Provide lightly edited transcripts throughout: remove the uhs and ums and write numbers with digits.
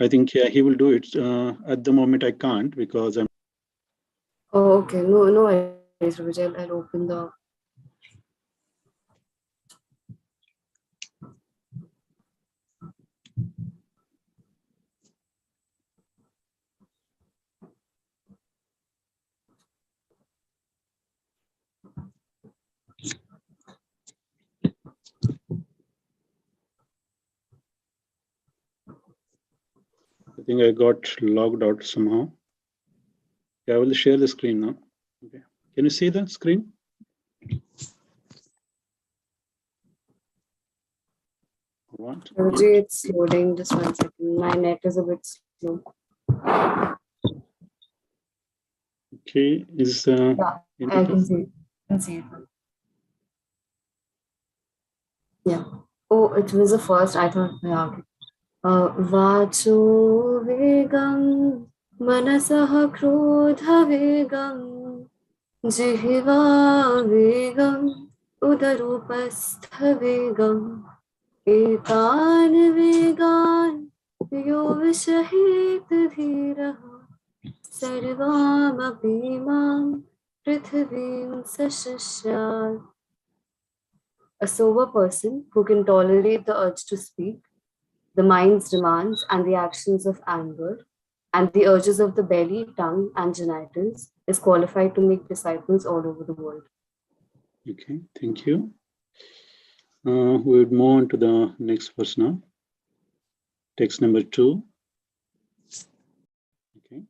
I think he will do it. At the moment, I can't because I'm. Oh, okay. No, no worries, Prabhuji. I'll open the. I think I got logged out somehow. Yeah, I will share the screen now. Okay. Can you see the screen? What? Prabhuji, it's loading. Just 1 second. My net is a bit slow. Okay. Is Yeah, I can see it. I can see it. Yeah. Oh, it was the first. I thought, yeah. Okay. Vacho vegam manasah krodha vegam jihva vegam udarupastha vegam etan vegan yo vishahit dhiraha sarvam abhimam prithvim sashashyat. A sober person who can tolerate the urge to speak, the mind's demands and the actions of anger, and the urges of the belly, tongue, and genitals, is qualified to make disciples all over the world. Okay, thank you. We would move on to the next verse now. Text number 2. Okay.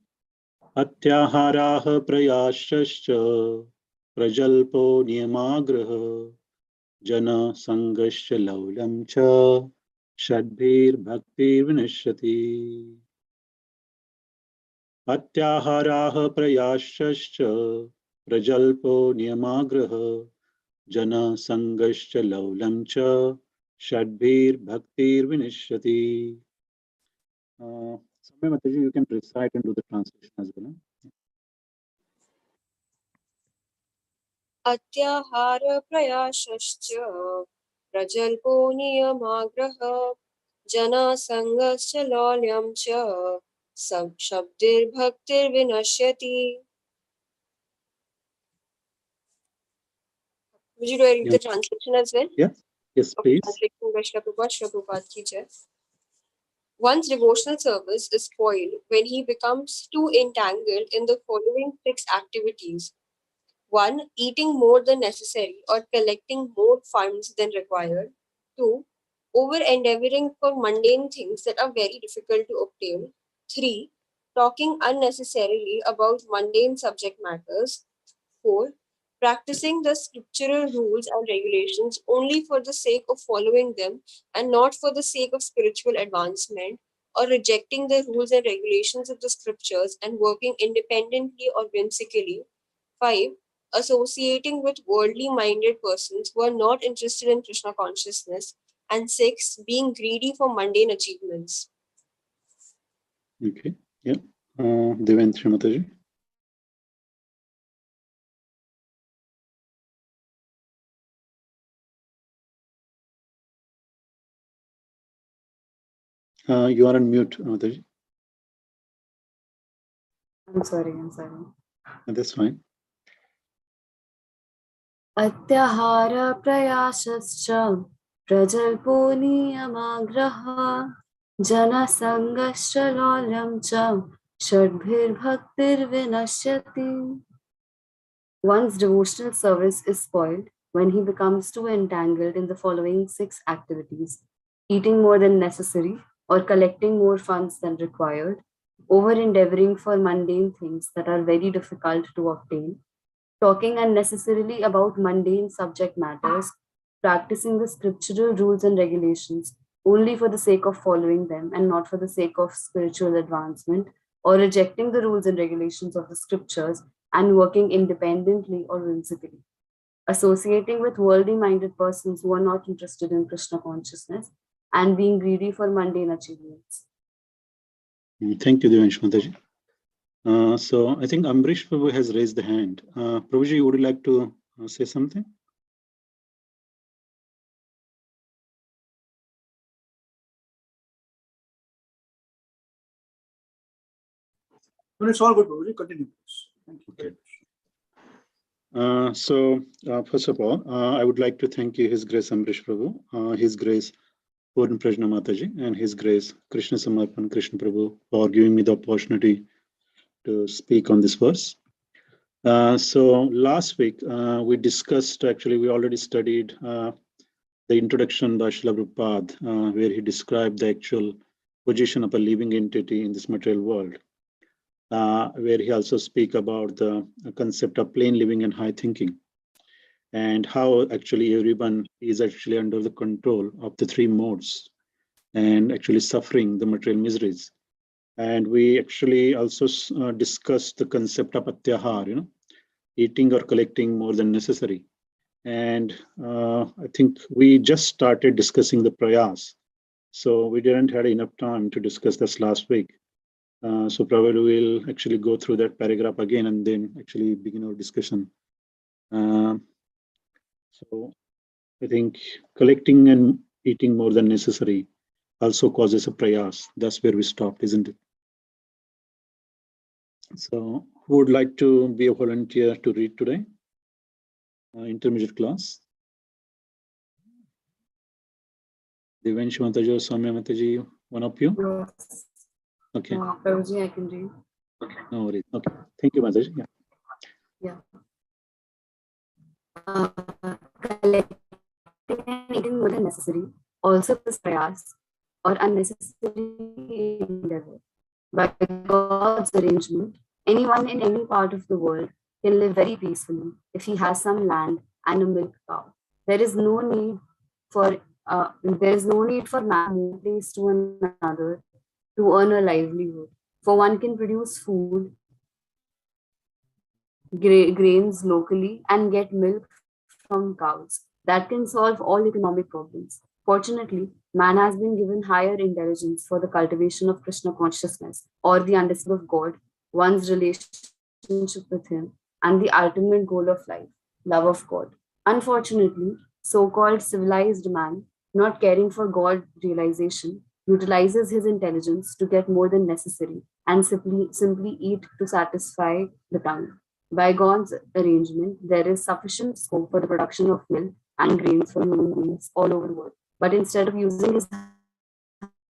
Atyaharaha prayashascha prajalpo niyamagraha jana sangasya laulam cha shadbhir bhakti vinashyati. Atyaharaha prayashascha prajalpo niyamagraha jana sangasya laulam cha shadbhir bhaktir vinishyati. Samay Mataji, you can recite and do the translation as well. Atyahara prayashascha prajalpo niyamagraha jana sangasya lolyam cha shabdir bhaktir vinashyati. Would you read the translation as well? Yes, yes, please. Translation by Prabhupada ki jai. One's devotional service is spoiled when he becomes too entangled in the following 6 activities. 1. Eating more than necessary or collecting more funds than required. 2. Over-endeavoring for mundane things that are very difficult to obtain. 3. Talking unnecessarily about mundane subject matters. 4. Practicing the scriptural rules and regulations only for the sake of following them and not for the sake of spiritual advancement, or rejecting the rules and regulations of the scriptures and working independently or whimsically. 5. Associating with worldly minded persons who are not interested in Krishna consciousness. And 6. Being greedy for mundane achievements. Okay, yeah. Devendra Mataji. You are on mute, Mataji. I'm sorry. That's fine. Atyahara prayasascha prajalpo niyamagraha jana sangascha lolyam cha shadbhir bhaktir vinashyati. One's devotional service is spoiled when he becomes too entangled in the following 6 activities: eating more than necessary or collecting more funds than required, over-endeavoring for mundane things that are very difficult to obtain, talking unnecessarily about mundane subject matters, practicing the scriptural rules and regulations only for the sake of following them and not for the sake of spiritual advancement, or rejecting the rules and regulations of the scriptures and working independently or whimsically, associating with worldly minded persons who are not interested in Krishna consciousness, and being greedy for mundane achievements. Thank you, Devendra Mataji. So I think Ambrish Prabhu has raised the hand. Prabhuji, would you like to say something? No, it's all good, Prabhuji. Continue, please. Thank you. Okay. First of all, I would like to thank you, His Grace Amrish Prabhu, His Grace Purna Prajna Mataji, and His Grace Krishna Samarpan Krishna Prabhu for giving me the opportunity to speak on this verse. So last week we discussed, actually we already studied the introduction by Srila Prabhupada, where he described the actual position of a living entity in this material world, where he also speak about the concept of plain living and high thinking, and how actually everyone is actually under the control of the three modes and actually suffering the material miseries. And we actually also discussed the concept of atyahar, eating or collecting more than necessary. And I think we just started discussing the prayas. So we didn't have enough time to discuss this last week. So Prabhu will actually go through that paragraph again and then actually begin our discussion. So I think collecting and eating more than necessary also causes a prayas. That's where we stopped, isn't it? So who would like to be a volunteer to read today? Intermediate class. Devanshi Mataji or Soumya Mataji, one of you? Yes. Okay. Prabhuji, I can read. Okay, no worries. Okay. Thank you, Mataji. Yeah. Collecting and eating more than necessary also is prayas or unnecessary endeavor. By God's arrangement, anyone in any part of the world can live very peacefully if he has some land and a milk cow. There is no need for man to move place to another to earn a livelihood. For one can produce food, grains locally, and get milk from cows. That can solve all economic problems. Fortunately, man has been given higher intelligence for the cultivation of Krishna consciousness or the understanding of God, one's relationship with Him, and the ultimate goal of life, love of God. Unfortunately, so-called civilized man, not caring for God realization, utilizes his intelligence to get more than necessary and simply eat to satisfy the tongue. By God's arrangement, there is sufficient scope for the production of milk and grains for human beings all over the world. But instead of using his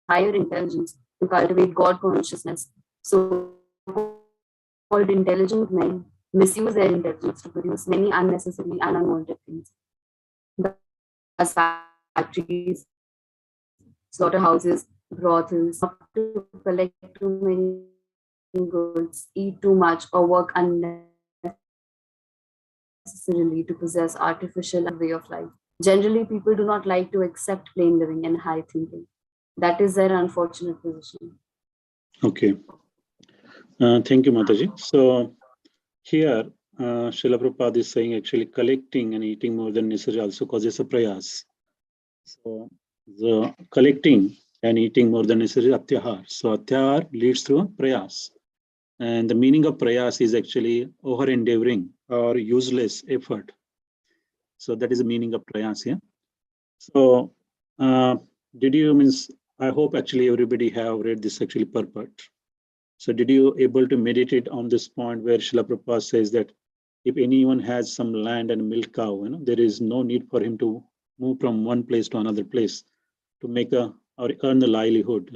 higher intelligence to cultivate God consciousness, so called intelligent men misuse their intelligence to produce many unnecessary and unwanted things. Thus, factories, slaughterhouses, brothels, not to collect too many goods, eat too much, or work unnecessarily to possess artificial way of life. Generally, people do not like to accept plain living and high thinking. That is their unfortunate position. Okay. Thank you, Mataji. So here, Srila Prabhupada is saying actually collecting and eating more than necessary also causes a prayas. So the collecting and eating more than necessary is atyahar. So atyahar leads to a prayas. And the meaning of prayas is actually over endeavoring or useless effort. So that is the meaning of prayas here. So I hope actually everybody have read this actually purport. So did you able to meditate on this point where Srila Prabhupada says that if anyone has some land and milk cow, there is no need for him to move from one place to another place to make or earn a livelihood,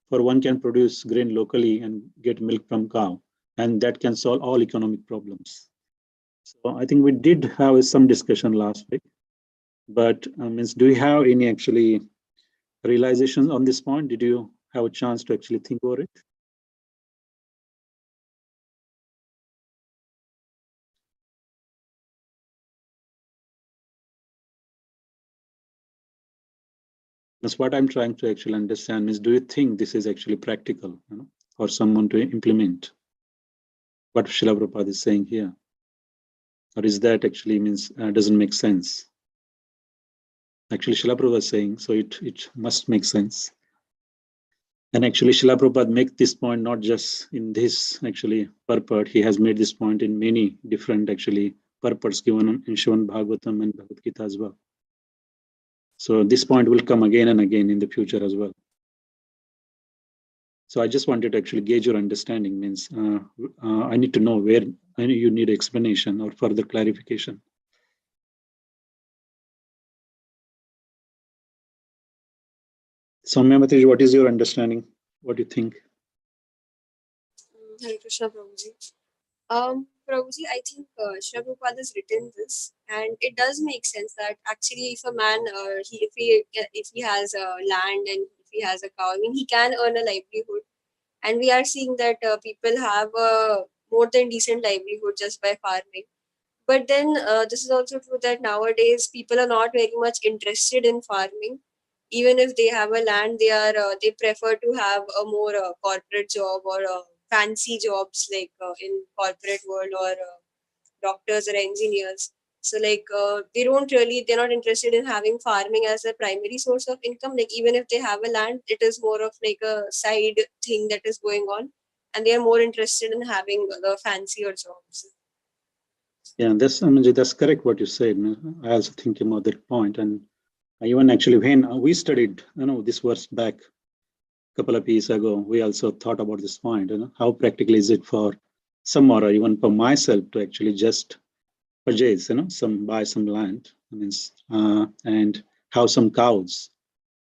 For one can produce grain locally and get milk from cow, and that can solve all economic problems. So I think we did have some discussion last week, but do you have any actually realization on this point? Did you have a chance to actually think over it? That's what I'm trying to actually understand is, do you think this is actually practical, for someone to implement what Srila Prabhupada is saying here? Or is that actually doesn't make sense? Actually, Srila Prabhupada is saying, so it must make sense. And actually, Srila Prabhupada makes this point not just in this actually purport. He has made this point in many different actually purports given in Srimad Bhagavatam and Bhagavad Gita as well. So this point will come again and again in the future as well. So I just wanted to actually gauge your understanding. Means I need to know where you need explanation or further clarification. Soumya Mataji, what is your understanding? What do you think? Hare Krishna, Prabhuji. Prabhuji, I think Srila Prabhupada has written this, and it does make sense that actually, if a man, if he has land and if he has a cow, I mean, he can earn a livelihood, and we are seeing that people have a more than decent livelihood just by farming. But then this is also true that nowadays people are not very much interested in farming. Even if they have a land, they prefer to have a more corporate job or fancy jobs like in corporate world or doctors or engineers. So like they're not interested in having farming as a primary source of income. Like even if they have a land, it is more of like a side thing that is going on, and they are more interested in having the fancier jobs. Yeah, that's correct what you said. I also think about that point, and even actually when we studied, this verse back a couple of years ago, we also thought about this point. How practical is it for some or even for myself to actually just purchase, buy some land, and have some cows,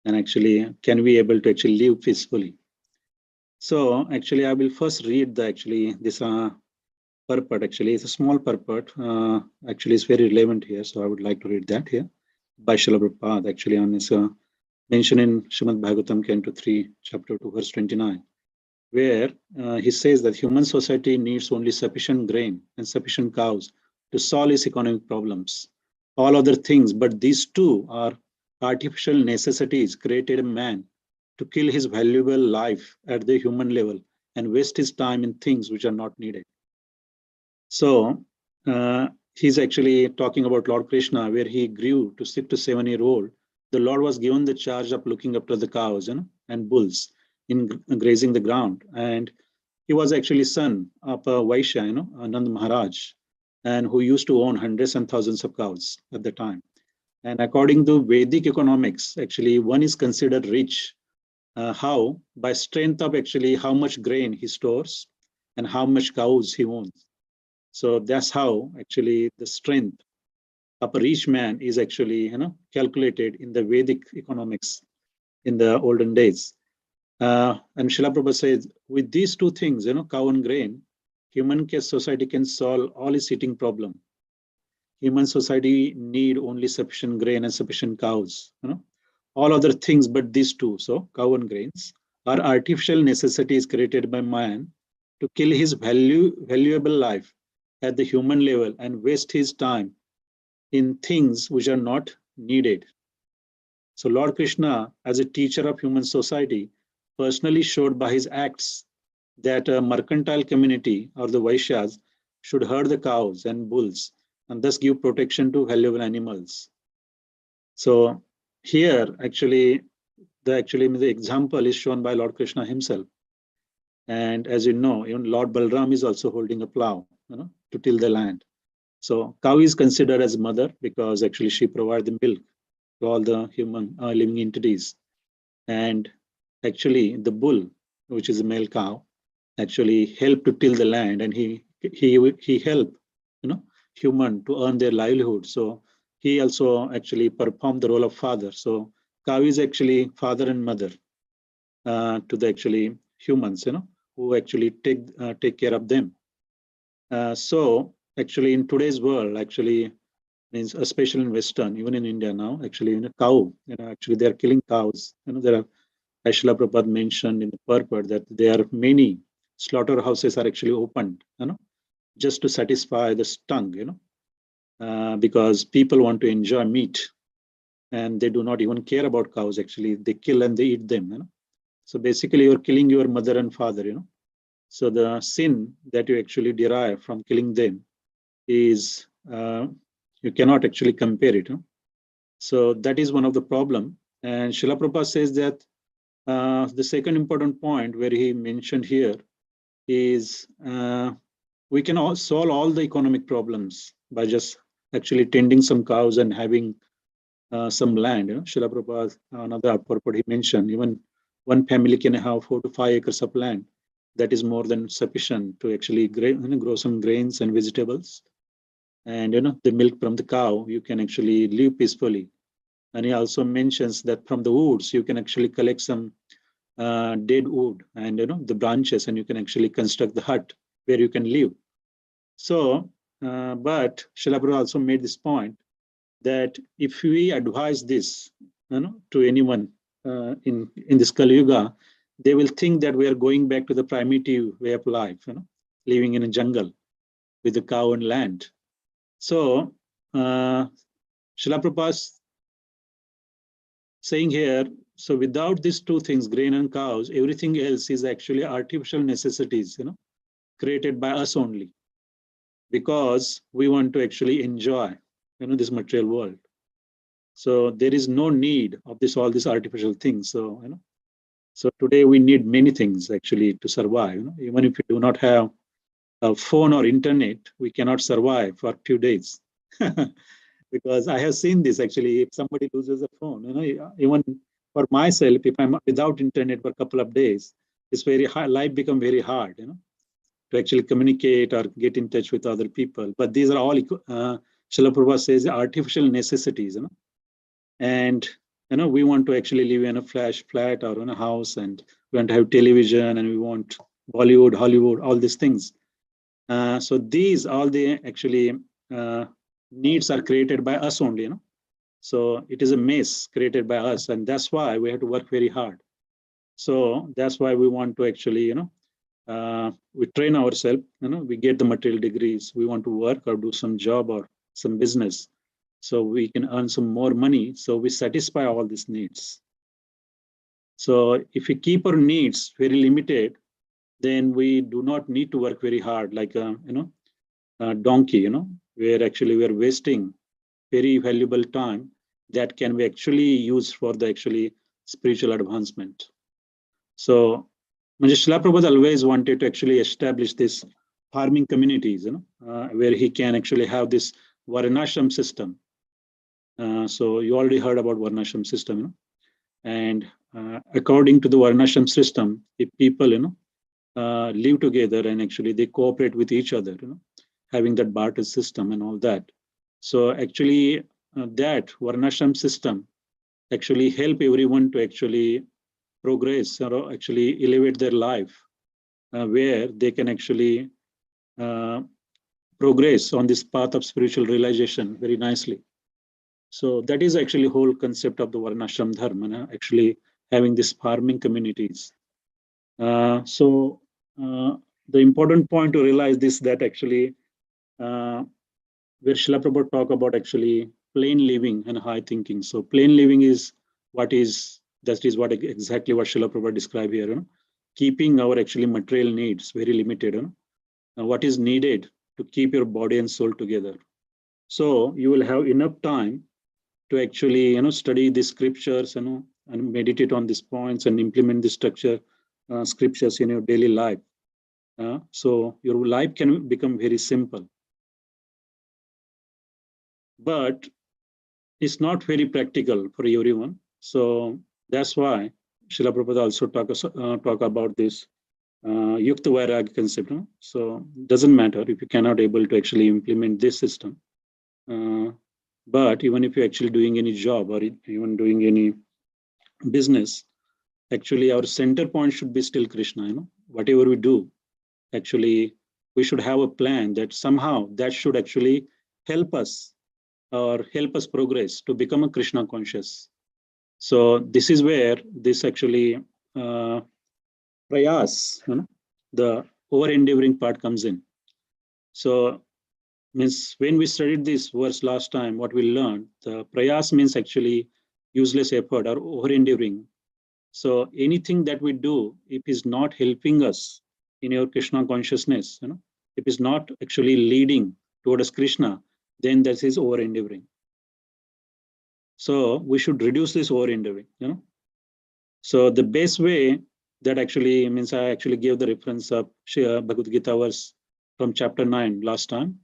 and actually can we able to actually live peacefully. So actually, I will first read this purport. Actually, it's a small purport. Actually, it's very relevant here, so I would like to read that here by Srila Prabhupada. Actually, on this mentioned in Srimad Bhagavatam, Canto 3, Chapter 2, Verse 29, where he says that human society needs only sufficient grain and sufficient cows to solve its economic problems. All other things, but these two are artificial necessities created man to kill his valuable life at the human level and waste his time in things which are not needed. So he's actually talking about Lord Krishna, where he grew to 6 to 7 year old. The Lord was given the charge of looking after the cows and bulls in grazing the ground. And he was actually son of a Vaishya, Nand Maharaj, and who used to own hundreds and thousands of cows at the time. And according to Vedic economics, actually one is considered rich. How? By strength of actually how much grain he stores and how much cows he owns. So that's how actually the strength of a rich man is actually calculated in the Vedic economics in the olden days. And Srila Prabhupada says, with these two things, cow and grain, human society can solve all its eating problem. Human society need only sufficient grain and sufficient cows. All other things but these two, so cow and grains, are artificial necessities created by man to kill his valuable life at the human level and waste his time in things which are not needed. So Lord Krishna, as a teacher of human society, personally showed by his acts that a mercantile community or the Vaishyas should herd the cows and bulls and thus give protection to valuable animals. So here actually the example is shown by Lord Krishna himself. And as you know, even Lord Balram is also holding a plow to till the land. So cow is considered as mother because actually she provides the milk to all the human living entities. And actually the bull, which is a male cow, actually help to till the land, and he help human to earn their livelihood. So he also actually performed the role of father. So cow is actually father and mother to the actually humans, who actually take care of them. So actually in today's world, actually means especially in Western, even in India now, actually in a cow, actually they are killing cows. There are, as Srila Prabhupada mentioned in the purport, that there are many slaughterhouses are actually opened, just to satisfy the stomach, because people want to enjoy meat, and they do not even care about cows. Actually, they kill and they eat them. So basically, you're killing your mother and father. So the sin that you actually derive from killing them is you cannot actually compare it. So that is one of the problem. And Srila Prabhupada says that the second important point where he mentioned here is we can all solve all the economic problems by just actually tending some cows and having some land. Srila Prabhupada, another purport he mentioned, even one family can have 4 to 5 acres of land. That is more than sufficient to actually grow some grains and vegetables. And the milk from the cow, you can actually live peacefully. And he also mentions that from the woods, you can actually collect some dead wood and the branches, and you can actually construct the hut where you can live. So, but Srila Prabhupada also made this point that if we advise this to anyone in this Kali Yuga, they will think that we are going back to the primitive way of life, living in a jungle with the cow and land. So, Srila Prabhupada saying here, so without these two things, grain and cows, everything else is actually artificial necessities, created by us only, because we want to actually enjoy, this material world. So there is no need of all these artificial things. So, so today we need many things actually to survive. Even if we do not have a phone or internet, we cannot survive for a few days. Because I have seen this actually, if somebody loses a phone, even for myself, if I'm without internet for a couple of days, it's very hard, life become very hard, to actually communicate or get in touch with other people. But these are all, Srila Prabhupada says, artificial necessities, and we want to actually live in a flat or in a house, and we want to have television, and we want Bollywood, Hollywood, all these things. So these, all the actually needs are created by us only, So it is a mess created by us, and that's why we have to work very hard. So that's why we want to actually, we train ourselves, we get the material degrees, we want to work or do some job or some business, so we can earn some more money, so we satisfy all these needs. So if we keep our needs very limited, then we do not need to work very hard, like a donkey, where actually we are wasting very valuable time that can be actually used for the actually spiritual advancement. So Srila Prabhupada always wanted to actually establish this farming communities, where he can actually have this Varnashram system. So you already heard about Varnashram system, and according to the Varnashram system, if people, live together and actually they cooperate with each other, having that barter system and all that. So actually that Varnashram system actually help everyone to actually progress or actually elevate their life, where they can actually progress on this path of spiritual realization very nicely. So that is actually whole concept of the Varnashram Dharma, actually having these farming communities. So the important point to realize this, that actually where Srila Prabhupada talk about actually plain living and high thinking. So plain living is what is, that is what exactly what Srila Prabhupada described here, keeping our actually material needs very limited, what is needed to keep your body and soul together. So you will have enough time to actually, study the scriptures, and meditate on these points and implement the structure scriptures in your daily life. So your life can become very simple. But it's not very practical for everyone. So that's why Srila Prabhupada also talk about this Yukta Vairagya concept. So it doesn't matter if you cannot able to actually implement this system. But even if you're actually doing any job or even doing any business, actually our center point should be still Krishna. Whatever we do, actually we should have a plan that somehow that should actually help us or help us progress to become a Krishna conscious. So this is where this actually prayas, the over endeavoring part comes in. So means when we studied this verse last time, what we learned, the prayas means actually useless effort or over endeavoring. So anything that we do, if is not helping us in your Krishna consciousness, if is not actually leading towards Krishna, then that is over endeavoring. So we should reduce this over endeavoring. So the best way that actually means, I actually gave the reference of Bhagavad Gita verse from chapter 9 last time,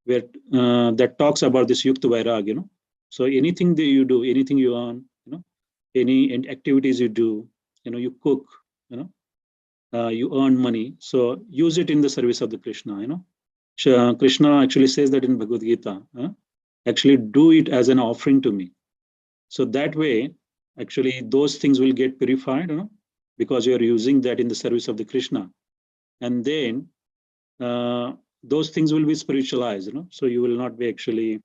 where that talks about this Yukta Vairagya. So anything that you do, anything you earn, any activities you do, you cook, you earn money. So use it in the service of the Krishna. Krishna actually says that in Bhagavad Gita. Actually, do it as an offering to me. So that way, actually, those things will get purified, because you are using that in the service of the Krishna, and then those things will be spiritualized. So you will not be actually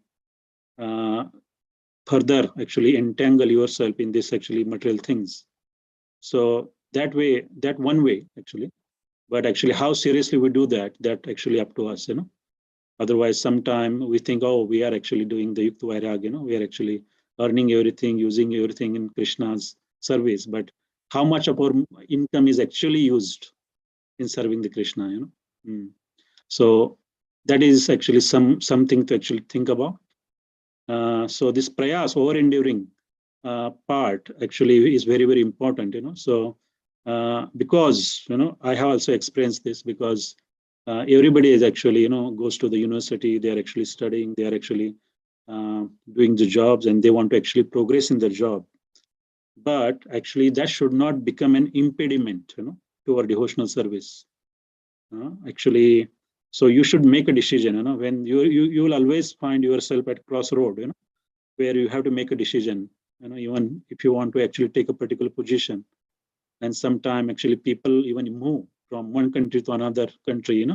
further actually entangle yourself in this actually material things. So that way, that one way actually, but actually how seriously we do that actually up to us. Otherwise, sometime we think, oh, we are actually doing the Yukta Vairagya, we are actually earning everything, using everything in Krishna's service. But how much of our income is actually used in serving the Krishna? So that is actually something to actually think about. So this prayas, over-enduring part actually is very, very important. So because I have also experienced this, because everybody is actually goes to the university, they are actually studying, they are actually doing the jobs, and they want to actually progress in their job. But actually that should not become an impediment to our devotional service. Actually, so you should make a decision. When you will always find yourself at crossroad, where you have to make a decision. Even if you want to actually take a particular position, and sometimes actually people even move from one country to another country,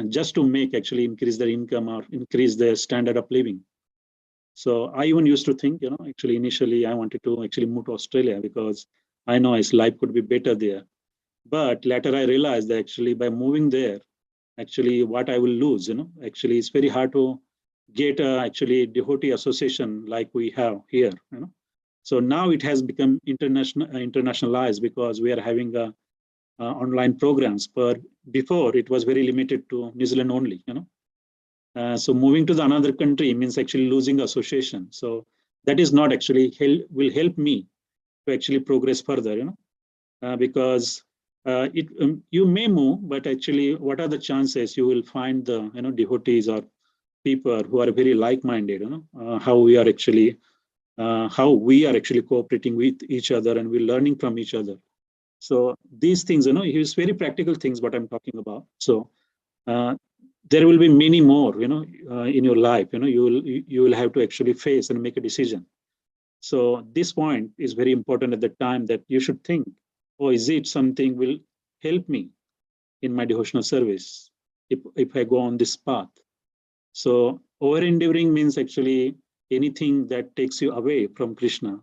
just to actually increase their income or increase their standard of living. So I even used to think, actually initially I wanted to actually move to Australia because I know his life could be better there. But later I realized that actually by moving there, actually what I will lose, actually it's very hard to get actually devotee association like we have here. So now it has become internationalized, because we are having online programs. But before it was very limited to New Zealand only. So moving to the another country means actually losing association. So that is not actually will help me to actually progress further. Because you may move, but actually, what are the chances you will find the devotees or people who are very like-minded? How we are actually cooperating with each other, and we're learning from each other. So these things, it's very practical things what I'm talking about. So there will be many more, in your life. You will have to actually face and make a decision. So this point is very important at the time, that you should think, oh, is it something will help me in my devotional service if I go on this path? So over-endeavoring means actually anything that takes you away from Krishna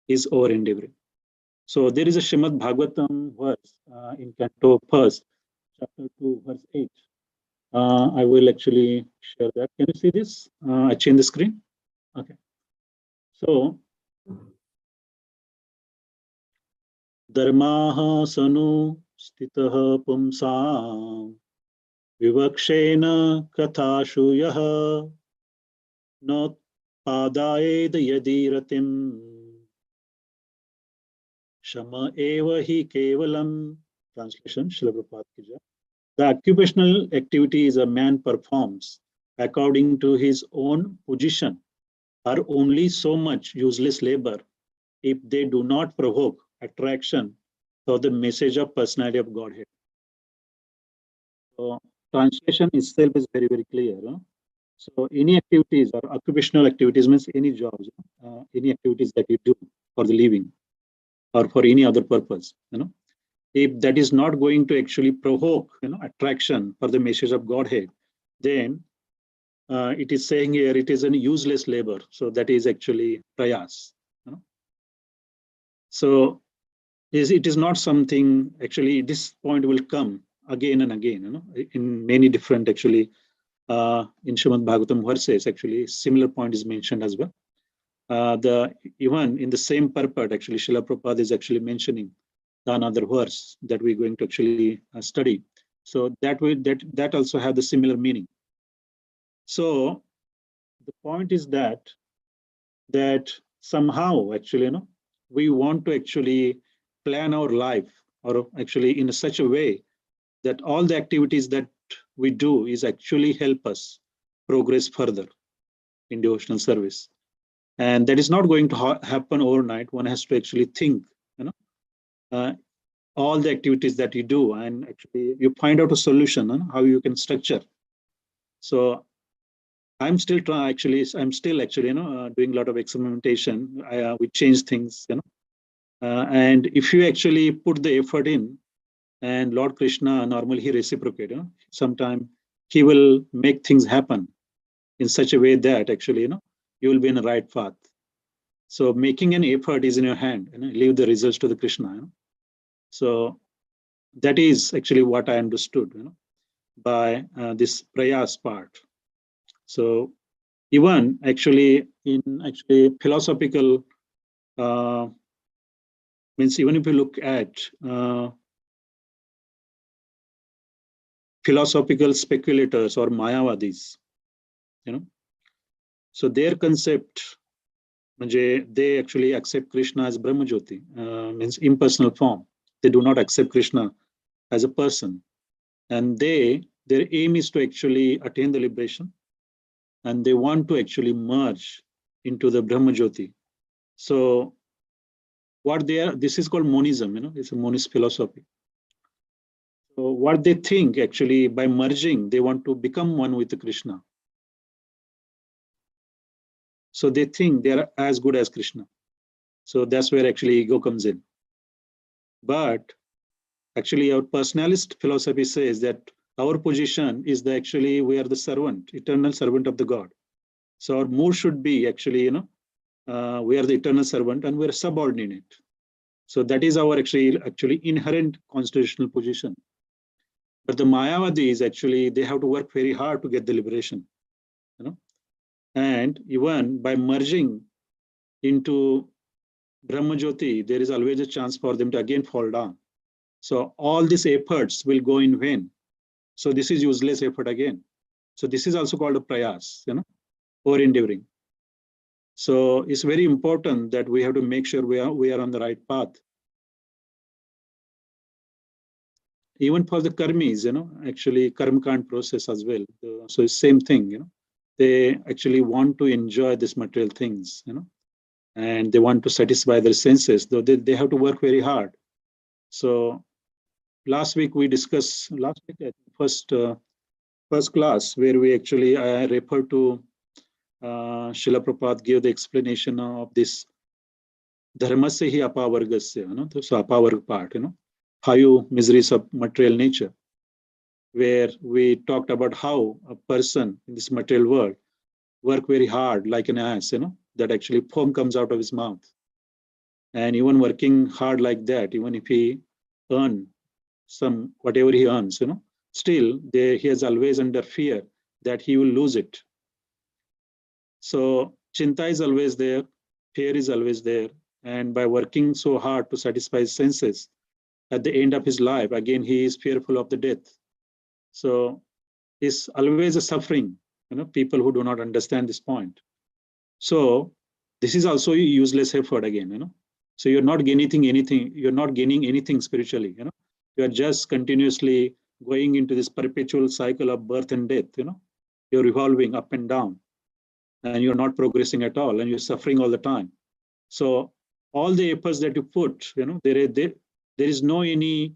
is over-endeavoring. So there is a Srimad Bhagavatam verse in Canto 1, chapter 2, verse 8. I will actually share that. Can you see this? I change the screen. Okay. So Dharmaha sanu stitaha pumsa vivakshena kathashuyah not padayed yadi ratim shama eva hi kevalam. Translation, Srila Prabhupada ki jai. The occupational activities a man performs according to his own position are only so much useless labor if they do not provoke attraction for the message of personality of Godhead. So translation itself is very, very clear. So any activities or occupational activities means any jobs, any activities that you do for the living or for any other purpose, if that is not going to actually provoke attraction for the message of Godhead, then it is saying here it is a useless labor. So that is actually prayas. So it is not something, actually this point will come again and again, in many different actually in Srimad Bhagavatam verses. Actually similar point is mentioned as well. Even in the same purport, actually Srila Prabhupada is actually mentioning another verse that we're going to actually study. So that also have the similar meaning. So the point is that somehow actually we want to actually plan our life, or actually in such a way that all the activities that we do is actually help us progress further in devotional service. And that is not going to happen overnight. One has to actually think, all the activities that you do, and actually you find out a solution on how you can structure. So I'm still doing a lot of experimentation. We change things, and if you actually put the effort in, and Lord Krishna normally he reciprocates, sometimes he will make things happen in such a way that actually, you will be in the right path. So making an effort is in your hand, leave the results to the Krishna. So that is actually what I understood, by this prayas part. So even actually in philosophical, means even if you look at philosophical speculators or Mayavadis, so their concept, they actually accept Krishna as Brahmajyoti, means impersonal form. They do not accept Krishna as a person, and their aim is to actually attain the liberation, and they want to actually merge into the Brahmajyoti. So what this is called monism, it's a monist philosophy. So what they think actually by merging, they want to become one with the Krishna. So they think they are as good as Krishna. So that's where actually ego comes in. But actually our personalist philosophy says that our position is that actually we are the servant, eternal servant of the God. So our mood should be actually, we are the eternal servant and we're subordinate. So that is our actually inherent constitutional position. But the Mayavadis actually, they have to work very hard to get the liberation, and even by merging into Brahmajyoti, there is always a chance for them to again fall down. So all these efforts will go in vain. So this is useless effort again. So this is also called a prayas, or endeavoring. So it's very important that we have to make sure we are on the right path. Even for the karmis, actually karmakand process as well. So it's same thing, they actually want to enjoy these material things, and they want to satisfy their senses, though they have to work very hard. So last week we discussed, first class, where we actually I referred to Srila Prabhupada gave the explanation of this dharmasya hi apavargasya, so apavarga part, 5 miseries of material nature, where we talked about how a person in this material world work very hard like an ass, that actually foam comes out of his mouth. And even working hard like that, even if he earn whatever he earns, still he is always under fear that he will lose it. So chinta is always there, fear is always there. And by working so hard to satisfy his senses, at the end of his life, again, he is fearful of the death. So it's always a suffering, people who do not understand this point. So this is also a useless effort again, So you're not gaining anything spiritually, You are just continuously going into this perpetual cycle of birth and death, You're revolving up and down, and you're not progressing at all, and you're suffering all the time. So all the efforts that you put, there is no any,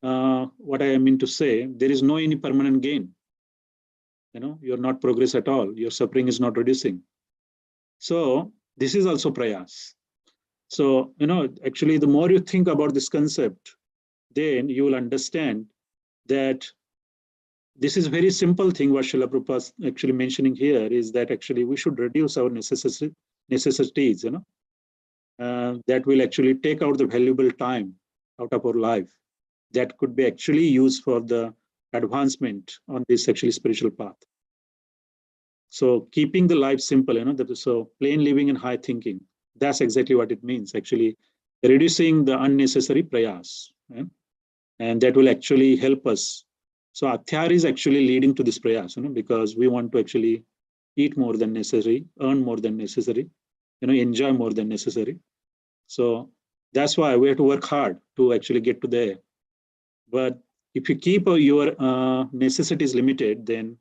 what I mean to say, there is no any permanent gain. You're not progress at all. Your suffering is not reducing. So this is also prayas. So, actually, the more you think about this concept, then you will understand that this is a very simple thing. What Srila Prabhupada is actually mentioning here is that actually we should reduce our necessities, that will actually take out the valuable time out of our life that could be actually used for the advancement on this actually spiritual path. So keeping the life simple, so plain living and high thinking, that's exactly what it means, actually reducing the unnecessary prayas, and that will actually help us. So Athyar is actually leading to this prayas, because we want to actually eat more than necessary, earn more than necessary, enjoy more than necessary. So that's why we have to work hard to actually get to there. But if you keep your necessities limited, then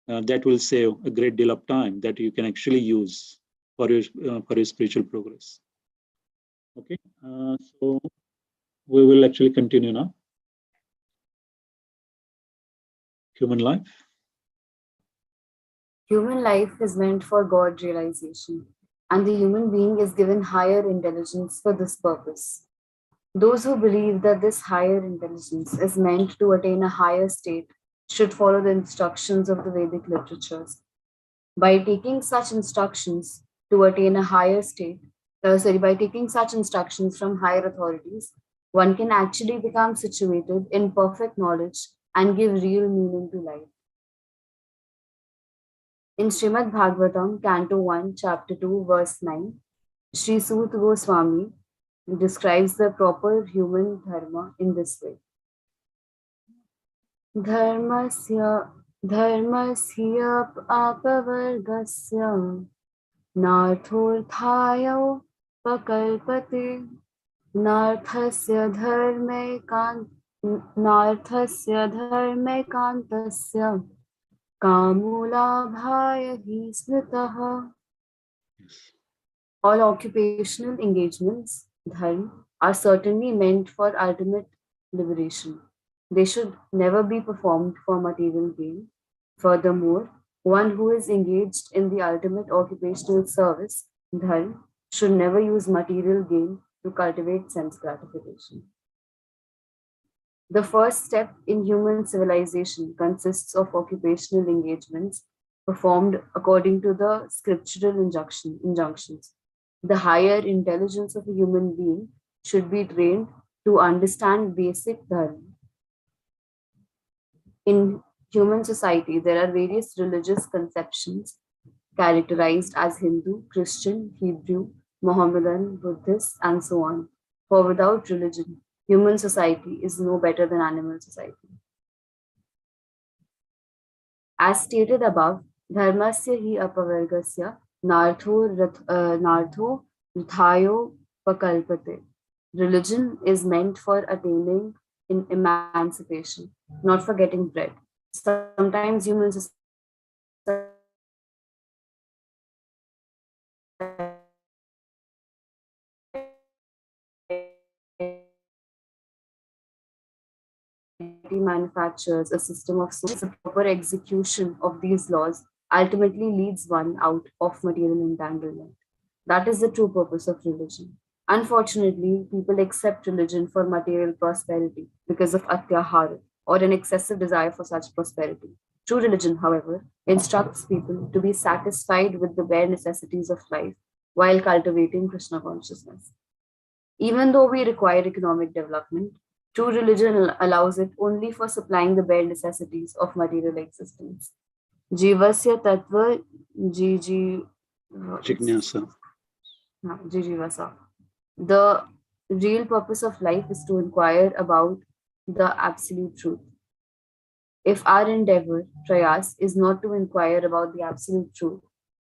that will save a great deal of time that you can actually use for your spiritual progress. Okay, so we will actually continue now. Human life. Human life is meant for God realization, and the human being is given higher intelligence for this purpose. Those who believe that this higher intelligence is meant to attain a higher state should follow the instructions of the Vedic literatures. By taking such instructions to attain a higher state, by taking such instructions from higher authorities, one can actually become situated in perfect knowledge and give real meaning to life. In Srimad Bhagavatam, Canto 1, Chapter 2, Verse 9, Sri Sut Goswami describes the proper human dharma in this way. Dharmasya apavargasya narthorthayo pakalpate narthasya dharme kantasya kamulabhaya hi smritaha. All occupational engagements, dharma, are certainly meant for ultimate liberation. They should never be performed for material gain. Furthermore, one who is engaged in the ultimate occupational service, dharma, should never use material gain to cultivate sense gratification. The first step in human civilization consists of occupational engagements performed according to the scriptural injunctions. The higher intelligence of a human being should be trained to understand basic dharma. In human society, there are various religious conceptions characterized as Hindu, Christian, Hebrew, Mohammedan, Buddhist, and so on. For without religion, human society is no better than animal society. As stated above, dharmasya hi apavargasya nartho rithayo pakalpate. Religion is meant for attaining in emancipation, not for getting bread. Sometimes human society manufactures a system of the proper execution of these laws ultimately leads one out of material entanglement. That is the true purpose of religion. Unfortunately, people accept religion for material prosperity because of atyahara or an excessive desire for such prosperity. True religion, however, instructs people to be satisfied with the bare necessities of life while cultivating Krishna consciousness. Even though we require economic development, true religion allows it only for supplying the bare necessities of material existence. Jivasya tattva Jignasa. jijivasa. The real purpose of life is to inquire about the absolute truth. If our endeavor, prayas, is not to inquire about the absolute truth,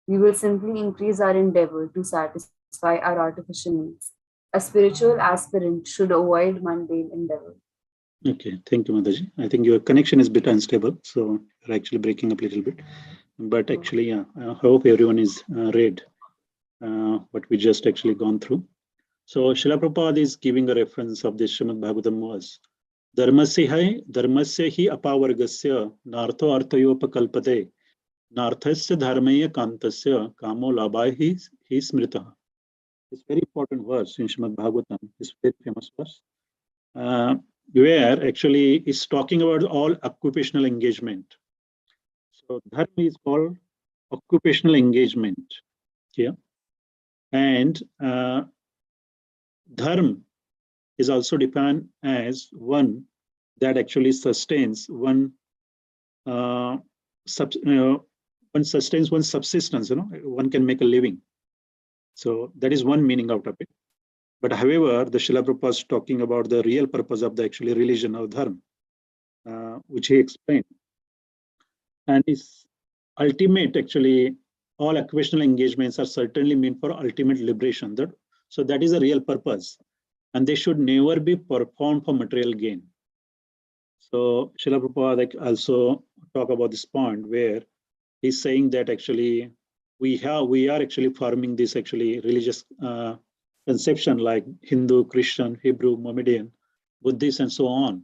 we will simply increase our endeavor to satisfy our artificial needs. A spiritual aspirant should avoid mundane endeavor. Okay, thank you, Mataji. I think your connection is a bit unstable, so you're actually breaking up a little bit. But actually, yeah, I hope everyone is read what we just actually gone through. So Srila Prabhupada is giving a reference of this Srimad Bhagavatam was Dharmasya hi apavargasya nartho arthayopakalpate narthasya dharmaya kantasya kamo labhaya hi smritaha. It's a very important verse in Srimad Bhagavatam. It's a very famous verse. Where actually is talking about all occupational engagement. So dharma is called occupational engagement here. And dharma is also defined as one that actually sustains one sustains one's subsistence, one can make a living. So that is one meaning out of it. But however, the Srila Prabhupada is talking about the real purpose of the actually religion of dharma, which he explained. And its ultimate, actually, all occupational engagements are certainly meant for ultimate liberation. So that is a real purpose. And they should never be performed for material gain. So Srila Prabhupada also talk about this point where he's saying that actually we are actually forming this actually religious conception like Hindu, Christian, Hebrew, Mohammedan, Buddhists, and so on.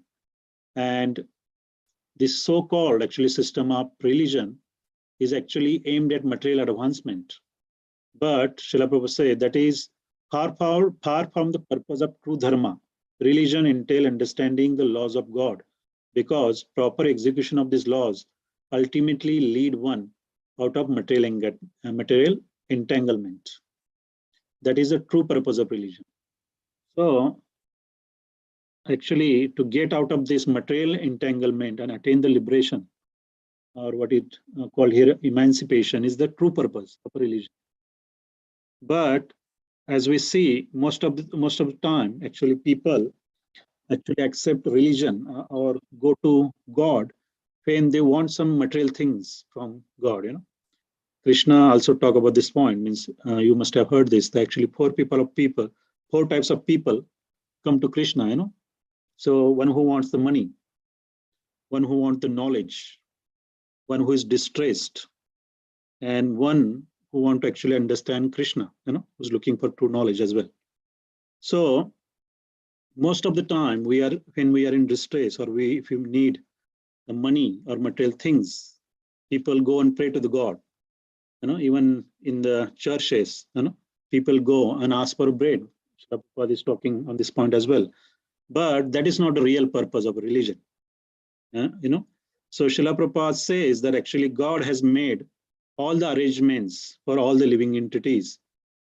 And this so-called actually system of religion is actually aimed at material advancement. But Srila Prabhupada said that is far from the purpose of true dharma. Religion entails understanding the laws of God, because proper execution of these laws ultimately lead one out of material entanglement. That is the true purpose of religion. So actually, to get out of this material entanglement and attain the liberation, or what it called here emancipation, is the true purpose of religion. But as we see, most of the time, actually people actually accept religion or go to God when they want some material things from God. Krishna also talk about this point. Means you must have heard this. That actually four types of people come to Krishna. So one who wants the money, one who wants the knowledge, one who is distressed, and one who want to actually understand Krishna, who's looking for true knowledge as well. So most of the time when we are in distress, or if you need the money or material things, people go and pray to the God. Even in the churches, people go and ask for bread. Prabhupada is talking on this point as well. But that is not the real purpose of religion. So Srila Prabhupada says that actually God has made all the arrangements for all the living entities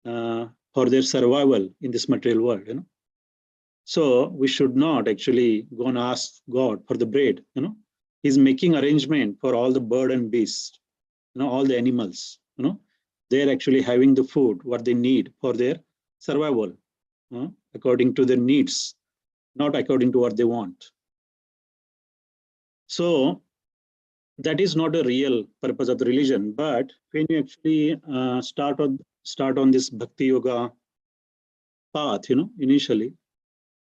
for their survival in this material world. So we should not actually go and ask God for the bread. He's making arrangement for all the bird and beasts, all the animals. They're actually having the food what they need for their survival, according to their needs, not according to what they want. So that is not a real purpose of the religion. But when you actually start on this bhakti yoga path, initially,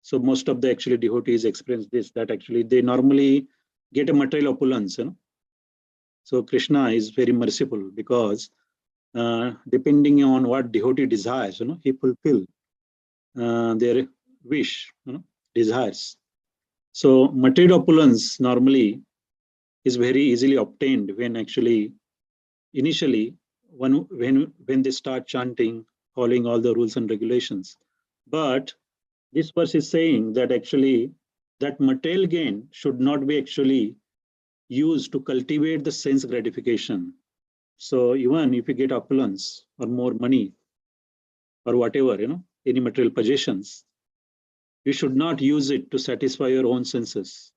so most of the actually devotees experience this, that actually they normally get a material opulence. So Krishna is very merciful, because depending on what devotee desires, he fulfill their wish, desires. So material opulence normally is very easily obtained when actually initially when they start chanting, following all the rules and regulations. But this verse is saying that actually that material gain should not be actually used to cultivate the sense gratification. So even if you get opulence or more money or whatever, any material possessions, you should not use it to satisfy your own senses.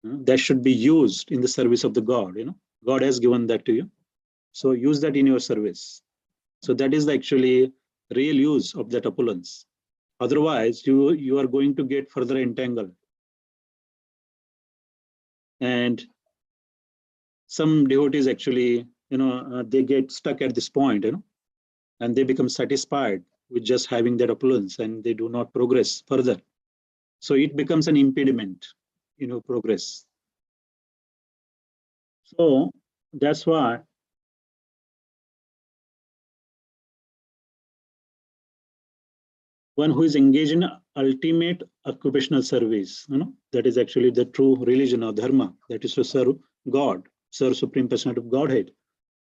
That should be used in the service of the God. God has given that to you. So use that in your service. So that is the actually real use of that opulence. Otherwise, you are going to get further entangled. And some devotees actually, they get stuck at this point, and they become satisfied with just having that opulence, and they do not progress further. So it becomes an impediment, progress. So that's why one who is engaged in ultimate occupational service, that is actually the true religion or dharma, that is to serve God, serve Supreme Personality of Godhead,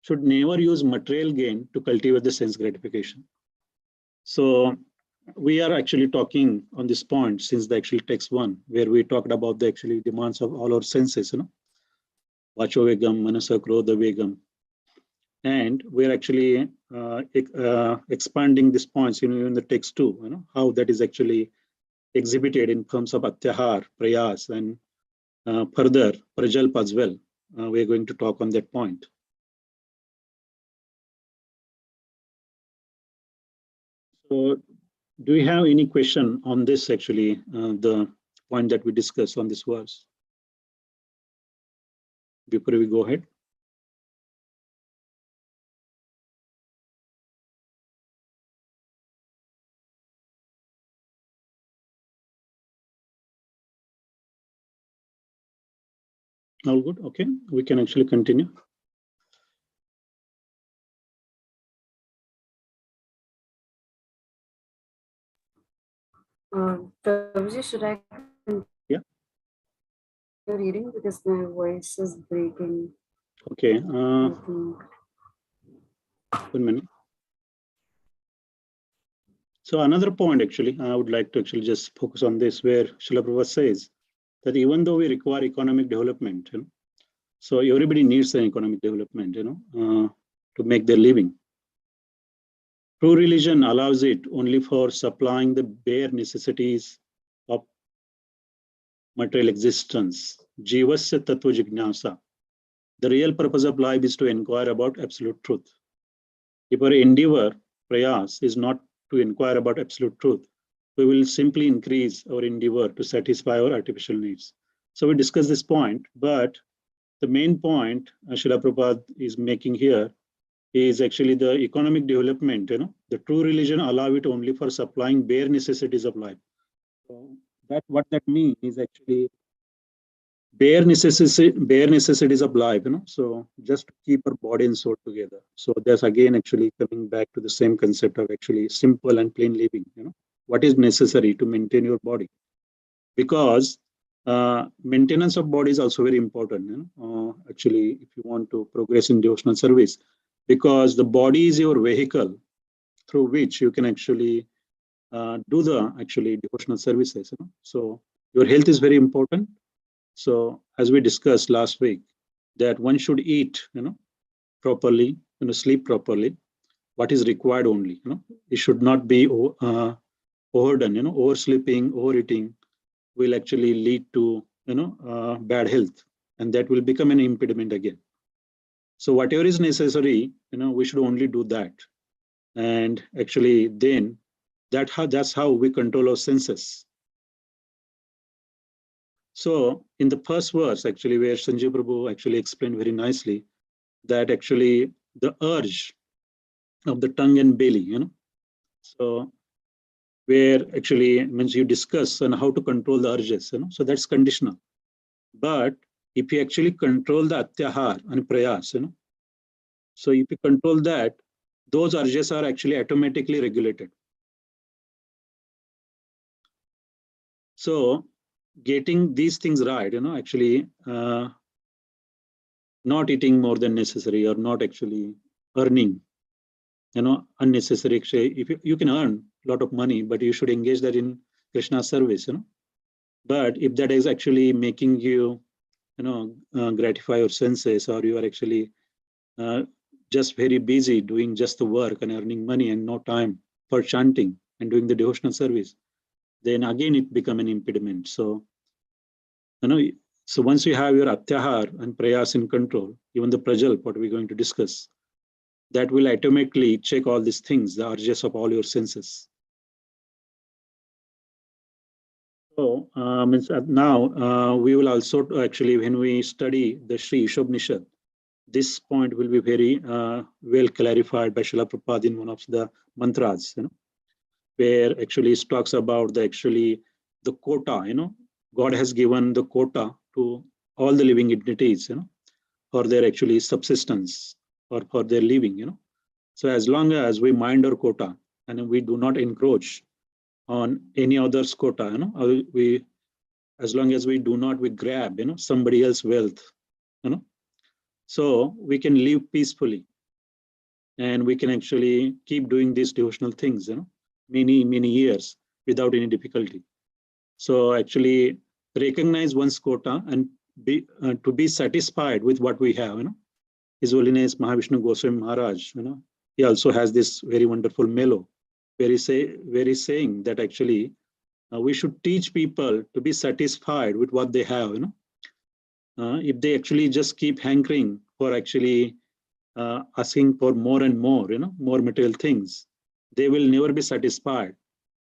should never use material gain to cultivate the sense gratification. So we are actually talking on this point since the actual text 1, where we talked about the actually demands of all our senses, Vacho Vegam, Manasa Krodha Vegam. And we're actually expanding these points in the text 2, how that is actually exhibited in terms of Atyahar, Prayas, and further Prajalpa as well. We're going to talk on that point. So do you have any question on this actually, the point that we discussed on this verse, before we go ahead? All good, okay, we can actually continue. Prabhuji, Prabhuji, should I continue Yeah. reading because my voice is breaking? Okay. I think. 1 minute. So another point, actually, I would like to actually just focus on this, where Srila Prabhupada says that even though we require economic development, so everybody needs an economic development, to make their living. True religion allows it only for supplying the bare necessities of material existence. Jivasya tattva jignasa. The real purpose of life is to inquire about absolute truth. If our endeavor, prayas, is not to inquire about absolute truth, we will simply increase our endeavor to satisfy our artificial needs. So we discussed this point, but the main point Srila Prabhupada is making here is actually the economic development. The true religion allow it only for supplying bare necessities of life. So what that means is actually bare necessities of life. So just to keep our body and soul together. So that's again actually coming back to the same concept of actually simple and plain living. What is necessary to maintain your body, because maintenance of body is also very important. Actually, if you want to progress in devotional service, because the body is your vehicle through which you can actually do the actually devotional services. So your health is very important. So as we discussed last week, that one should eat, properly, sleep properly, what is required only. It should not be overdone. Oversleeping, overeating will actually lead to bad health, and that will become an impediment again. So whatever is necessary, we should only do that, and actually then that's how we control our senses. So in the first verse, actually, where Sanjay Prabhu actually explained very nicely that actually the urge of the tongue and belly, so where actually means you discuss on how to control the urges, so that's conditional. But if you actually control the atyahar and prayas, so if you control that, those urges are actually automatically regulated. So getting these things right, actually not eating more than necessary, or not actually earning, unnecessary. Actually, if you can earn a lot of money, but you should engage that in Krishna service, But if that is actually making you, gratify your senses, or you are actually just very busy doing just the work and earning money and no time for chanting and doing the devotional service, then again it become an impediment. So, so once you have your atyahar and prayas in control, even the prajal, what we're going to discuss, that will automatically check all these things, the urges of all your senses. So now we will also actually, when we study the Sri Ishopanishad, this point will be very well clarified by Srila Prabhupada in one of the mantras, where actually it talks about the quota, God has given the quota to all the living entities, for their actually subsistence or for their living, So as long as we mind our quota and we do not encroach on any other's quota, as long as we do not grab, somebody else's wealth, so we can live peacefully, and we can actually keep doing these devotional things, many years without any difficulty. So actually recognize one's quota and to be satisfied with what we have. His Holiness Mahavishnu Goswami Maharaj, he also has this very wonderful mellow where he's saying that actually we should teach people to be satisfied with what they have. If they actually just keep hankering for actually asking for more and more, more material things, they will never be satisfied,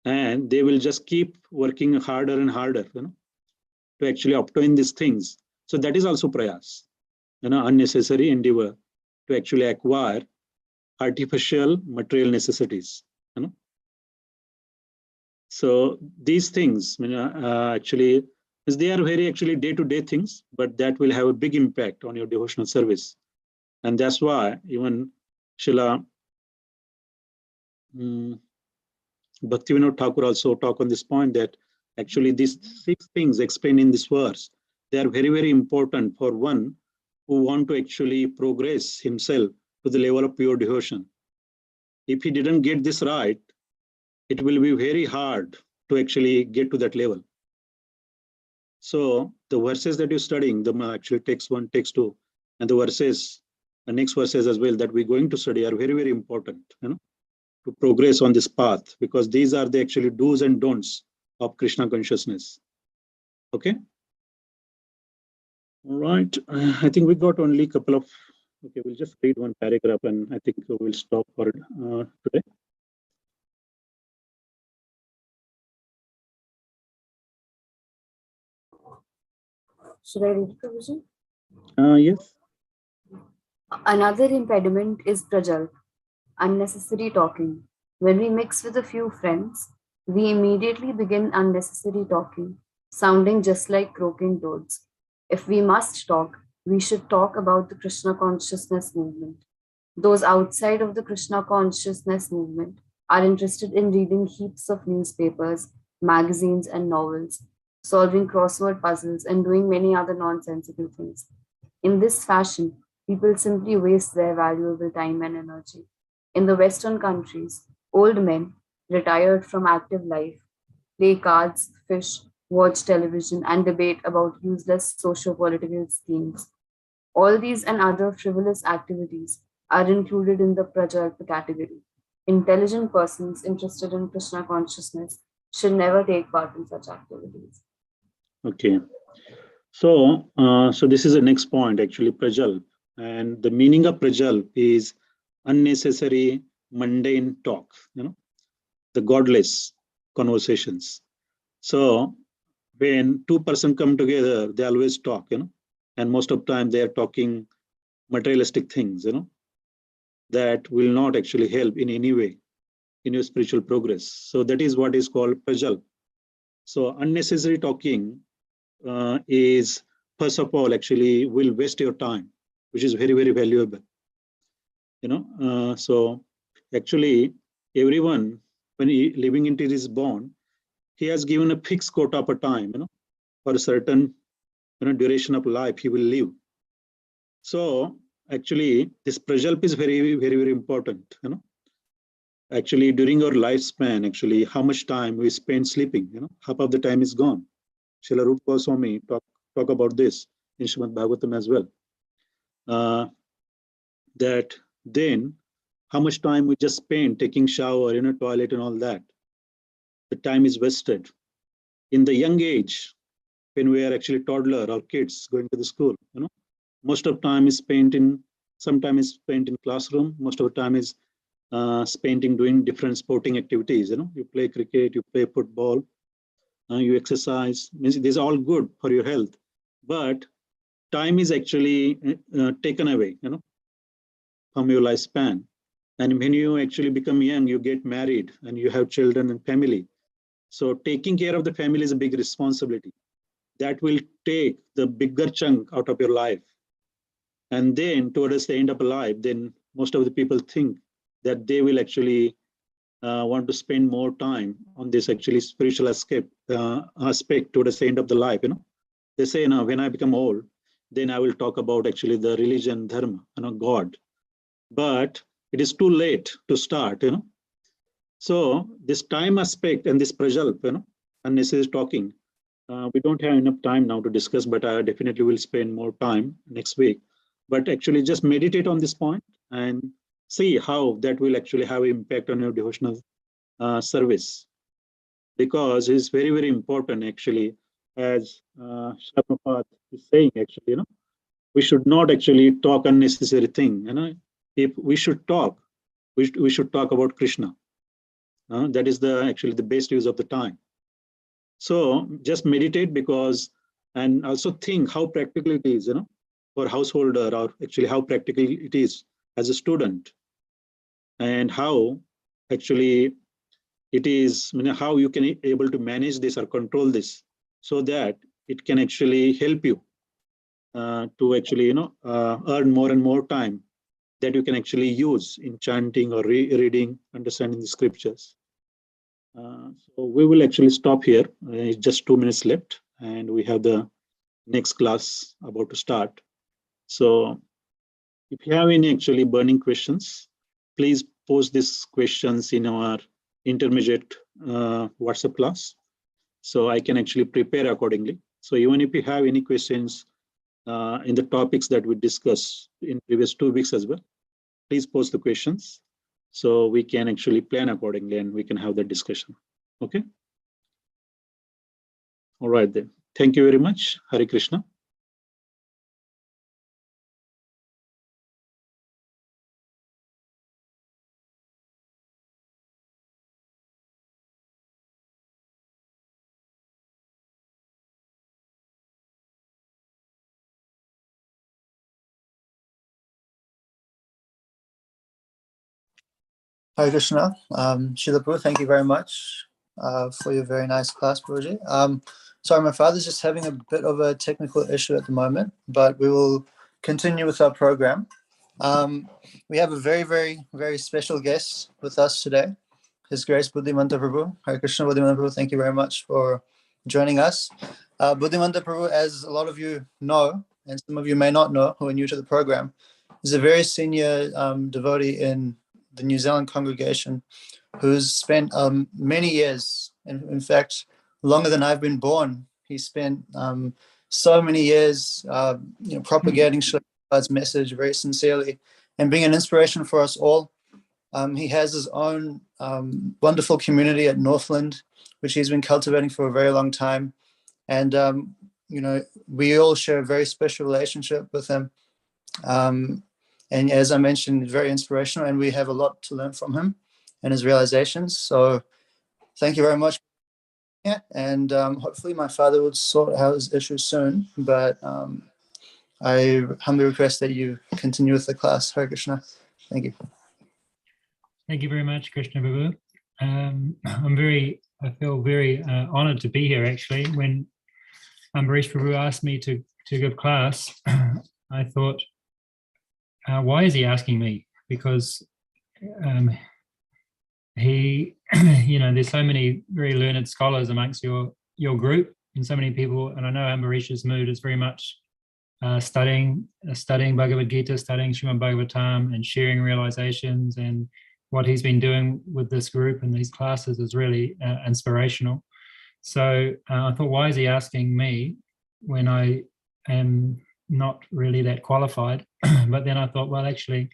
and they will just keep working harder and harder, to actually obtain these things. So that is also prayas, unnecessary endeavor to actually acquire artificial material necessities. So these things, actually, they are very actually day-to-day things, but that will have a big impact on your devotional service. And that's why even Srila Bhaktivinoda Thakur also talk on this point, that Actually, these 6 things explained in this verse, they are very, very important for one who want to actually progress himself to the level of pure devotion. If he didn't get this right, it will be very hard to actually get to that level. So the verses that you're studying, the actually text 1, text 2, and the verses, the next verses as well that we're going to study are very, very important, to progress on this path, because these are the actually do's and don'ts of Krishna consciousness. Okay. All right. I think we got only a couple of, okay, we'll just read one paragraph and I think we'll stop for today. Should I read it, Prabhuji? Yes. Another impediment is prajal, unnecessary talking. When we mix with a few friends, we immediately begin unnecessary talking, sounding just like croaking toads. If we must talk, we should talk about the Krishna consciousness movement. Those outside of the Krishna consciousness movement are interested in reading heaps of newspapers, magazines, and novels, solving crossword puzzles, and doing many other nonsensical things. In this fashion, people simply waste their valuable time and energy. In the Western countries, old men, retired from active life, play cards, fish, watch television, and debate about useless socio-political schemes. All these and other frivolous activities are included in the Prajalpa category. Intelligent persons interested in Krishna consciousness should never take part in such activities. Okay. So, so this is the next point, actually, Prajal. And the meaning of Prajal is unnecessary, mundane talk, the godless conversations. So when 2 persons come together, they always talk, and most of the time they are talking materialistic things, that will not actually help in any way in your spiritual progress. So that is what is called Prajal. So unnecessary talking is, first of all, actually will waste your time, which is very, very valuable. So actually everyone, when he living into this bond, he has given a fixed quota of a time, for a certain duration of life he will live. So actually this prajalp is very, very, very important. Actually during our lifespan, actually how much time we spend sleeping, half of the time is gone. Srila Rupa Goswami talk about this in Srimad Bhagavatam as well. That then how much time we just spend taking shower, toilet and all that. The time is wasted. In the young age, when we are actually toddler or kids going to the school, most of time is spent in, sometimes is spent in classroom, most of the time is spent in doing different sporting activities. You play cricket, you play football, you exercise. Means these are all good for your health, but time is actually taken away, from your lifespan. And when you actually become young, you get married and you have children and family. So taking care of the family is a big responsibility. That will take the bigger chunk out of your life. And then towards the end of life, then most of the people think that they will actually want to spend more time on this actually spiritual aspect towards the end of the life. They say, when I become old, then I will talk about actually the religion, dharma, God. But it is too late to start, So this time aspect and this prajalp, unnecessary talking, we don't have enough time now to discuss, but I definitely will spend more time next week. But actually just meditate on this point and see how that will actually have impact on your devotional service. Because it's very, very important actually, as Prabhupada is saying actually, we should not actually talk unnecessary thing. If we should talk, we should talk about Krishna. That is actually the best use of the time. So just meditate, because, and also think how practical it is, for householder, or actually how practical it is as a student, and how actually it is, how you can able to manage this or control this, so that it can actually help you to actually, earn more and more time that you can actually use in chanting or reading, understanding the scriptures. So we will actually stop here. It's just 2 minutes left, and we have the next class about to start. So if you have any actually burning questions, please post these questions in our intermediate WhatsApp class, so I can actually prepare accordingly. So even if you have any questions in the topics that we discussed in previous 2 weeks as well, please post the questions so we can actually plan accordingly and we can have that discussion. Okay. All right then. Thank you very much. Hare Krishna. Hare Krishna. Srila Prabhu, thank you very much for your very nice class, Prabhuji. Sorry, my father's just having a bit of a technical issue at the moment, but we will continue with our program. We have a very, very, very special guest with us today, His Grace Buddhimanta Prabhu. Hare Krishna, Buddhimanta Prabhu, thank you very much for joining us. Buddhimanta Prabhu, as a lot of you know, and some of you may not know who are new to the program, is a very senior devotee in the New Zealand congregation who's spent many years, in fact, longer than I've been born. He spent so many years propagating Srila Prabhupada's message very sincerely and being an inspiration for us all. He has his own wonderful community at Northland, which he's been cultivating for a very long time. And, we all share a very special relationship with him. And as I mentioned, very inspirational, and we have a lot to learn from him and his realizations. So thank you very much. Yeah, and hopefully my father will sort out his issues soon, but I humbly request that you continue with the class. Hare Krishna. Thank you. Thank you very much, Krishna Prabhu. I feel very honored to be here, actually. When Ambarish Prabhu asked me to give class, I thought, why is he asking me? Because he, there's so many very learned scholars amongst your group, and so many people, and I know Ambarish's mood is very much studying Bhagavad Gita, studying Srimad Bhagavatam, and sharing realizations, and what he's been doing with this group and these classes is really inspirational. So I thought, why is he asking me when I am not really that qualified? But then I thought, well, actually,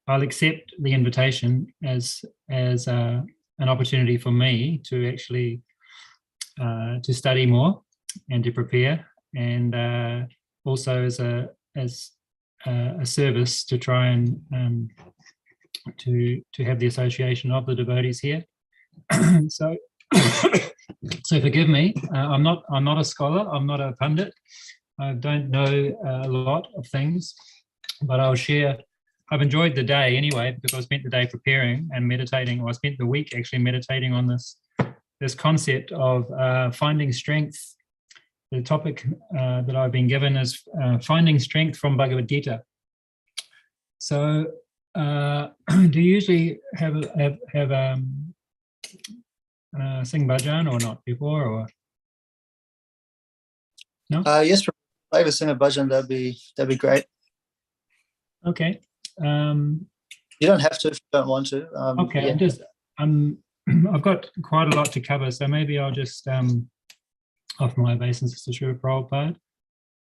I'll accept the invitation as an opportunity for me to actually to study more and to prepare, and also as a service to try and to have the association of the devotees here. So forgive me. I'm not a scholar. I'm not a pundit. I don't know a lot of things, but I'll share. I've enjoyed the day anyway, because I spent the day preparing and meditating, or I spent the week actually meditating on this concept of finding strength. The topic that I've been given is finding strength from Bhagavad Gita. So do you usually have sing bhajan or not before, or no? Yes, if I ever sing a bhajan, that'd be great. Okay. You don't have to if you don't want to. Okay, yeah. I've got quite a lot to cover, so maybe I'll just offer my obeisance to Srila Prabhupada.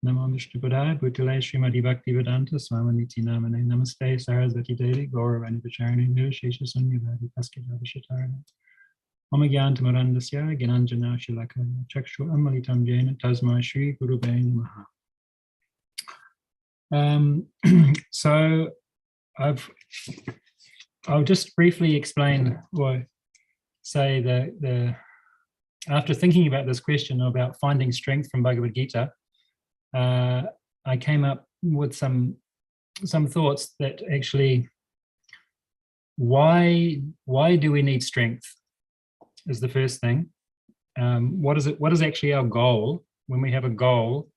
Namo Vishnu Padaya Bhutale Srimadi Bhakti Vedanta Swaminiti Namane Namaste Sarasvati Devi Gauravani Pacharani Nirshesha Sunyavadi Paskajadi Shatarana Omagyantam Arandasya Gyananjana Shilakaya Chakshu Amalitam Jena Tasma Shri Guru Bhai Namaha. So I'll just briefly explain, or say the after thinking about this question about finding strength from Bhagavad Gita, I came up with some thoughts that actually, why do we need strength is the first thing. What is actually our goal? When we have a goal,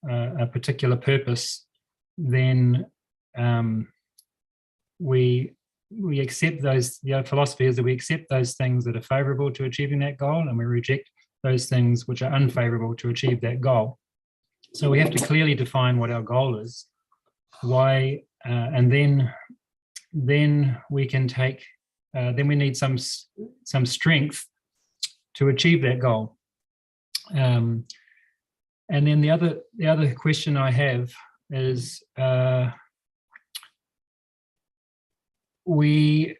a particular purpose, then we we accept those, the philosophy is that we accept those things that are favorable to achieving that goal, and we reject those things which are unfavorable to achieve that goal. So we have to clearly define what our goal is, why, and then we can take, then we need some strength to achieve that goal. And then the other question I have is, we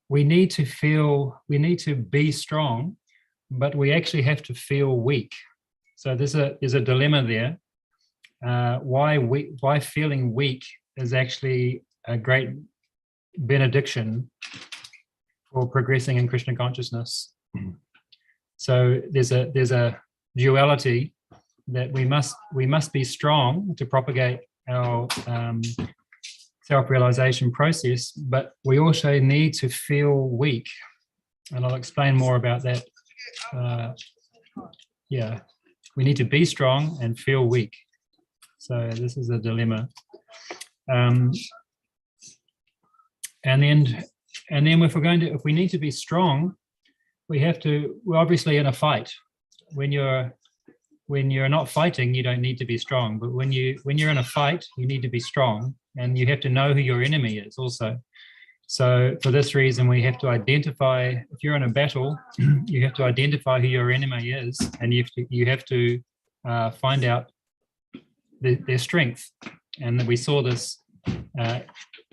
need to be strong, but we actually have to feel weak. So there's a dilemma there. Why feeling weak is actually a great benediction for progressing in Krishna consciousness. So there's a duality that we must be strong to propagate our self-realization process, but we also need to feel weak, and I'll explain more about that. Yeah, we need to be strong and feel weak. So this is a dilemma. And then if we need to be strong, we're obviously in a fight. When you're not fighting, you don't need to be strong. But when you're in a fight, you need to be strong, and you have to know who your enemy is also. So for this reason, we have to identify, if you're in a battle, you have to identify who your enemy is, and you have to find out their strength. And we saw this,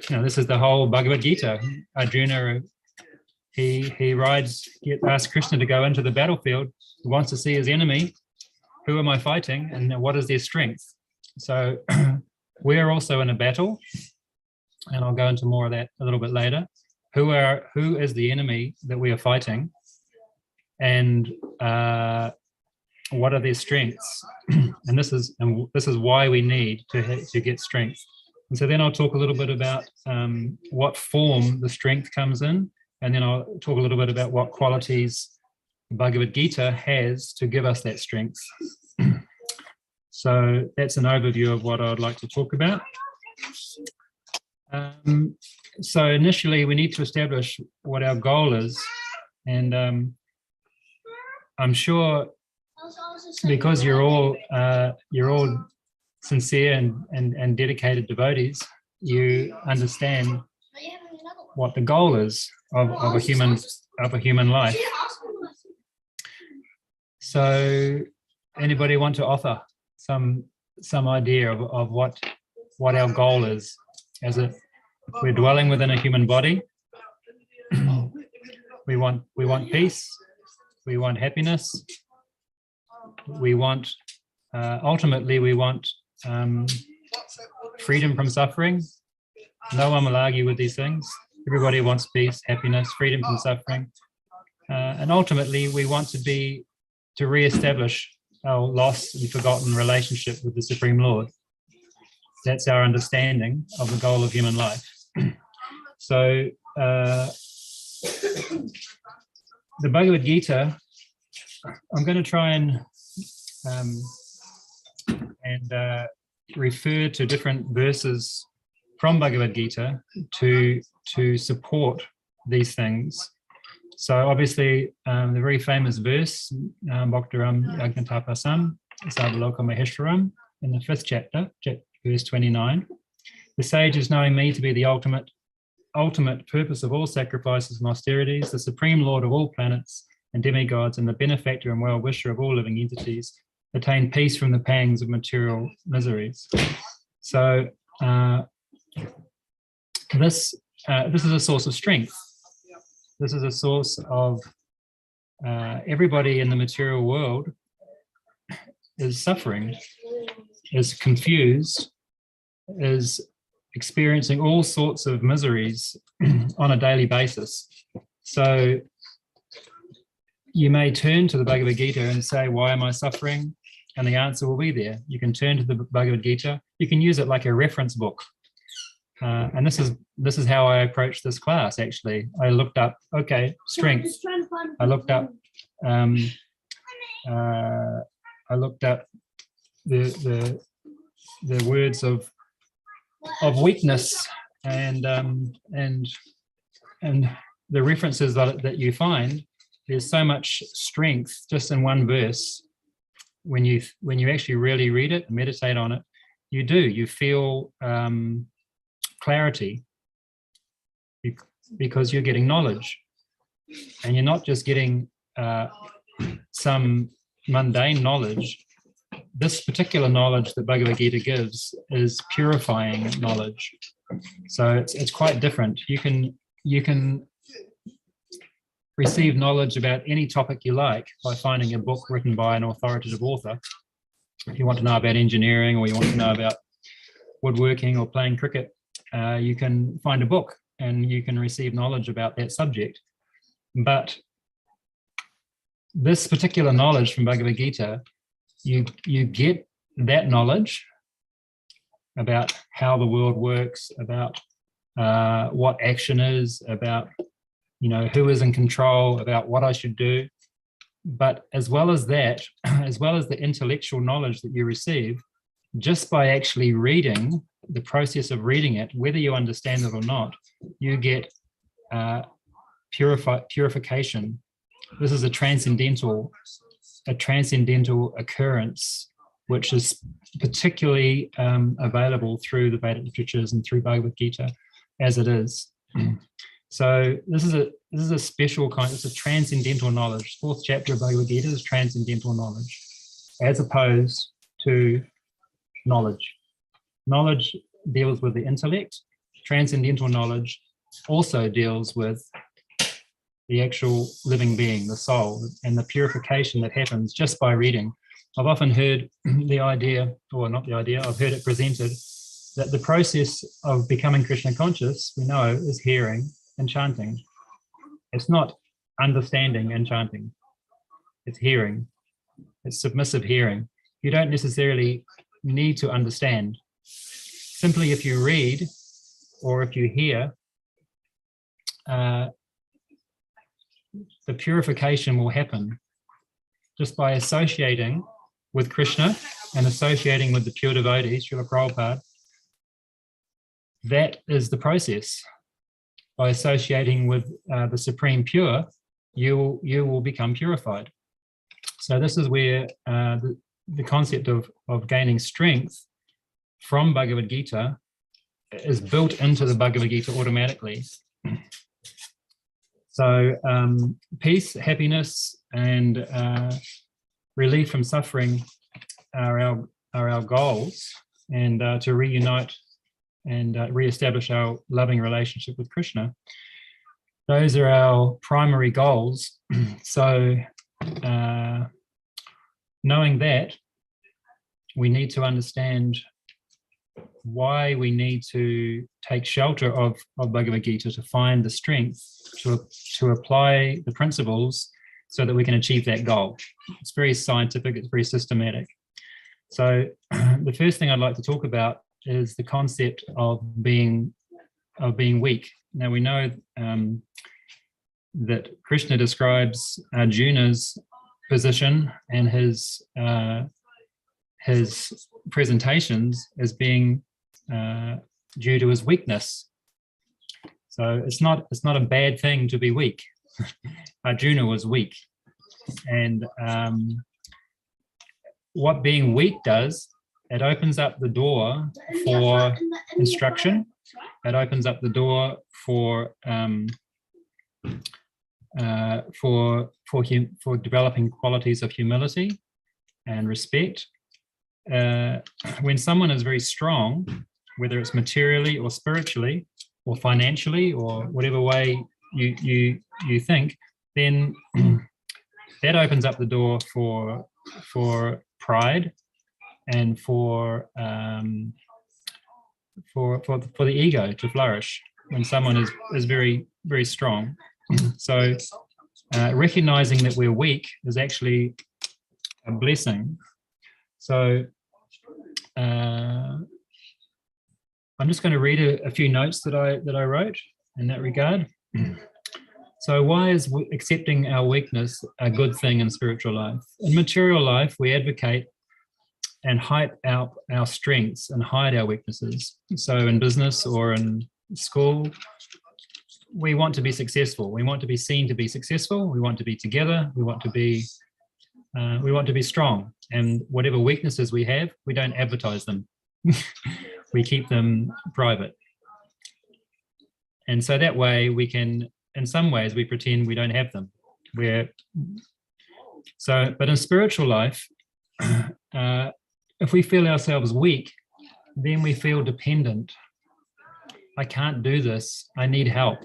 this is the whole Bhagavad Gita. Arjuna, he asks Krishna to go into the battlefield. He wants to see his enemy. Who am I fighting, and what is their strength? So we're also in a battle, and I'll go into more of that a little bit later. Who is the enemy that we are fighting, and what are their strengths? And this is why we need to get strength. And so then I'll talk a little bit about what form the strength comes in, and then I'll talk a little bit about what qualities Bhagavad Gita has to give us that strength. So that's an overview of what I'd like to talk about. So initially, we need to establish what our goal is, and I'm sure because you're all sincere and dedicated devotees, you understand what the goal is of a human life. So anybody want to offer some idea of what our goal is? As we're dwelling within a human body, we want peace, we want happiness, we want ultimately we want freedom from suffering. No one will argue with these things. Everybody wants peace, happiness, freedom from suffering, and ultimately we want to re-establish our lost and forgotten relationship with the Supreme Lord. That's our understanding of the goal of human life. So the Bhagavad Gita, I'm going to try and refer to different verses from Bhagavad Gita to support these things. So obviously, the very famous verse, Bhaktaram Yagnatapasam Sarvaloka Maheshwaram, in the 5th chapter, verse 29. The sages, knowing me to be the ultimate purpose of all sacrifices and austerities, the supreme lord of all planets and demigods, and the benefactor and well-wisher of all living entities, attain peace from the pangs of material miseries. So this is a source of strength. This is a source of everybody in the material world is suffering, is confused, is experiencing all sorts of miseries on a daily basis. So you may turn to the Bhagavad Gita and say, why am I suffering? And the answer will be there. You can turn to the Bhagavad Gita. You can use it like a reference book. And this is how I approached this class, actually. I looked up, okay, strength. I looked up the words of weakness and the references that you find, there's so much strength just in one verse. When you actually really read it and meditate on it, you feel clarity, because you're getting knowledge, and you're not just getting some mundane knowledge. This particular knowledge that Bhagavad Gita gives is purifying knowledge. So it's quite different. You can receive knowledge about any topic you like by finding a book written by an authoritative author. If you want to know about engineering, or you want to know about woodworking or playing cricket, you can find a book and you can receive knowledge about that subject. But this particular knowledge from Bhagavad Gita, you get that knowledge about how the world works, about what action is, about who is in control, about what I should do. But as well as that, as well as the intellectual knowledge that you receive, just by actually reading, the process of reading it, whether you understand it or not, you get purification. This is a transcendental occurrence, which is particularly available through the Vedic literatures and through Bhagavad Gita, as it is. So this is a special kind. It's a transcendental knowledge. Fourth chapter of Bhagavad Gita is transcendental knowledge, as opposed to knowledge. Knowledge deals with the intellect. Transcendental knowledge also deals with the actual living being, the soul, and the purification that happens just by reading. I've often heard the idea, or not the idea, I've heard it presented that the process of becoming Krishna conscious, we know, is hearing and chanting. It's not understanding and chanting. It's hearing. It's submissive hearing. You don't necessarily need to understand. Simply if you read or if you hear, the purification will happen just by associating with Krishna and associating with the pure devotees, Srila Prabhupada. That is the process. By associating with the Supreme Pure, you will become purified. So this is where the concept of gaining strength from Bhagavad Gita is built into the Bhagavad Gita automatically. So peace, happiness, and relief from suffering are our goals, and to reunite and reestablish our loving relationship with Krishna. Those are our primary goals. So knowing that, we need to understand why we need to take shelter of Bhagavad Gita to find the strength to apply the principles so that we can achieve that goal. It's very scientific, it's very systematic. So the first thing I'd like to talk about is the concept of being weak. Now we know that Krishna describes Arjuna's position and his presentations as being due to his weakness. So it's not a bad thing to be weak. Arjuna was weak, and what being weak does, it opens up the door for instruction. It opens up the door for developing qualities of humility and respect. When someone is very strong, whether it's materially or spiritually or financially or whatever way you think, then that opens up the door for pride and for the ego to flourish when someone is very, very strong. So recognizing that we're weak is actually a blessing. So I'm just going to read a few notes that I wrote in that regard. So why is accepting our weakness a good thing in spiritual life? In material life, we advocate and hype out our strengths and hide our weaknesses. So in business or in school, we want to be successful. We want to be seen to be successful. We want to be together. We want to be strong. And whatever weaknesses we have, we don't advertise them. We keep them private. And so that way we can, in some ways, we pretend we don't have them. But in spiritual life, if we feel ourselves weak, then we feel dependent. I can't do this. I need help.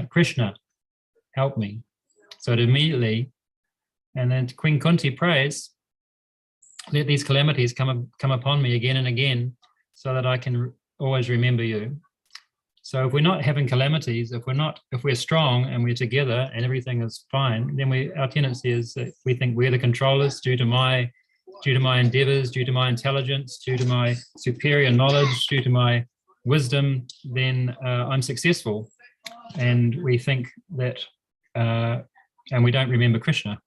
Krishna, help me. So it immediately, and then Queen Kunti prays, let these calamities come upon me again and again, so that I can always remember you. So if we're not having calamities, if we're strong and we're together and everything is fine, then our tendency is that we think we're the controllers due to my endeavors, due to my intelligence, due to my superior knowledge, due to my wisdom, then I'm successful. And we think that, and we don't remember Krishna.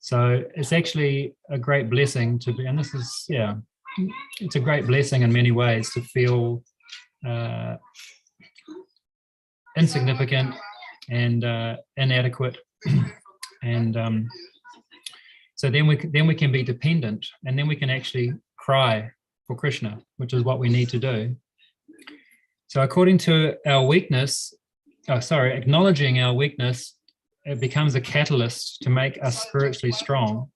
So it's actually a great blessing to be, and this is, it's a great blessing in many ways to feel insignificant and inadequate, and so then we can be dependent, and then we can actually cry for Krishna, which is what we need to do. So according to our weakness, acknowledging our weakness, it becomes a catalyst to make us spiritually strong.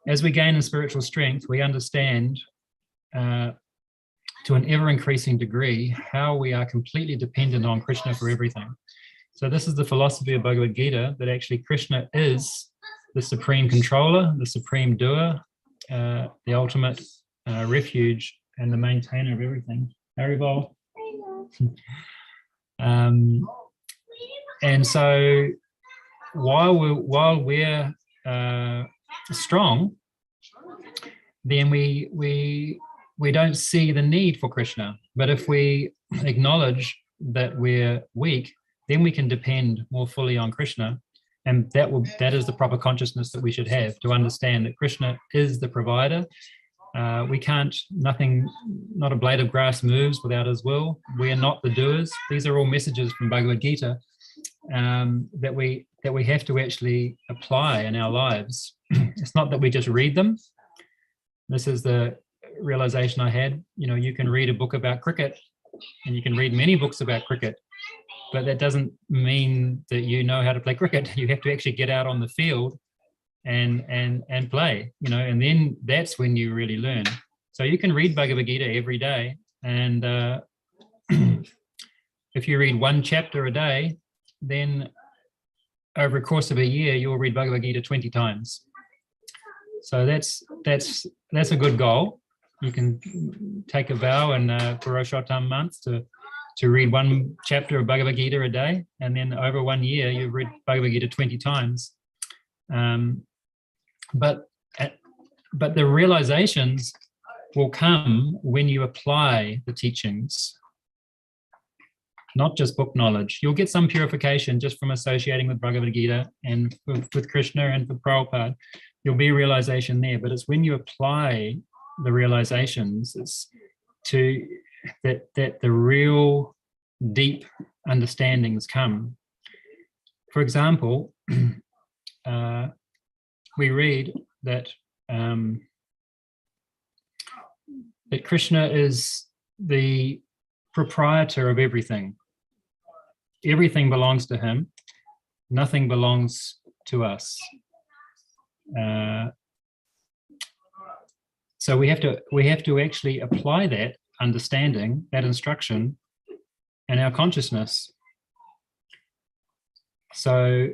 As we gain in spiritual strength, we understand to an ever-increasing degree how we are completely dependent on Krishna for everything. So this is the philosophy of Bhagavad Gita, that actually Krishna is the supreme controller, the supreme doer, the ultimate refuge, and the maintainer of everything. Haribol. And so while we're strong, then we don't see the need for Krishna. But if we acknowledge that we're weak, then we can depend more fully on Krishna. And that is the proper consciousness that we should have, to understand that Krishna is the provider. Not a blade of grass moves without his will. We are not the doers. These are all messages from Bhagavad Gita that we have to actually apply in our lives. It's not that we just read them. This is the realization I had. You can read a book about cricket, and you can read many books about cricket, but that doesn't mean that you know how to play cricket. You have to actually get out on the field and play, and then that's when you really learn. So you can read Bhagavad Gita every day, and if you read one chapter a day, then over a course of a year, you'll read Bhagavad Gita 20 times. So that's a good goal. You can take a vow and for Purushottam month to read one chapter of Bhagavad Gita a day, and then over 1 year, you've read Bhagavad Gita 20 times. But the realizations will come when you apply the teachings, not just book knowledge. You'll get some purification just from associating with Bhagavad Gita and with Krishna and with Prabhupada. There'll be realization there, but it's when you apply the realizations that the real deep understandings come. For example, we read that that Krishna is the proprietor of everything. Everything belongs to him. Nothing belongs to us. So we have to actually apply that understanding, that instruction, in our consciousness. So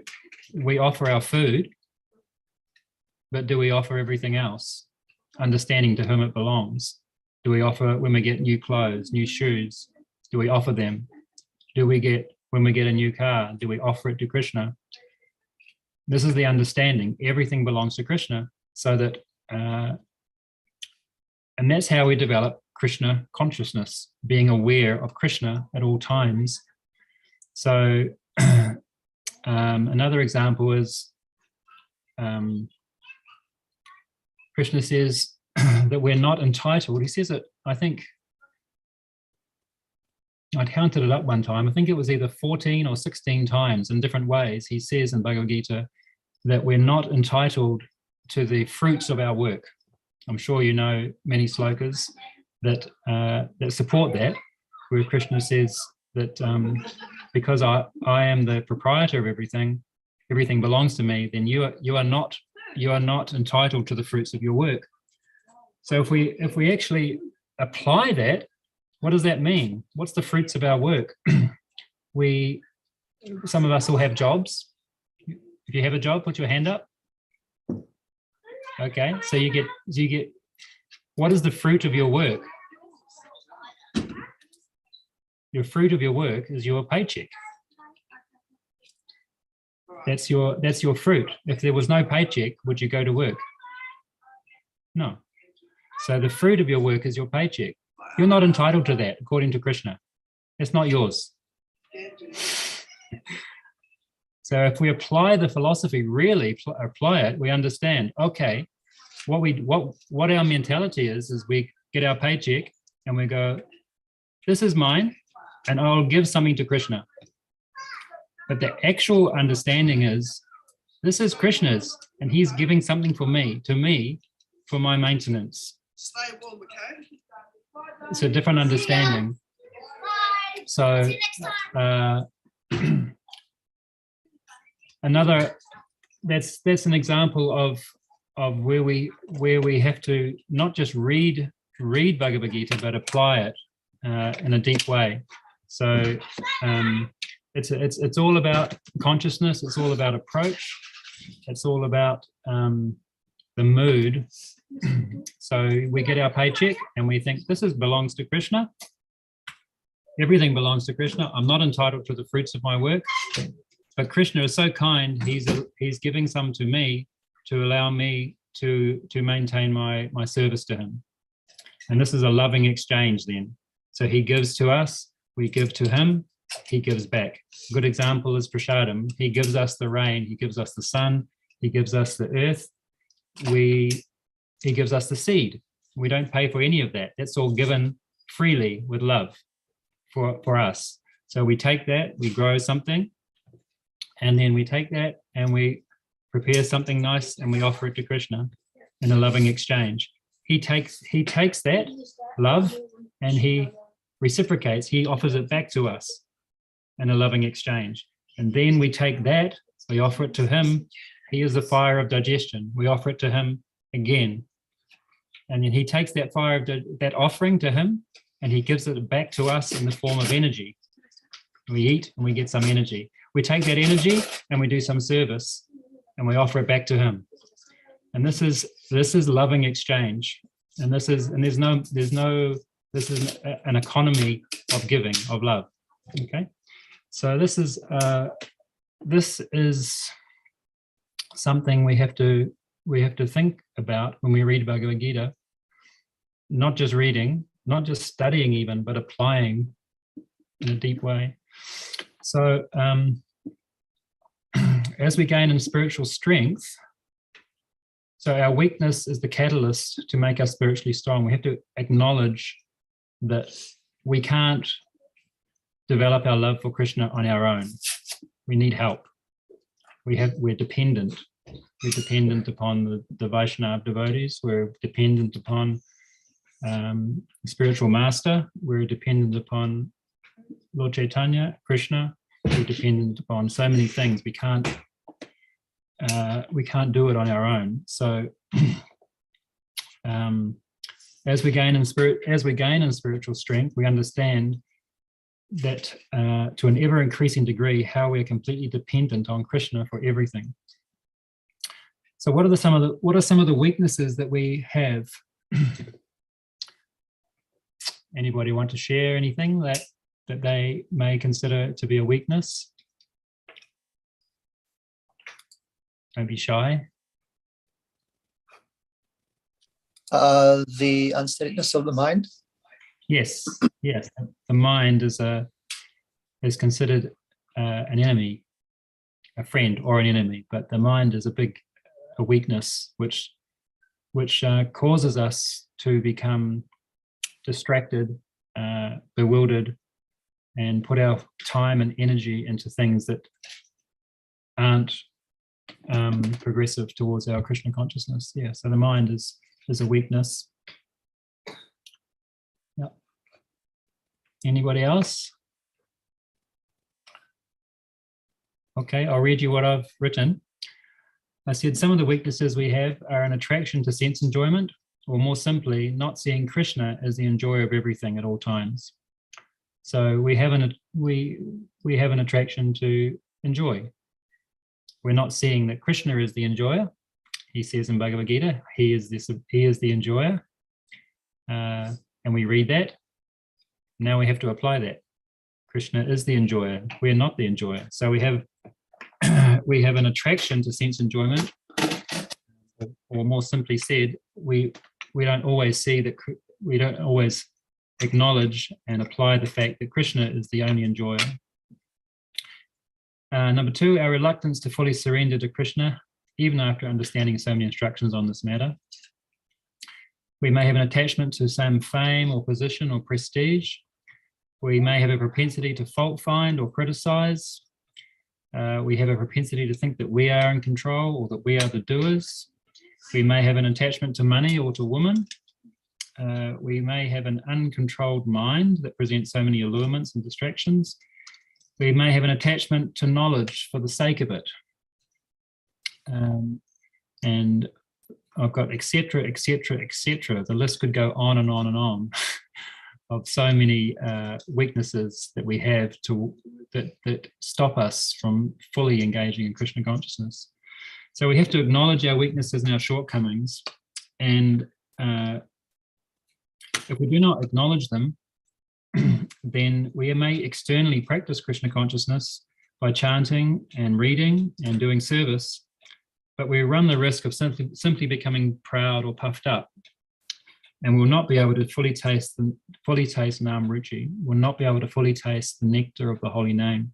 we offer our food, but do we offer everything else? Understanding to whom it belongs. Do we offer, when we get new clothes, new shoes, do we offer them? When we get a new car, do we offer it to Krishna? This is the understanding. Everything belongs to Krishna, so that, and that's how we develop Krishna consciousness, being aware of Krishna at all times. So another example is Krishna says that we're not entitled. He says it, I think, I counted it up one time. I think it was either 14 or 16 times in different ways. He says in Bhagavad Gita that we're not entitled to the fruits of our work. I'm sure you know many slokas that that support that, where Krishna says that because I am the proprietor of everything, everything belongs to me. Then you are not entitled to the fruits of your work. So if we actually apply that, what does that mean? What's the fruits of our work? Some of us will have jobs. If you have a job, put your hand up. Okay, so you get. What is the fruit of your work? Your fruit of your work is your paycheck. That's your fruit. If there was no paycheck, would you go to work? No. So the fruit of your work is your paycheck. You're not entitled to that, according to Krishna. It's not yours. So if we apply the philosophy, really apply it, we understand, okay, what our mentality is we get our paycheck and we go, this is mine, and I'll give something to Krishna. But the actual understanding is, this is Krishna's, and he's giving something to me, for my maintenance. It's a different understanding. So that's an example of where we have to not just read Bhagavad Gita, but apply it in a deep way. So it's all about consciousness. It's all about approach. It's all about the mood. So we get our paycheck and we think this belongs to Krishna. Everything belongs to Krishna. I'm not entitled to the fruits of my work. But Krishna is so kind. He's giving some to me to allow me to maintain my service to him. And this is a loving exchange then. So he gives to us, we give to him, he gives back. A good example is prasadam. He gives us the rain, he gives us the sun, he gives us the earth, he gives us the seed. We don't pay for any of that. That's all given freely with love for us. So we take that, we grow something, and then we take that and we prepare something nice and we offer it to Krishna in a loving exchange. He takes that love and he reciprocates, he offers it back to us in a loving exchange. And then we take that, we offer it to him. He is the fire of digestion. We offer it to him again. And then he takes that fire of that offering to him and he gives it back to us in the form of energy. We eat and we get some energy. We take that energy and we do some service and we offer it back to him. And this is loving exchange. And this is an economy of giving, of love. Okay. So this is something we have to think about when we read Bhagavad Gita. Not just reading, not just studying even, but applying in a deep way. So as we gain in spiritual strength, so our weakness is the catalyst to make us spiritually strong. We have to acknowledge that we can't develop our love for Krishna on our own. We need help. We're dependent. We're dependent upon the Vaishnava devotees. We're dependent upon spiritual master. We're dependent upon Lord Chaitanya, Krishna. We're dependent upon so many things. We can't do it on our own. So as we gain in spiritual strength, we understand that to an ever increasing degree how we're completely dependent on Krishna for everything. So what are some of the weaknesses that we have? Anybody want to share anything that they may consider to be a weakness? Don't be shy. The unsteadiness of the mind. Yes. The mind is considered an enemy, a friend or an enemy, but the mind is a weakness which causes us to become distracted, bewildered, and put our time and energy into things that aren't progressive towards our Krishna consciousness. Yeah, so the mind is a weakness. Yeah. Anybody else? Okay, I'll read you what I've written. I said some of the weaknesses we have are an attraction to sense enjoyment, or more simply, not seeing Krishna as the enjoyer of everything at all times. So we have an attraction to enjoy. We're not seeing that Krishna is the enjoyer. He says in Bhagavad Gita, he is the enjoyer. And we read that. Now we have to apply that. Krishna is the enjoyer. We're not the enjoyer. So we have an attraction to sense enjoyment, or more simply said, we don't always see that, we don't always acknowledge and apply the fact that Krishna is the only enjoyer. Number two, our reluctance to fully surrender to Krishna, even after understanding so many instructions on this matter. We may have an attachment to some fame or position or prestige. We may have a propensity to fault find or criticize. We have a propensity to think that we are in control or that we are the doers. We may have an attachment to money or to women. We may have an uncontrolled mind that presents so many allurements and distractions. We may have an attachment to knowledge for the sake of it. And I've got etc., etc., etc. The list could go on and on and on of so many weaknesses that we have that stop us from fully engaging in Krishna consciousness. So we have to acknowledge our weaknesses and our shortcomings. And if we do not acknowledge them, then we may externally practice Krishna consciousness by chanting and reading and doing service, but we run the risk of simply becoming proud or puffed up, and we'll not be able to fully taste Nam Ruchi. We'll not be able to fully taste the nectar of the holy name.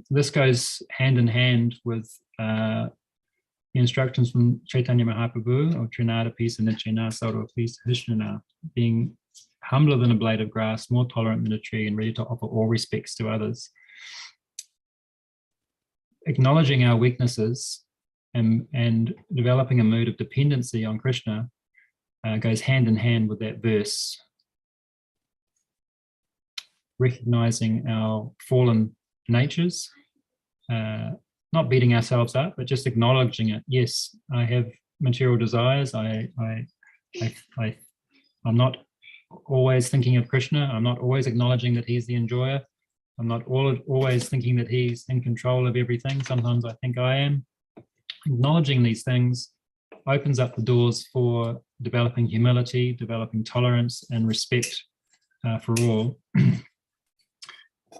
This goes hand in hand with the instructions from Chaitanya Mahaprabhu of Trinada Pisa Nichena Sauro Pisa Hishnana, being humbler than a blade of grass, more tolerant than a tree, and ready to offer all respects to others. Acknowledging our weaknesses and developing a mood of dependency on Krishna goes hand in hand with that verse. Recognizing our fallen natures, not beating ourselves up, but just acknowledging it. Yes, I have material desires. I'm not always thinking of Krishna. I'm not always acknowledging that he's the enjoyer. I'm not always thinking that he's in control of everything. Sometimes I think I am. Acknowledging these things opens up the doors for developing humility, developing tolerance and respect for all.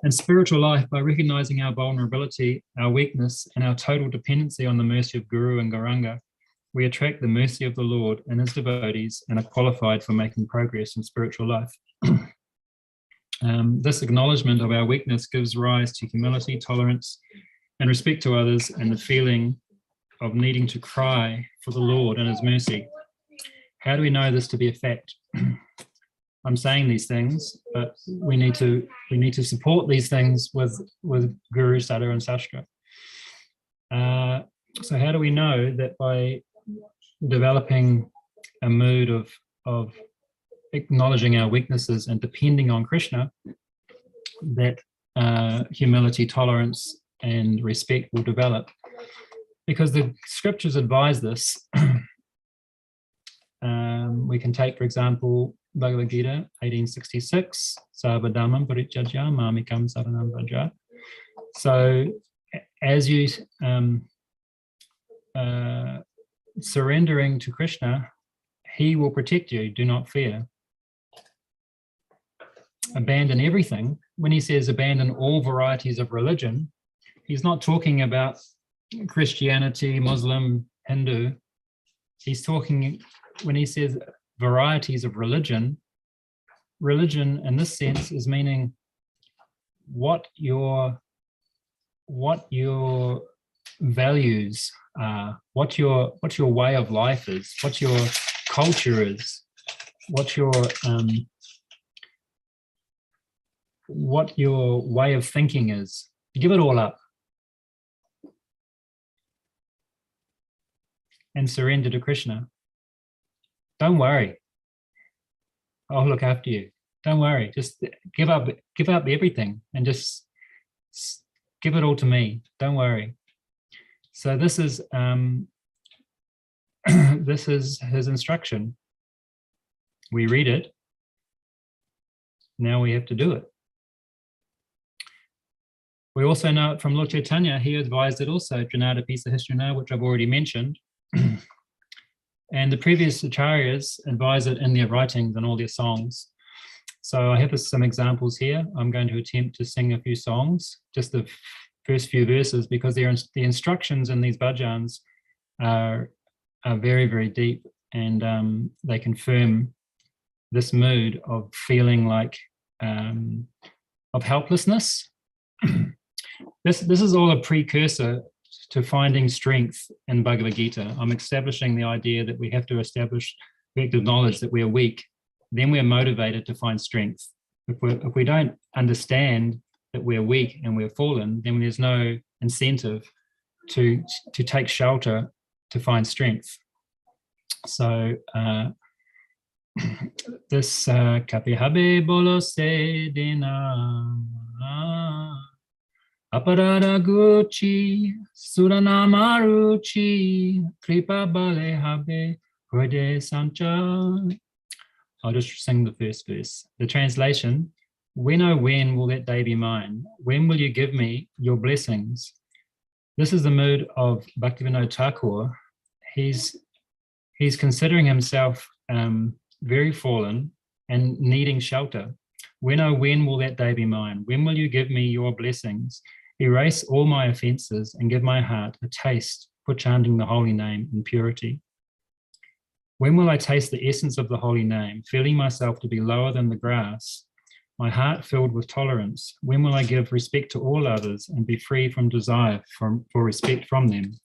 And spiritual life, by recognizing our vulnerability, our weakness, and our total dependency on the mercy of Guru and Gauranga, we attract the mercy of the Lord and his devotees and are qualified for making progress in spiritual life. This acknowledgement of our weakness gives rise to humility, tolerance, and respect to others, and the feeling of needing to cry for the Lord and his mercy. How do we know this to be a fact? I'm saying these things, but we need to support these things with Guru, Sadhu, and Sastra. So how do we know that? By developing a mood of acknowledging our weaknesses and depending on Krishna, that humility, tolerance, and respect will develop. Because the scriptures advise this. We can take, for example, Bhagavad Gita 1866, Sarvadhamam Parityajya Mamikam Saranam Vraja. So as you surrendering to Krishna, he will protect you, do not fear. Abandon everything. When he says abandon all varieties of religion, he's not talking about Christianity, Muslim, Hindu. He's talking, when he says varieties of religion in this sense is meaning what your values are, what your way of life is, what your culture is, what your what your way of thinking is. Give it all up and surrender to Krishna. Don't worry. I'll look after you. Don't worry. Just give up everything and just give it all to me. Don't worry. So this is this is his instruction. We read it. Now we have to do it. We also know it from Lord Chaitanya. He advised it also, Janata Pisa Hishrana, which I've already mentioned. And the previous acharyas advise it in their writings and all their songs. So I have some examples here. I'm going to attempt to sing a few songs, just the first few verses, because the instructions in these bhajans are very, very deep, and they confirm this mood of feeling like of helplessness. This is all a precursor to finding strength in Bhagavad Gita. I'm establishing the idea that we have to acknowledge that we are weak. Then we're motivated to find strength. If we don't understand that we're weak and we're fallen, then there's no incentive to take shelter to find strength. So this Kapihabe Bolo Se Dina Aparada Gucci Suranamaruchi Kripa Bale Habe Hode Sancha. I'll just sing the first verse. The translation: when, oh when will that day be mine? When will you give me your blessings? This is the mood of Bhaktivinoda Thakur. He's considering himself very fallen and needing shelter. When, oh when will that day be mine? When will you give me your blessings? Erase all my offenses and give my heart a taste for chanting the holy name in purity. When will I taste the essence of the holy name, feeling myself to be lower than the grass, my heart filled with tolerance? When will I give respect to all others and be free from desire for respect from them?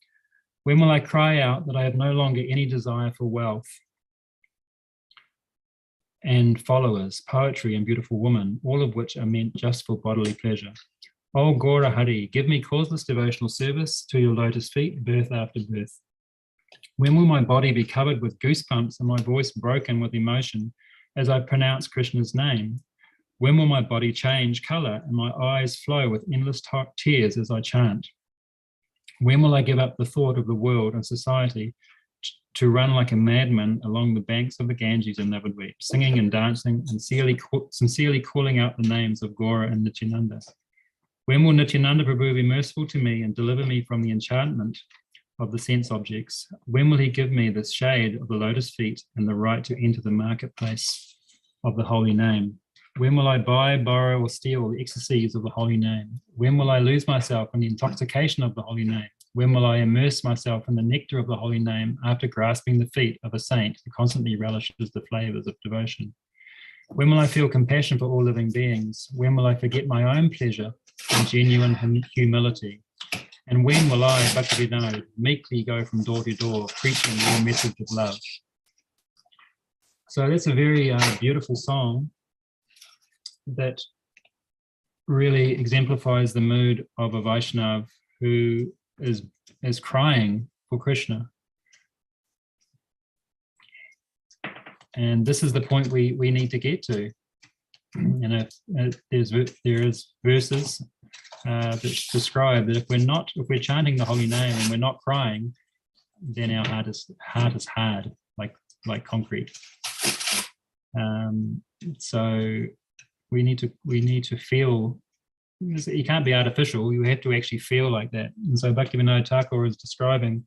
When will I cry out that I have no longer any desire for wealth and followers, poetry and beautiful women, all of which are meant just for bodily pleasure? O Gaura Hari, give me causeless devotional service to your lotus feet, birth after birth. When will my body be covered with goosebumps and my voice broken with emotion as I pronounce Krishna's name? When will my body change color and my eyes flow with endless tears as I chant? When will I give up the thought of the world and society to run like a madman along the banks of the Ganges and Navadvip, singing and dancing and sincerely calling out the names of Gaura and Nityananda? When will Nityananda Prabhu be merciful to me and deliver me from the enchantment of the sense objects? When will he give me the shade of the lotus feet and the right to enter the marketplace of the holy name? When will I buy, borrow, or steal the ecstasies of the holy name? When will I lose myself in the intoxication of the holy name? When will I immerse myself in the nectar of the holy name after grasping the feet of a saint who constantly relishes the flavors of devotion? When will I feel compassion for all living beings? When will I forget my own pleasure and genuine humility? And when will I, Bhaktivinoda, meekly go from door to door, preaching your message of love? So that's a very beautiful song that really exemplifies the mood of a Vaishnav who is crying for Krishna. And this is the point we need to get to. And there is verses that describe that if we're chanting the holy name and we're not crying, then our heart is hard, like concrete. So we need to feel. You can't be artificial. You have to actually feel like that. And so Bhaktivinoda Thakur is describing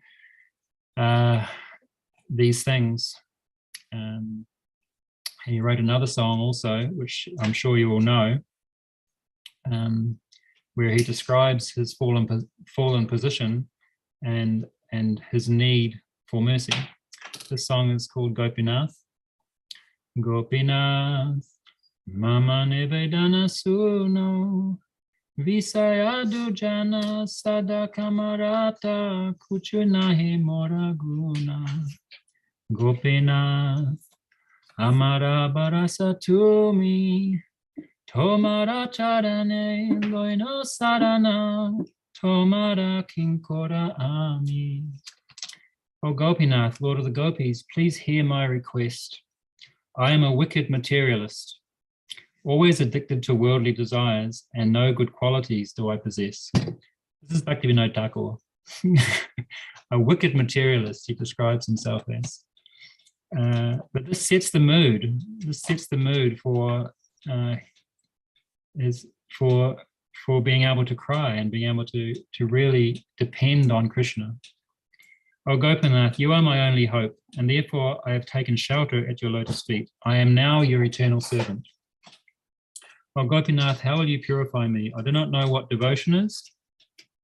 these things. And he wrote another song also, which I'm sure you all know, where he describes his fallen position and his need for mercy. This song is called Gopinath. Gopinath, Mama Nevedana Suno, Visayadu Jana Sada Kamarata Kuchunahi Moraguna. Gopinath, Amara Barasa Tumi, Tomara charane loino sarana, tomara kinkora ami. O Gopinath, Lord of the Gopis, please hear my request. I am a wicked materialist, always addicted to worldly desires, and no good qualities do I possess. This is Bhaktivinoda Thakur. A wicked materialist, he describes himself as. But this sets the mood. This sets the mood for being able to cry and being able to really depend on Krishna. O Gopinath, you are my only hope, and therefore I have taken shelter at your lotus feet. I am now your eternal servant. O Gopinath, how will you purify me? I do not know what devotion is,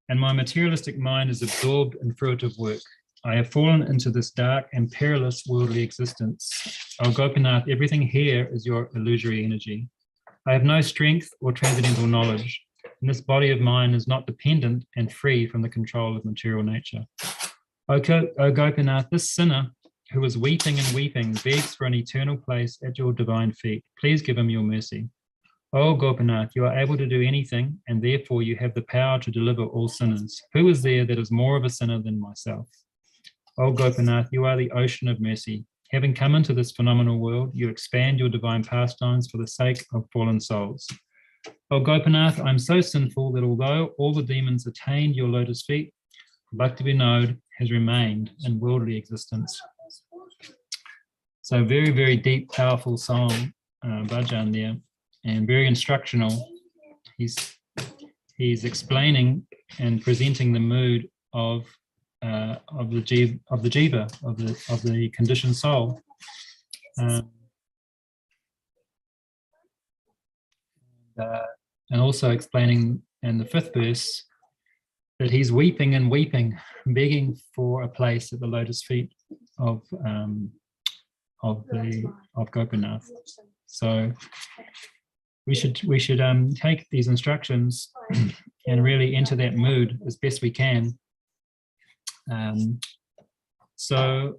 and my materialistic mind is absorbed in fruitive work. I have fallen into this dark and perilous worldly existence. O Gopinath, everything here is your illusory energy. I have no strength or transcendental knowledge, and this body of mine is not dependent and free from the control of material nature. O Gopinath, this sinner who is weeping and weeping begs for an eternal place at your divine feet. Please give him your mercy. O Gopinath, you are able to do anything, and therefore you have the power to deliver all sinners. Who is there that is more of a sinner than myself? O Gopinath, you are the ocean of mercy. Having come into this phenomenal world, you expand your divine pastimes for the sake of fallen souls. O Gopinath, I am so sinful that although all the demons attained your lotus feet, Bhaktivinoda has remained in worldly existence. So very, very deep, powerful song, bhajan there, and very instructional. He's explaining and presenting the mood of the jiva, of the conditioned soul. And also explaining in the 5th verse that he's weeping and weeping, begging for a place at the lotus feet of Gopinath. So we should take these instructions and really enter that mood as best we can. So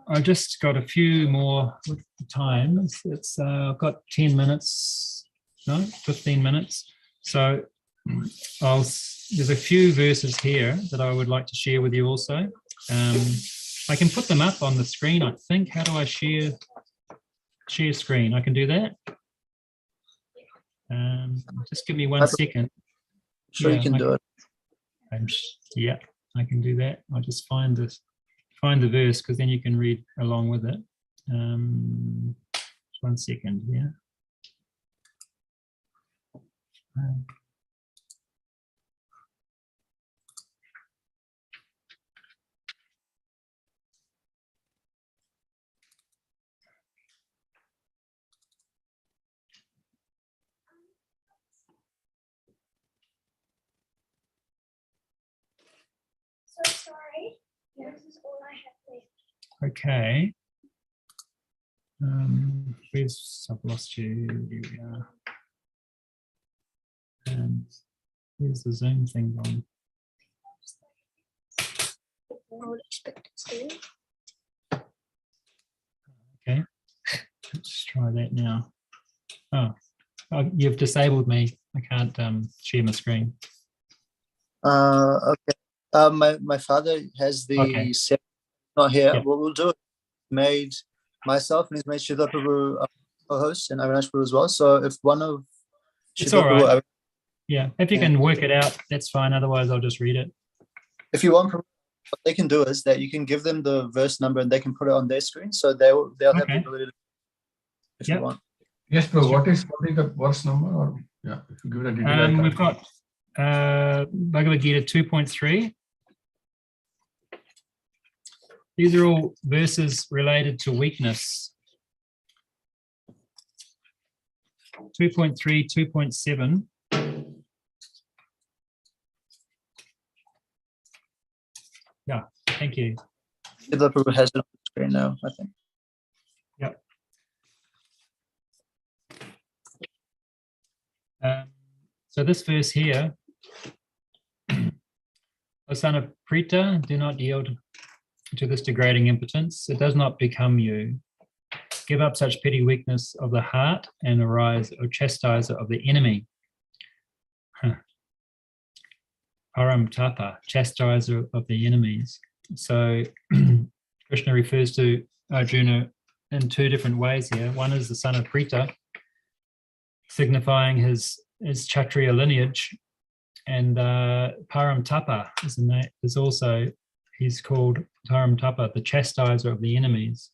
I've just got a few more with the time. It's I've got 10 minutes, no, 15 minutes. So there's a few verses here that I would like to share with you also. I can put them up on the screen, I think. How do I share screen? I can do that. Just give me 1 second. Sure, you can do it. Yeah, I can do that. I'll just find the verse, because then you can read along with it. Just 1 second, yeah. So sorry. This is all I have left. Okay. I've lost you. Here we are. Here's the Zoom thing on. Okay. Let's try that now. Oh, you've disabled me. I can't share my screen. Okay. My father has the set, not here. Yeah. What we'll do, made myself and he's made Shital Prabhu co-host and Avinash Prabhu as well. So if one of It's Shital all right. Prabhu, Yeah, if you can work it out, that's fine. Otherwise, I'll just read it. if you want, what they can do is that you can give them the verse number and they can put it on their screen, so they'll have the ability to, if you want. Yes, bro. What is the verse number? Or yeah, if you give it a detail. We've got Bhagavad Gita 2.3. These are all verses related to weakness. 2.3, 2.7. Yeah, thank you. Shital Prabhu has it on the screen now, I think. Yep. So this verse here, O son of Prita, do not yield to this degrading impotence. It does not become you. Give up such petty weakness of the heart and arise, O chastiser of the enemy. Param tapa, chastiser of the enemies. So Krishna refers to Arjuna in two different ways here. One is the son of Prita, signifying his Kshatriya lineage, and Param Tapa is also, he's called Param Tapa, the chastiser of the enemies,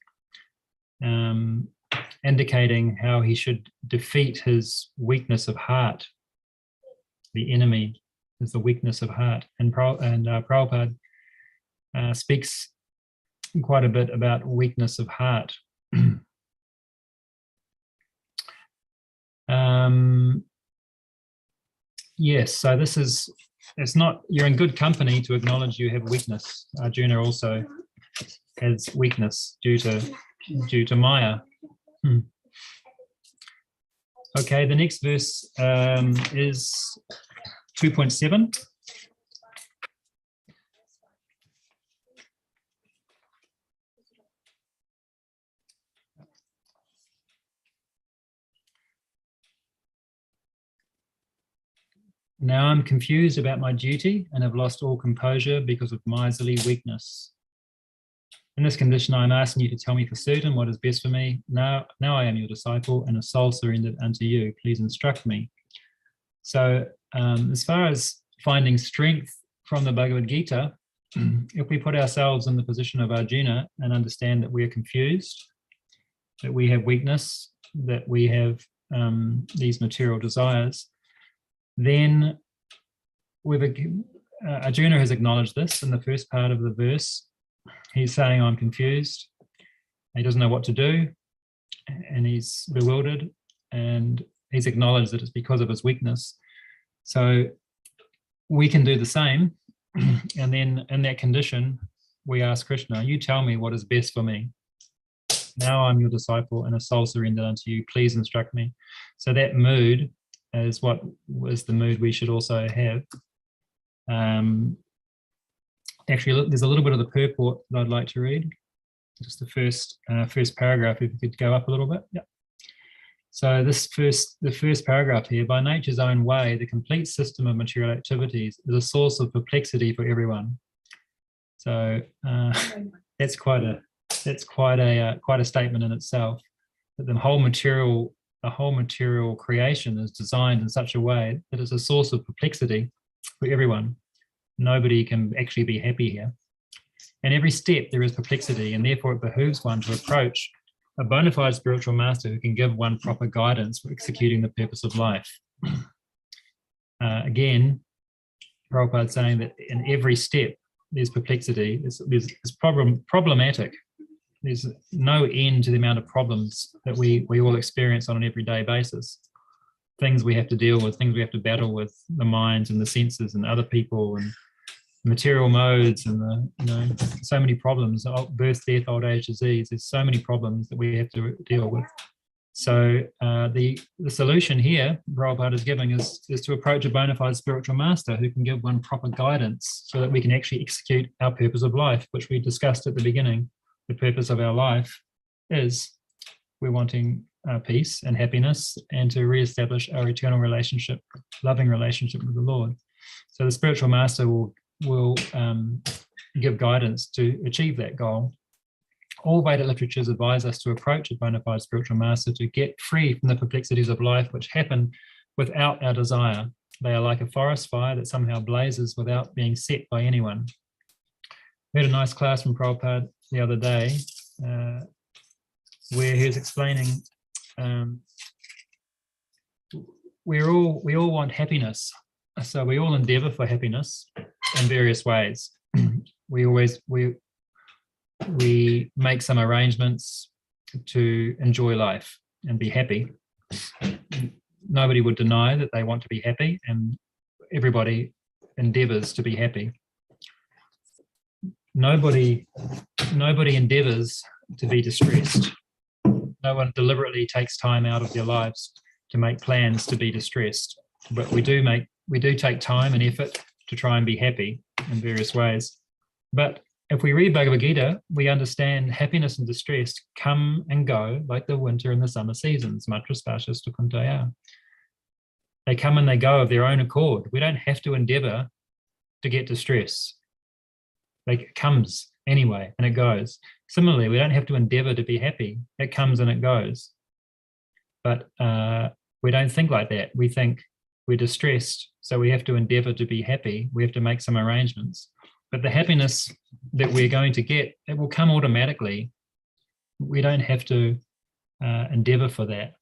indicating how he should defeat his weakness of heart. The enemy is the weakness of heart, and Prabhupada speaks quite a bit about weakness of heart. Yes, so this is, it's not, you're in good company to acknowledge you have weakness. Arjuna also has weakness due to Maya. Okay, the next verse is 2.7. Now I'm confused about my duty and have lost all composure because of miserly weakness. In this condition, I am asking you to tell me for certain what is best for me. Now I am your disciple and a soul surrendered unto you. Please instruct me. So as far as finding strength from the Bhagavad Gita, if we put ourselves in the position of Arjuna and understand that we are confused, that we have weakness, that we have these material desires, then Arjuna has acknowledged this in the first part of the verse. He's saying, I'm confused. He doesn't know what to do, and he's bewildered, and he's acknowledged that it's because of his weakness. So we can do the same, and then in that condition, we ask Krishna, you tell me what is best for me. Now I'm your disciple and a soul surrendered unto you. Please instruct me. So that mood is what was the mood we should also have. Actually, look, there's a little bit of the purport that I'd like to read. Just the first paragraph, if you could go up a little bit. Yeah. So the first paragraph here, by nature's own way, the complete system of material activities is a source of perplexity for everyone. So that's quite a statement in itself. That the whole material creation is designed in such a way that it's a source of perplexity for everyone. Nobody can actually be happy here. In every step there is perplexity, and therefore it behooves one to approach a bona fide spiritual master who can give one proper guidance for executing the purpose of life. Again, Prabhupada saying that in every step there's perplexity, it's problematic. There's no end to the amount of problems that we all experience on an everyday basis. Things we have to deal with, things we have to battle with, the minds and the senses and other people and material modes, and so many problems, birth, death, old age, disease. There's so many problems that we have to deal with. So the solution here Prabhupada is giving is to approach a bona fide spiritual master who can give one proper guidance so that we can actually execute our purpose of life, which we discussed at the beginning. The purpose of our life is we're wanting peace and happiness and to reestablish our eternal relationship, loving relationship with the Lord. So the spiritual master will give guidance to achieve that goal. All Vedic literatures advise us to approach a bona fide spiritual master to get free from the perplexities of life which happen without our desire. They are like a forest fire that somehow blazes without being set by anyone. We had a nice class from Prabhupada the other day where he was explaining we all want happiness, so we all endeavor for happiness in various ways. We make some arrangements to enjoy life and be happy. Nobody would deny that they want to be happy, and everybody endeavors to be happy. Nobody endeavors to be distressed. No one deliberately takes time out of their lives to make plans to be distressed. But we do take time and effort to try and be happy in various ways. But if we read Bhagavad Gita, we understand happiness and distress come and go like the winter and the summer seasons. Matra spashas tu kuntaya. They come and they go of their own accord. We don't have to endeavor to get distress. Like, it comes anyway and it goes. Similarly, we don't have to endeavor to be happy. It comes and it goes. But we don't think like that. We think we're distressed, so we have to endeavor to be happy. We have to make some arrangements. But the happiness that we're going to get, it will come automatically. We don't have to endeavor for that.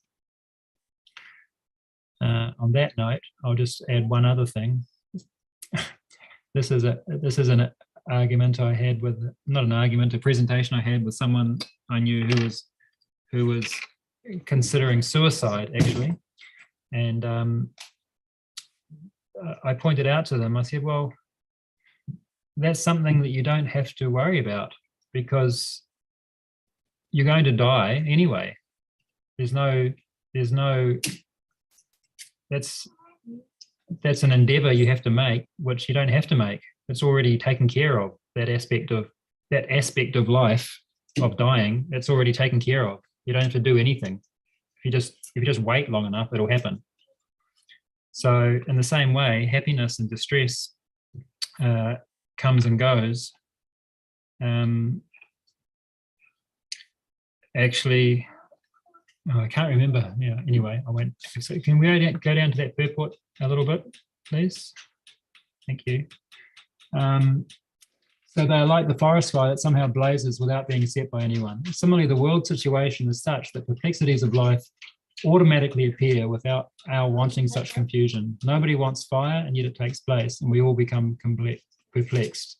On that note, I'll just add one other thing. This is an argument I had with, not an argument, a presentation I had with someone I knew who was considering suicide, actually. And I pointed out to them, I said, well, that's something that you don't have to worry about, because you're going to die anyway. There's no, that's an endeavor you have to make, which you don't have to make. It's already taken care of. That aspect of life, of dying, it's already taken care of. You don't have to do anything. If you just wait long enough, it'll happen. So in the same way, happiness and distress comes and goes. Actually, I can't remember. Yeah. Anyway, I went. So can we go down to that purport a little bit, please? Thank you. So they're like the forest fire that somehow blazes without being set by anyone. Similarly, the world situation is such that perplexities of life automatically appear without our wanting such confusion. Nobody wants fire, and yet it takes place, and we all become perplexed.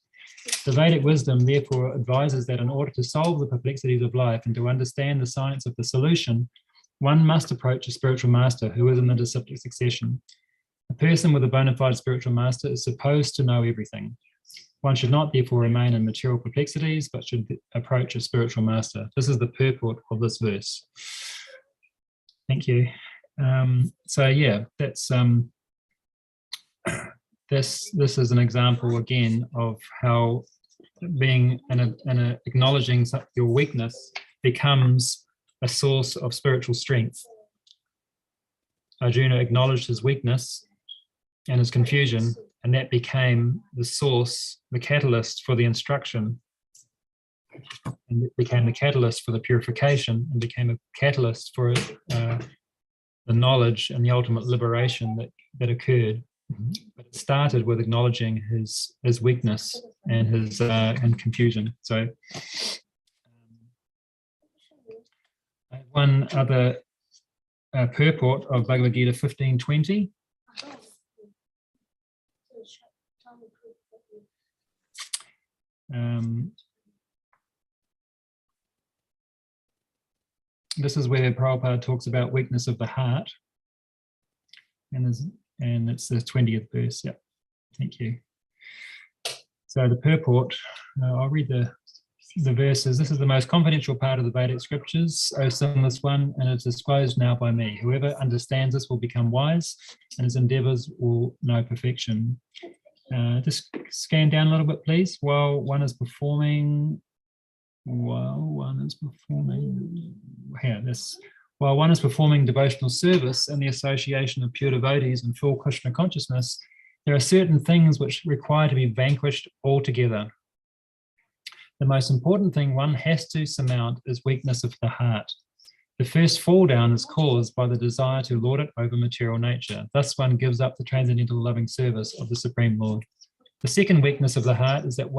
The Vedic wisdom therefore advises that in order to solve the perplexities of life and to understand the science of the solution, one must approach a spiritual master who is in the disciplic succession. A person with a bona fide spiritual master is supposed to know everything. One should not therefore remain in material perplexities, but should approach a spiritual master. This is the purport of this verse. Thank you. So yeah, that's this is an example again of how being and acknowledging your weakness becomes a source of spiritual strength. Arjuna acknowledged his weakness and his confusion, and that became the source, the catalyst for the instruction, and it became the catalyst for the purification, and became a catalyst for the knowledge and the ultimate liberation that occurred. But it started with acknowledging his weakness and his and confusion. So I have one other purport of Bhagavad Gita 15:20. This is where Prabhupada talks about weakness of the heart, and it's the 20th verse. Yeah, thank you. So the purport, I'll read the verses. This is the most confidential part of the Vedic scriptures, O sinless one, and it is disclosed now by me. Whoever understands this will become wise, and his endeavors will know perfection. Just scan down a little bit, please. While one is performing devotional service in the association of pure devotees and full Krishna consciousness, there are certain things which require to be vanquished altogether. The most important thing one has to surmount is weakness of the heart. The first fall down is caused by the desire to lord it over material nature. Thus one gives up the transcendental loving service of the Supreme Lord. The second weakness of the heart is that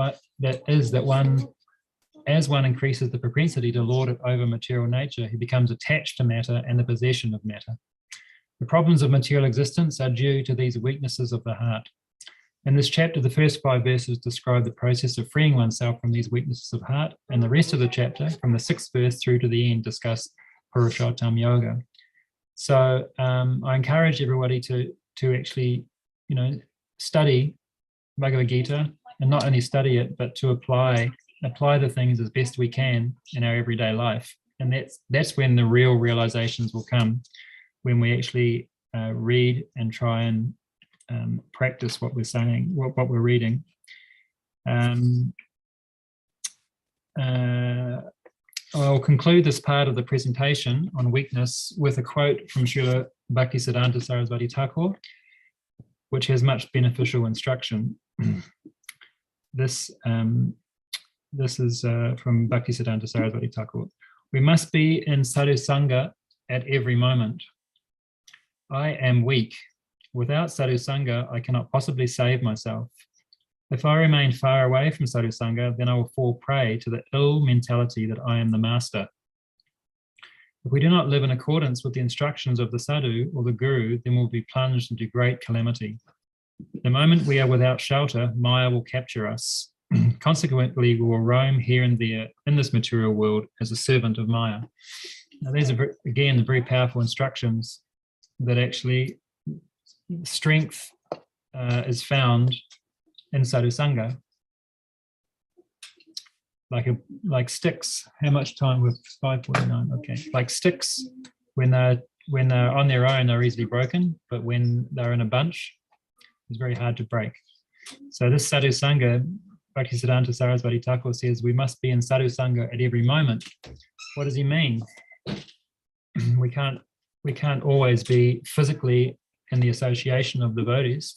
as one increases the propensity to lord it over material nature, he becomes attached to matter and the possession of matter. The problems of material existence are due to these weaknesses of the heart. In this chapter, the first 5 verses describe the process of freeing oneself from these weaknesses of heart, and the rest of the chapter, from the 6th verse through to the end, discuss Purushottam Yoga. So I encourage everybody to actually, study Bhagavad Gita, and not only study it, but to apply the things as best we can in our everyday life. And that's when the real realizations will come, when we actually read and try and practice what we're saying, what we're reading. I'll conclude this part of the presentation on weakness with a quote from Srila Bhaktisiddhanta Sarasvati Thakur, which has much beneficial instruction. This is from Bhaktisiddhanta Sarasvati Thakur. We must be in sadhu sangha at every moment. I am weak. Without sadhu sangha, I cannot possibly save myself. If I remain far away from sadhu sangha, then I will fall prey to the ill mentality that I am the master. If we do not live in accordance with the instructions of the sadhu or the guru, then we'll be plunged into great calamity. The moment we are without shelter, Maya will capture us. Consequently, we will roam here and there in this material world as a servant of Maya. Now, these are, again, very powerful instructions that actually strength is found in sadhu sangha. Like sticks. How much time with 5:49? Okay, like sticks, when they're on their own, they're easily broken, but when they're in a bunch, it's very hard to break. So this sadhu sangha, Bhaktisiddhanta Sarasvati Thakur says, we must be in sadhu sangha at every moment. What does he mean? We can't always be physically in the association of devotees,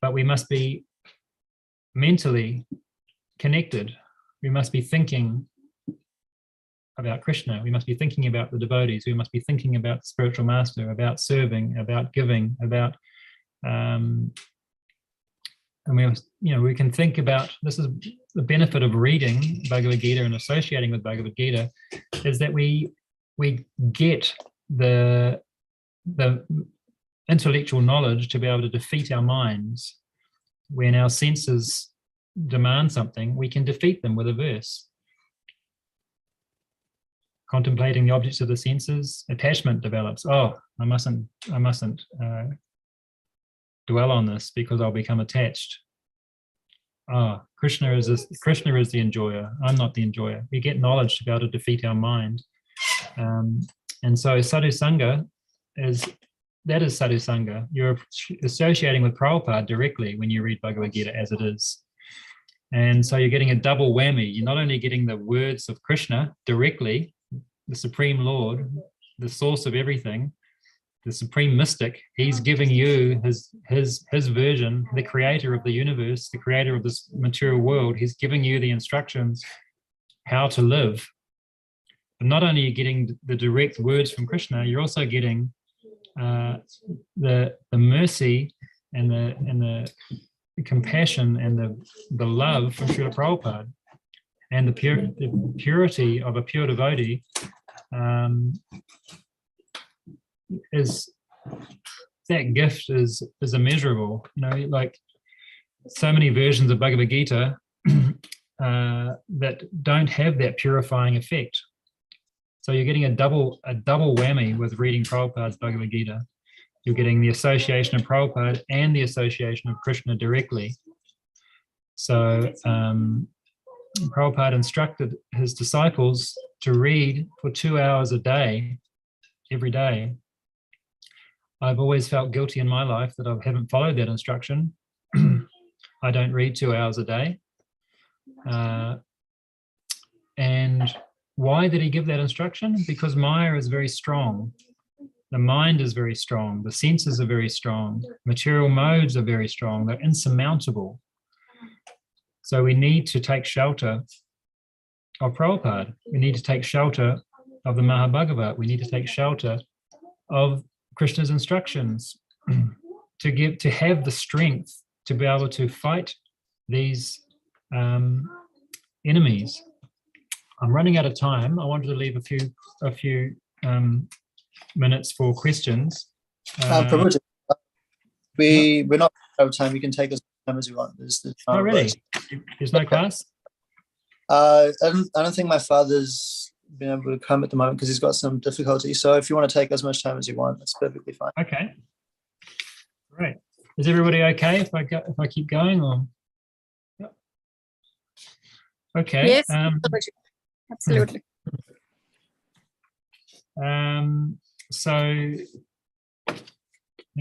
but we must be mentally connected. We must be thinking about Krishna. We must be thinking about the devotees. We must be thinking about the spiritual master, about serving, about giving, about and we can think about, this is the benefit of reading Bhagavad Gita and associating with Bhagavad Gita, is that we get the intellectual knowledge to be able to defeat our minds. When our senses demand something, we can defeat them with a verse. Contemplating the objects of the senses, attachment develops. Oh, I mustn't dwell on this because I'll become attached. Ah, Krishna is the enjoyer. I'm not the enjoyer. We get knowledge to be able to defeat our mind. And so sadhu sangha is sadhu sangha. You're associating with Prabhupada directly when you read Bhagavad Gita as it is. And so you're getting a double whammy. You're not only getting the words of Krishna directly, the Supreme Lord, the source of everything, the Supreme Mystic, he's giving you his version, the creator of the universe, the creator of this material world. He's giving you the instructions how to live. But not only are you getting the direct words from Krishna, you're also getting the mercy and the compassion and the love from Srila Prabhupada, and the purity of a pure devotee is, that gift is immeasurable. Like so many versions of Bhagavad Gita that don't have that purifying effect. So you're getting a double whammy with reading Prabhupada's Bhagavad Gita. You're getting the association of Prabhupada and the association of Krishna directly. So Prabhupada instructed his disciples to read for 2 hours a day, every day. I've always felt guilty in my life that I haven't followed that instruction. I don't read 2 hours a day. And why did he give that instruction? Because Maya is very strong. The mind is very strong. The senses are very strong. Material modes are very strong. They're insurmountable. So we need to take shelter of Prabhupada. We need to take shelter of the Mahabhagavat. We need to take shelter of Krishna's instructions to have the strength to be able to fight these enemies. I'm running out of time. I wanted to leave a few minutes for questions. Prabhu, we're not out of time. You can take as much time as you want. Oh, really? There's no class? I don't think my father's been able to come at the moment because he's got some difficulty. So if you want to take as much time as you want, that's perfectly fine. Okay. Great. Is everybody okay if I keep going, or? Okay. Yes, absolutely. So hang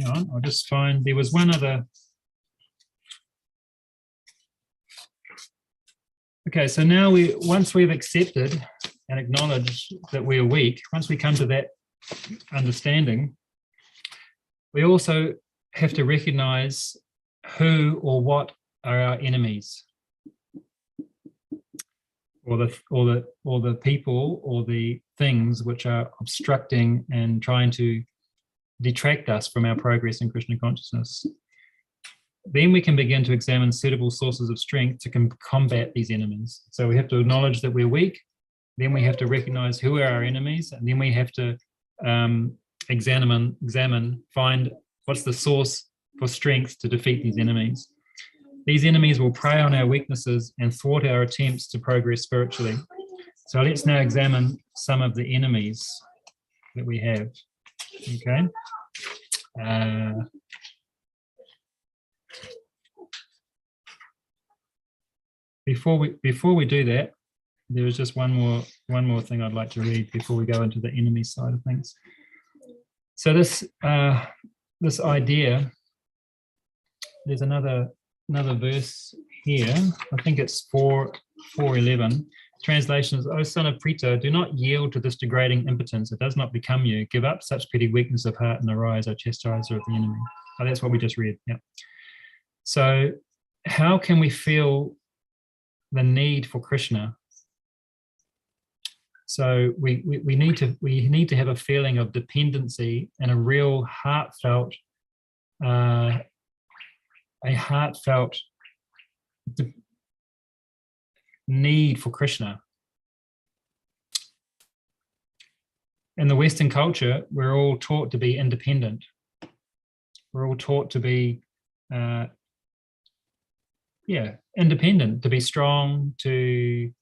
on, I'll just find, there was one other. Okay, so now once we've accepted and acknowledged that we are weak, once we come to that understanding, we also have to recognize who or what are our enemies, or the people or the things which are obstructing and trying to detract us from our progress in Krishna consciousness. Then we can begin to examine suitable sources of strength to combat these enemies. So we have to acknowledge that we're weak, then we have to recognize who are our enemies, and then we have to find what's the source for strength to defeat these enemies. These enemies will prey on our weaknesses and thwart our attempts to progress spiritually. So let's now examine some of the enemies that we have. Okay. Before we do that, there is just one more thing I'd like to read before we go into the enemy side of things. So this idea, there's another verse here. I think it's 4:11. Translation is, "O son of Prita, do not yield to this degrading impotence. It does not become you. Give up such petty weakness of heart and arise, O chastiser of the enemy." Oh, that's what we just read. Yeah. So how can we feel the need for Krishna? So we need to have a feeling of dependency and a real heartfelt need for Krishna. In the Western culture, we're all taught to be independent. We're all taught to be independent, to be strong, to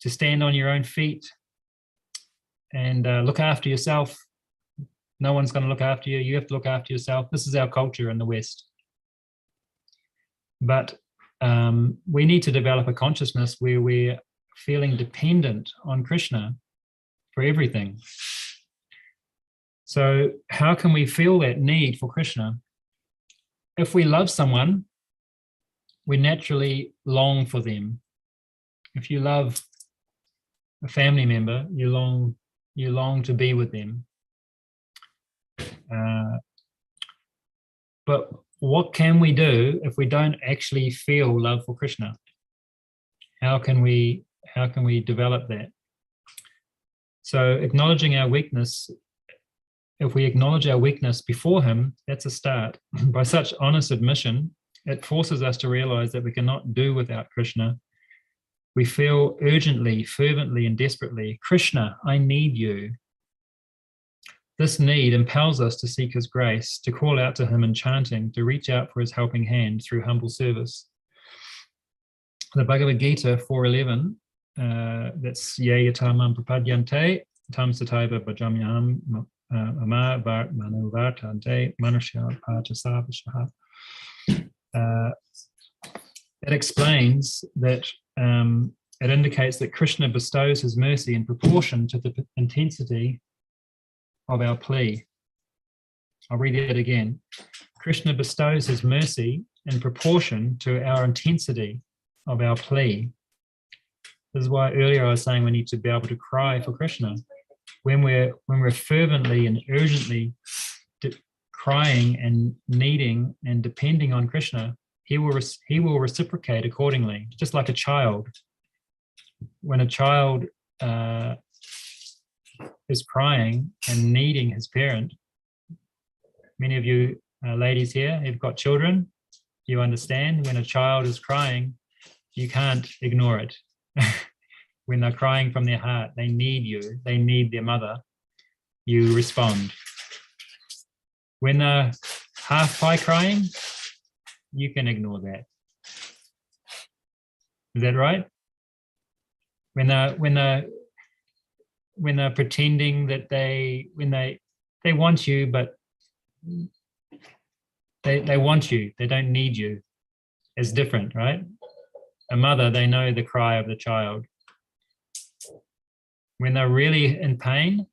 stand on your own feet and look after yourself. No one's going to look after you. You have to look after yourself. This is our culture in the West. But we need to develop a consciousness where we're feeling dependent on Krishna for everything. So how can we feel that need for Krishna? If we love someone, we naturally long for them. If you love a family member, you long to be with them. But what can we do if we don't actually feel love for Krishna? How can we develop that? So acknowledging our weakness, if we acknowledge our weakness before him, that's a start. By such honest admission, it forces us to realize that we cannot do without Krishna. We feel urgently, fervently, and desperately, "Krishna, I need you." This need impels us to seek his grace, to call out to him in chanting, to reach out for his helping hand through humble service. The Bhagavad Gita 4:11, that's ye yatamam prapadyante, tam sataiva bhajamyaham ama manuvartante manushya pachasavashaha. It explains that it indicates that Krishna bestows his mercy in proportion to the intensity of our plea. I'll read it again. Krishna bestows his mercy in proportion to our intensity of our plea. This is why earlier I was saying we need to be able to cry for Krishna. When we're fervently and urgently crying and needing and depending on Krishna, he will reciprocate accordingly, just like a child. When a child is crying and needing his parent, many of you ladies here have got children, you understand when a child is crying, you can't ignore it. When they're crying from their heart, they need you, they need their mother, you respond. When they're half pie crying, you can ignore that. Is that right? When they're pretending that they want you, but they want you, they don't need you. It's different, right? A mother, they know the cry of the child. When they're really in pain,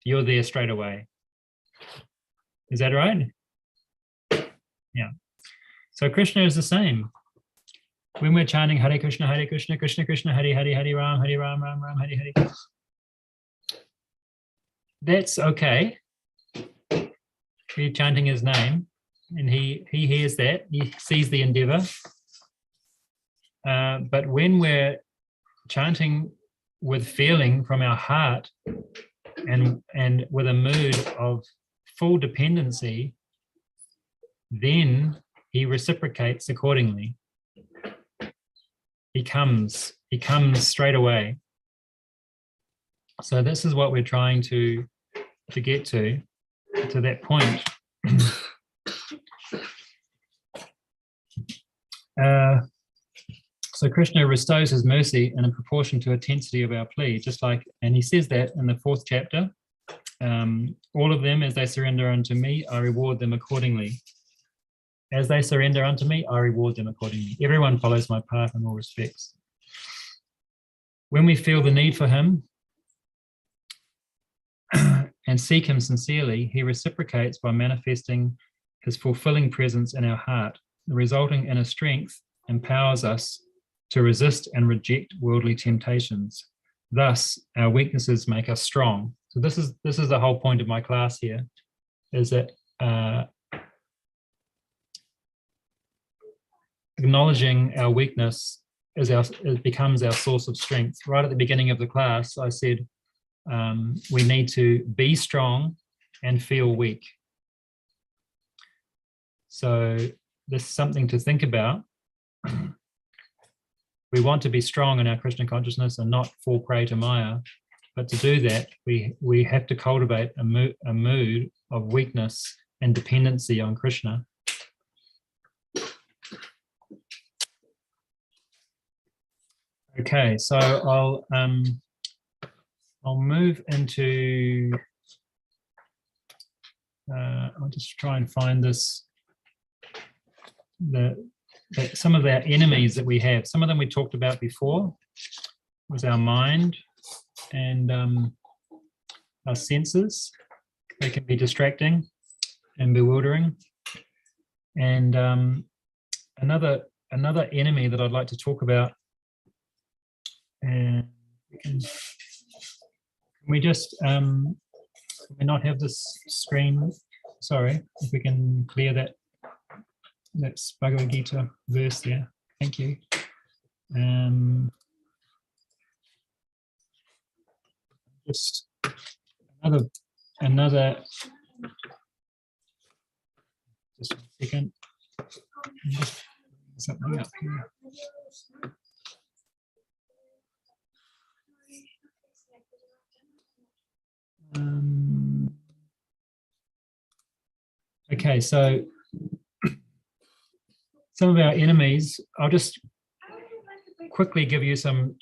you're there straight away. Is that right? Yeah. So Krishna is the same. when we're chanting Hare Krishna, Krishna Krishna, Hare Hare, Hare Ram, Ram Ram, Hare Hare, that's okay. We're chanting his name, and he hears that, he sees the endeavor. But when we're chanting with feeling from our heart and with a mood of full dependency, then he reciprocates accordingly. He comes straight away. So this is what we're trying to get to that point. So Krishna bestows his mercy in proportion to intensity of our plea, just like, and he says that in the 4th chapter, all of them, as they surrender unto me, I reward them accordingly. As they surrender unto me, I reward them accordingly. Everyone follows my path in all respects. When we feel the need for him and seek him sincerely, he reciprocates by manifesting his fulfilling presence in our heart. The resulting inner strength empowers us to resist and reject worldly temptations. Thus, our weaknesses make us strong. So this is the whole point of my class here, is that acknowledging our weakness it becomes our source of strength. Right at the beginning of the class, I said we need to be strong and feel weak. So this is something to think about. We want to be strong in our Krishna consciousness and not fall prey to Maya. But to do that, we have to cultivate a mood of weakness and dependency on Krishna. Okay, so I'll move into. I'll just try and find this. Some of our enemies that we have. Some of them we talked about before. Was our mind and our senses. They can be distracting and bewildering. And another enemy that I'd like to talk about. And can we just can we not have this screen? Sorry, if we can clear that. That's Bhagavad Gita verse there. Thank you. Just another. Just a second. Just something up here. Okay, so some of our enemies, I'll just quickly give you some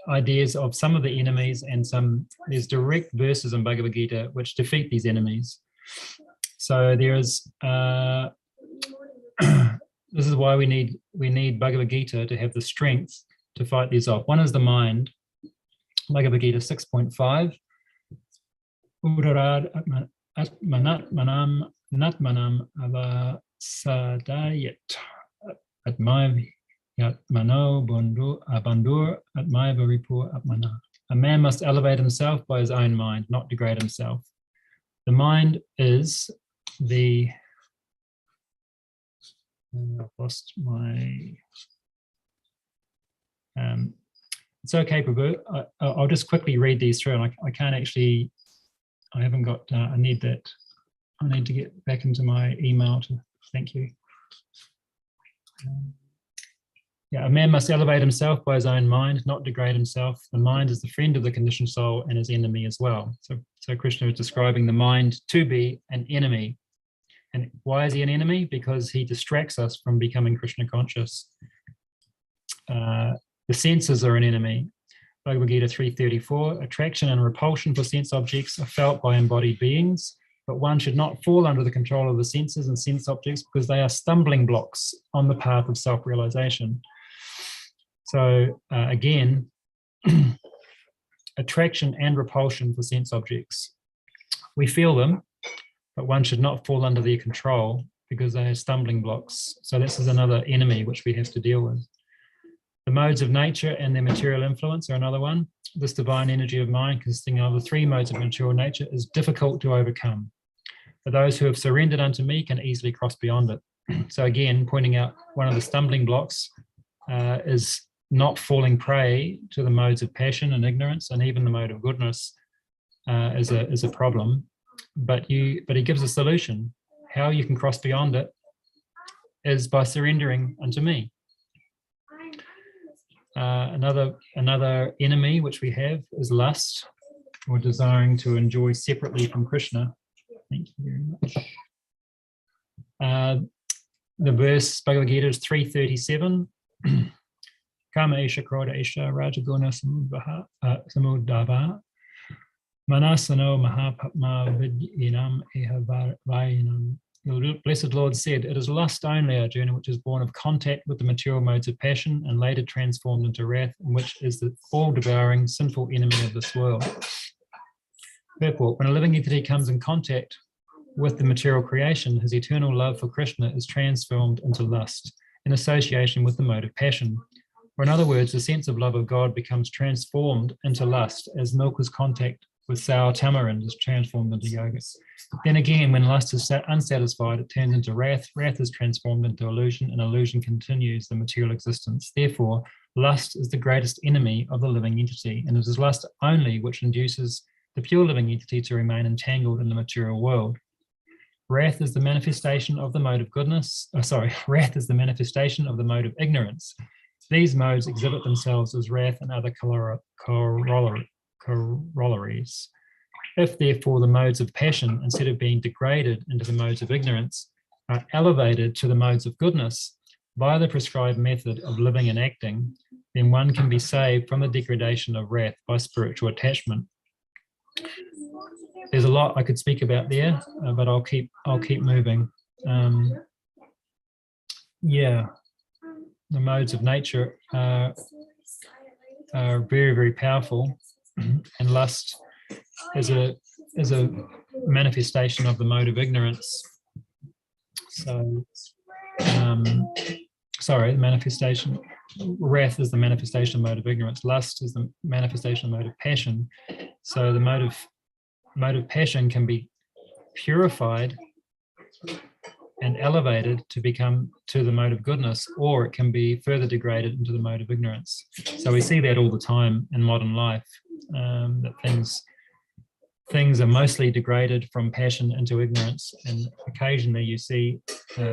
ideas of some of the enemies, and there's direct verses in Bhagavad Gita which defeat these enemies. So there's this is why we need Bhagavad Gita to have the strength to fight these off. One is the mind. Bhagavad Gita 6.5. Urarad atmanam natmanam avasadayat atmaiv yatmano bandur atmaiv ripur atmana. A man must elevate himself by his own mind, not degrade himself. The mind is the I've lost my it's okay, Prabhu. I'll just quickly read these through, and I can't actually, I haven't got, I need that. I need to get back into my email to, thank you. Yeah, a man must elevate himself by his own mind, not degrade himself. The mind is the friend of the conditioned soul and his enemy as well. So Krishna is describing the mind to be an enemy. And why is he an enemy? Because he distracts us from becoming Krishna conscious. The senses are an enemy. Bhagavad Gita 3.34, attraction and repulsion for sense objects are felt by embodied beings, but one should not fall under the control of the senses and sense objects because they are stumbling blocks on the path of self-realization. So again, attraction and repulsion for sense objects. We feel them, but one should not fall under their control because they are stumbling blocks. So this is another enemy which we have to deal with. The modes of nature and their material influence are another one. This divine energy of mind, consisting of the three modes of material nature, is difficult to overcome. But those who have surrendered unto me can easily cross beyond it. So again, pointing out one of the stumbling blocks is not falling prey to the modes of passion and ignorance, and even the mode of goodness is a problem. But he gives a solution. How you can cross beyond it is by surrendering unto me. Another enemy which we have is lust, or desiring to enjoy separately from Krishna. Thank you very much. The verse Bhagavad Gita is 3:37. Kama esha krodha esha rajaguna samudava manasano mahapatma vidyinam ehavayinam. The Blessed Lord said, "It is lust only, Arjuna, which is born of contact with the material modes of passion and later transformed into wrath, and which is the all-devouring sinful enemy of this world." Purport: when a living entity comes in contact with the material creation, his eternal love for Krishna is transformed into lust in association with the mode of passion. Or in other words, the sense of love of God becomes transformed into lust as milk is contact with sour tamarind is transformed into yogurt. Then again, when lust is unsatisfied, it turns into wrath. Wrath is transformed into illusion, and illusion continues the material existence. Therefore, lust is the greatest enemy of the living entity, and it is lust only which induces the pure living entity to remain entangled in the material world. Wrath is the manifestation of the mode of goodness. Wrath is the manifestation of the mode of ignorance. These modes exhibit themselves as wrath and other corollaries. If therefore the modes of passion, instead of being degraded into the modes of ignorance, are elevated to the modes of goodness by the prescribed method of living and acting, then one can be saved from the degradation of wrath by spiritual attachment. There's a lot I could speak about there, but I'll keep moving. The modes of nature are very, very powerful, and lust is a manifestation of the mode of ignorance. So, the manifestation. Wrath is the manifestation mode of ignorance. Lust is the manifestation mode of passion. So the mode of passion can be purified and elevated to become to the mode of goodness, or it can be further degraded into the mode of ignorance. So we see that all the time in modern life, that things are mostly degraded from passion into ignorance, and occasionally you see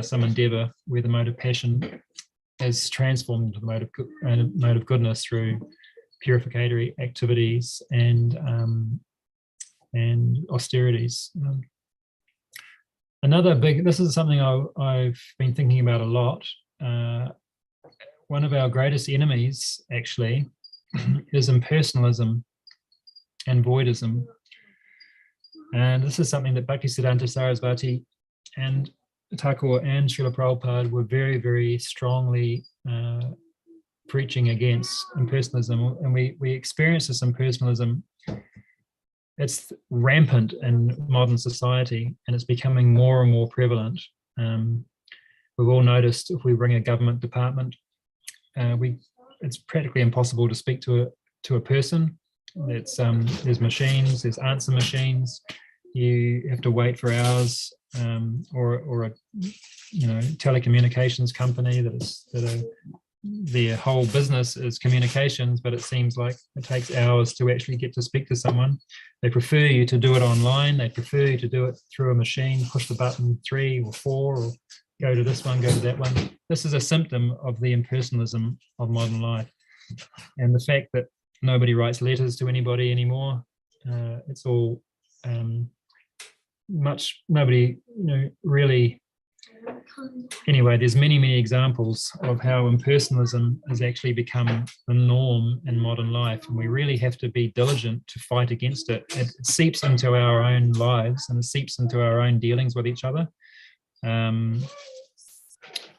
some endeavor where the mode of passion is transformed into the mode of goodness through purificatory activities and austerities. This is something I've been thinking about a lot. One of our greatest enemies, actually, is impersonalism and voidism. And this is something that Bhaktisiddhanta Sarasvati and Thakur and Srila Prabhupada were very, very strongly preaching against impersonalism. And we experience this impersonalism. It's rampant in modern society, and it's becoming more and more prevalent. We've all noticed if we ring a government department, it's practically impossible to speak to a person. There's machines, there's answer machines. You have to wait for hours, or a telecommunications company their whole business is communications, but it seems like it takes hours to actually get to speak to someone. They prefer you to do it online. They prefer you to do it through a machine, push the button 3 or 4, or go to this one, go to that one. This is a symptom of the impersonalism of modern life. And the fact that nobody writes letters to anybody anymore, it's all nobody really. Anyway, there's many examples of how impersonalism has actually become the norm in modern life, and we really have to be diligent to fight against it. It seeps into our own lives, and it seeps into our own dealings with each other. And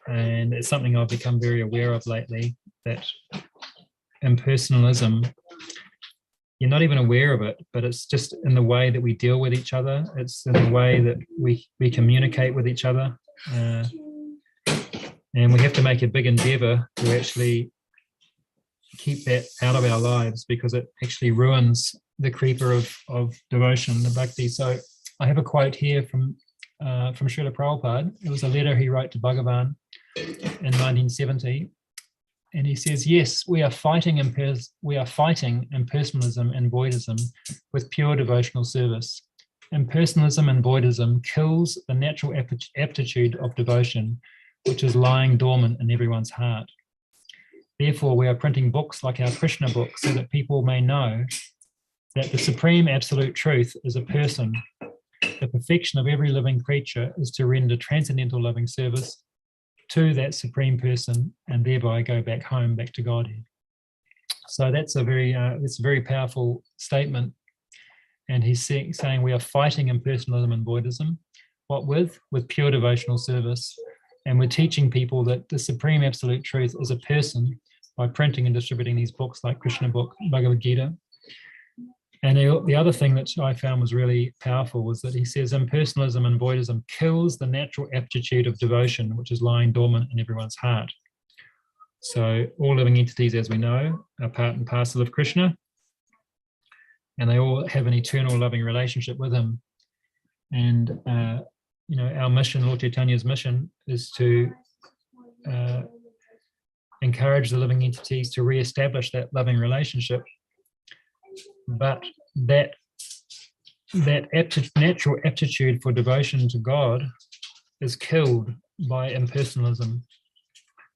it's something I've become very aware of lately, that impersonalism, you're not even aware of it, but it's just in the way that we deal with each other. It's in the way that we communicate with each other. And we have to make a big endeavor to actually keep that out of our lives, because it actually ruins the creeper of devotion, the bhakti. So I have a quote here from Srila Prabhupada. It was a letter he wrote to Bhagavan in 1970. And he says, yes, we are fighting impersonalism and voidism with pure devotional service. Impersonalism and voidism kills the natural aptitude of devotion, which is lying dormant in everyone's heart. Therefore, we are printing books like our Krishna book so that people may know that the supreme absolute truth is a person. The perfection of every living creature is to render transcendental loving service to that supreme person and thereby go back home, back to Godhead. So that's a very powerful statement. And he's saying we are fighting impersonalism and voidism. What with? With pure devotional service. And we're teaching people that the supreme absolute truth is a person by printing and distributing these books like Krishna book, Bhagavad Gita. And the other thing that I found was really powerful was that he says impersonalism and voidism kills the natural aptitude of devotion, which is lying dormant in everyone's heart. So all living entities, as we know, are part and parcel of Krishna, and they all have an eternal loving relationship with him. And our mission, Lord Chaitanya's mission, is to encourage the living entities to re-establish that loving relationship. But that natural aptitude for devotion to God is killed by impersonalism.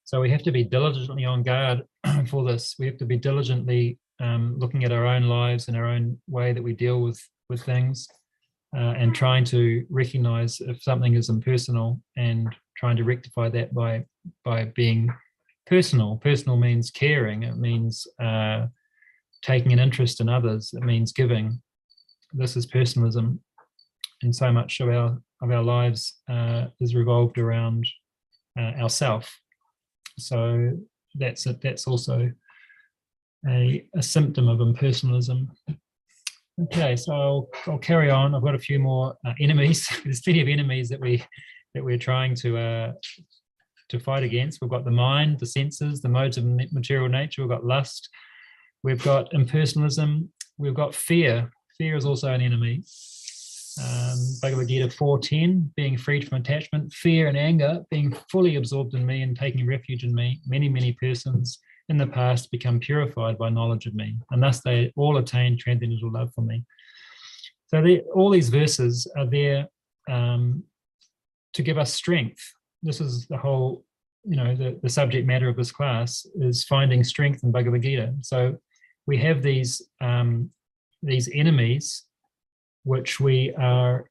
So we have to be diligently on guard for this. We have to be diligently looking at our own lives and our own way that we deal with things, and trying to recognize if something is impersonal and trying to rectify that by being personal. Personal means caring. It means taking an interest in others. It means giving. This is personalism, and so much of our lives is revolved around ourself. So that's also a symptom of impersonalism. Okay, so I'll carry on. I've got a few more enemies. There's plenty of enemies that we're trying to fight against. We've got the mind, the senses, the modes of material nature. We've got lust. We've got impersonalism. We've got fear. Fear is also an enemy. Bhagavad Gita 4:10, being freed from attachment, fear and anger, being fully absorbed in me and taking refuge in me. Many persons in the past become purified by knowledge of me, and thus they all attain transcendental love for me. So all these verses are there to give us strength. This is the whole, the subject matter of this class is finding strength in Bhagavad Gita. So we have these enemies which are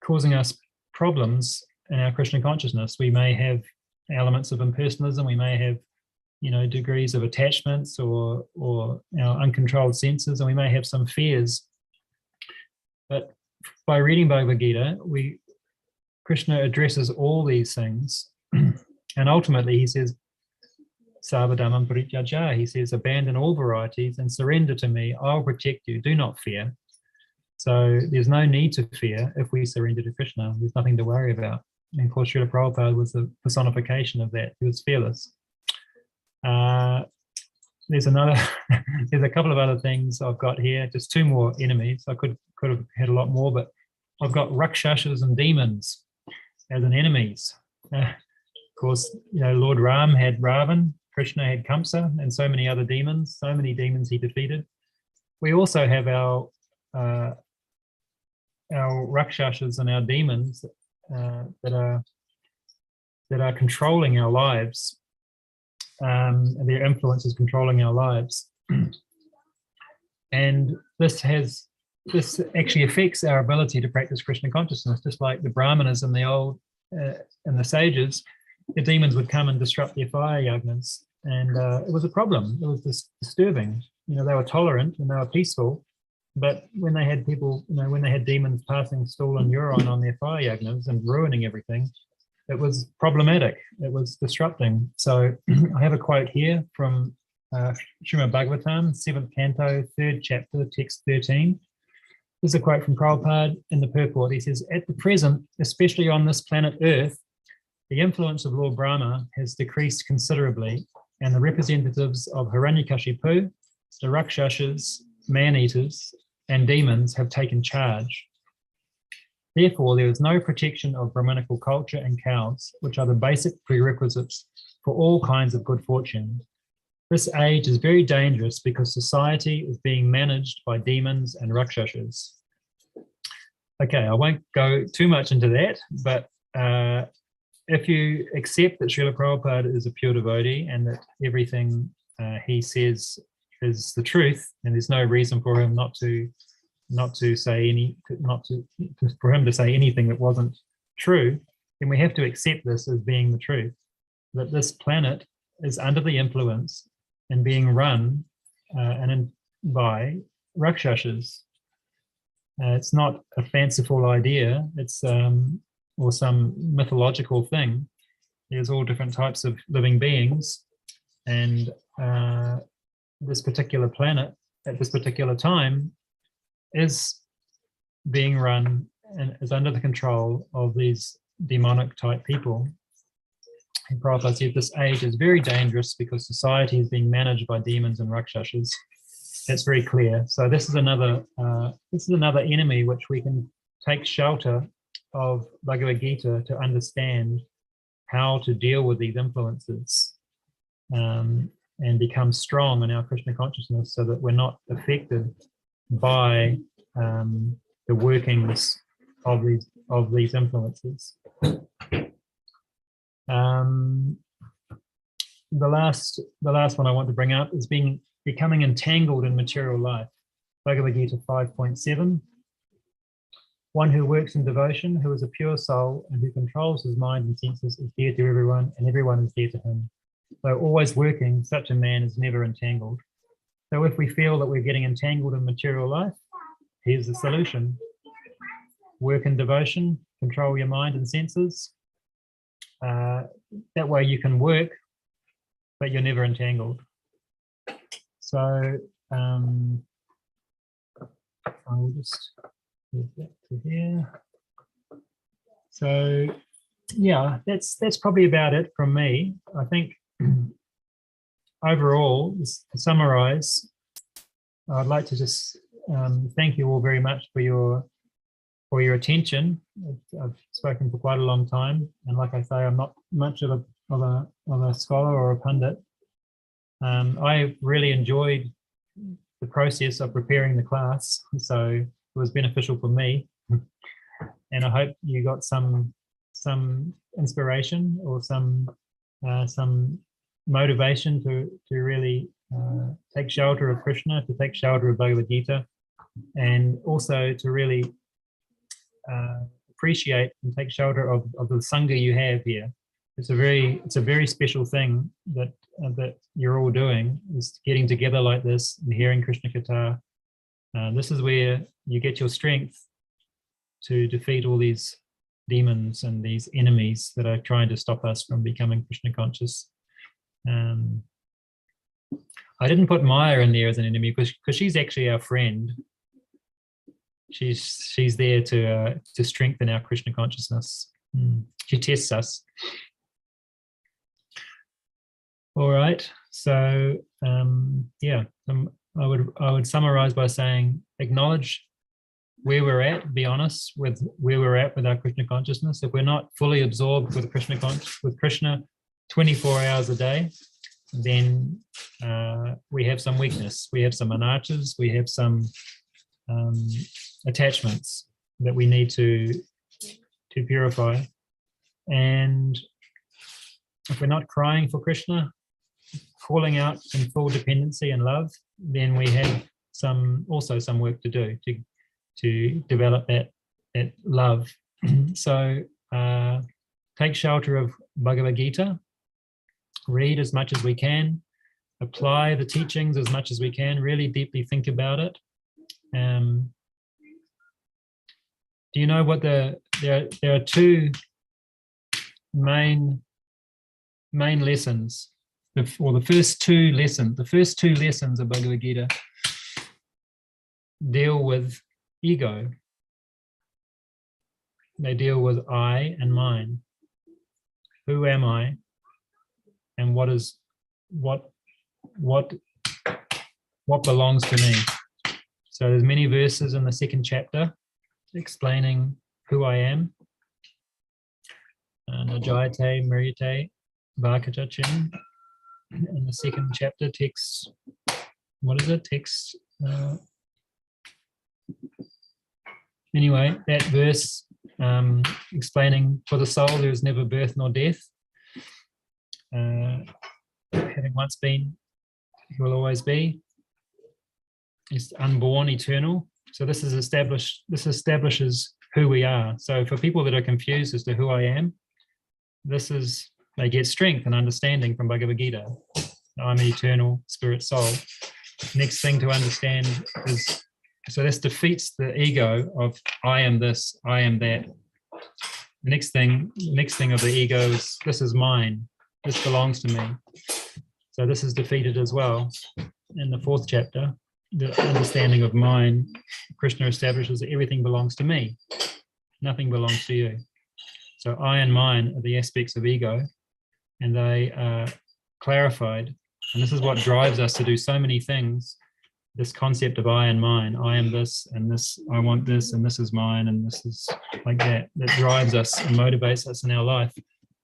causing us problems in our Krishna consciousness. We may have elements of impersonalism. We may have degrees of attachments or uncontrolled senses, and we may have some fears. But by reading Bhagavad Gita, Krishna addresses all these things, and ultimately he says, Sarvadhamam parityaja, he says, abandon all varieties and surrender to me. I'll protect you. Do not fear. So there's no need to fear if we surrender to Krishna. There's nothing to worry about. And of course, Srila Prabhupada was the personification of that. He was fearless. There's a couple of other things I've got here. Just two more enemies. I could have had a lot more, but I've got rakshasas and demons as an enemies. Of course, Lord Ram had Ravan, Krishna had Kamsa, and so many other demons. So many demons he defeated. We also have our rakshasas and our demons that are controlling our lives. And their influence is controlling our lives, and this actually affects our ability to practice Krishna consciousness. Just like the Brahmanas and the sages, the demons would come and disrupt their fire yagnas, and it was a problem. It was disturbing. They were tolerant and they were peaceful, but when they had people, when they had demons passing stool and urine on their fire yagnas and ruining everything, it was problematic. It was disrupting. So I have a quote here from Srimad Bhagavatam, 7th canto, 3rd chapter, text 13. This is a quote from Prabhupada in the purport. He says, at the present, especially on this planet Earth, the influence of Lord Brahma has decreased considerably, and the representatives of Hiranyakashipu, the Rakshasas, man-eaters, and demons have taken charge. Therefore, there is no protection of Brahminical culture and cows, which are the basic prerequisites for all kinds of good fortune. This age is very dangerous because society is being managed by demons and Rakshasas. Okay, I won't go too much into that, but if you accept that Srila Prabhupada is a pure devotee and that everything he says is the truth, and there's no reason for him for him to say anything that wasn't true, then we have to accept this as being the truth, that this planet is under the influence and being run by Rakshasas. It's not a fanciful idea, it's or some mythological thing. There's all different types of living beings, and this particular planet at this particular time is being run and is under the control of these demonic type people. And Prabhupada said this age is very dangerous because society is being managed by demons and Rakshasas. That's very clear. So this is another enemy which we can take shelter of Bhagavad Gita to understand how to deal with these influences and become strong in our Krishna consciousness, so that we're not affected by the workings of these influences. The last one I want to bring up is becoming entangled in material life. Bhagavad Gita 5.7. One who works in devotion, who is a pure soul and who controls his mind and senses, is dear to everyone, and everyone is dear to him. Though always working, such a man is never entangled. So if we feel that we're getting entangled in material life, here's the solution. Work in devotion, control your mind and senses. That way you can work, but you're never entangled. So I will just move back to here. So yeah, that's probably about it from me. I think overall, to summarize, I'd like to just thank you all very much for your attention. I've spoken for quite a long time, and like I say, I'm not much of a scholar or a pundit. I really enjoyed the process of preparing the class, so it was beneficial for me, and I hope you got some inspiration or some motivation to really take shelter of Krishna, to take shelter of Bhagavad Gita, and also to really appreciate and take shelter of the Sangha you have here. It's a very special thing that you're all doing, is getting together like this and hearing Krishna Katha. This is where you get your strength to defeat all these demons and these enemies that are trying to stop us from becoming Krishna conscious. I didn't put Maya in there as an enemy because she's actually our friend. She's there to strengthen our Krishna consciousness. She tests us. All right. So yeah, I would summarize by saying, acknowledge where we're at. Be honest with where we're at with our Krishna consciousness. If we're not fully absorbed with Krishna 24 hours a day, then we have some weakness. We have some anarchas. We have some attachments that we need to purify. And if we're not crying for Krishna, calling out in full dependency and love, then we have also some work to do to develop that love. So take shelter of Bhagavad Gita, read as much as we can, apply the teachings as much as we can, really deeply think about it. Do you know what there are two main lessons, or the first two lessons of Bhagavad Gita deal with ego. They deal with I and mine. Who am I? And what belongs to me? So there's many verses in the second chapter explaining who I am. Najayate Mriyate Vakachachin. In the second chapter, text, what is it? Text. Anyway, that verse explaining for the soul there is never birth nor death. Having once been, he will always be. It's unborn, eternal. So this is established. This establishes who we are. So for people that are confused as to who I am, they get strength and understanding from Bhagavad Gita. I'm an eternal spirit soul. Next thing to understand is, so this defeats the ego of I am this, I am that. The next thing of the ego is this is mine, this belongs to me. So this is defeated as well. In the fourth chapter, the understanding of mine, Krishna establishes that everything belongs to me. Nothing belongs to you. So I and mine are the aspects of ego, and they are clarified. And this is what drives us to do so many things. This concept of I and mine, I am this, and this, I want this, and this is mine, and this is like that. That drives us and motivates us in our life.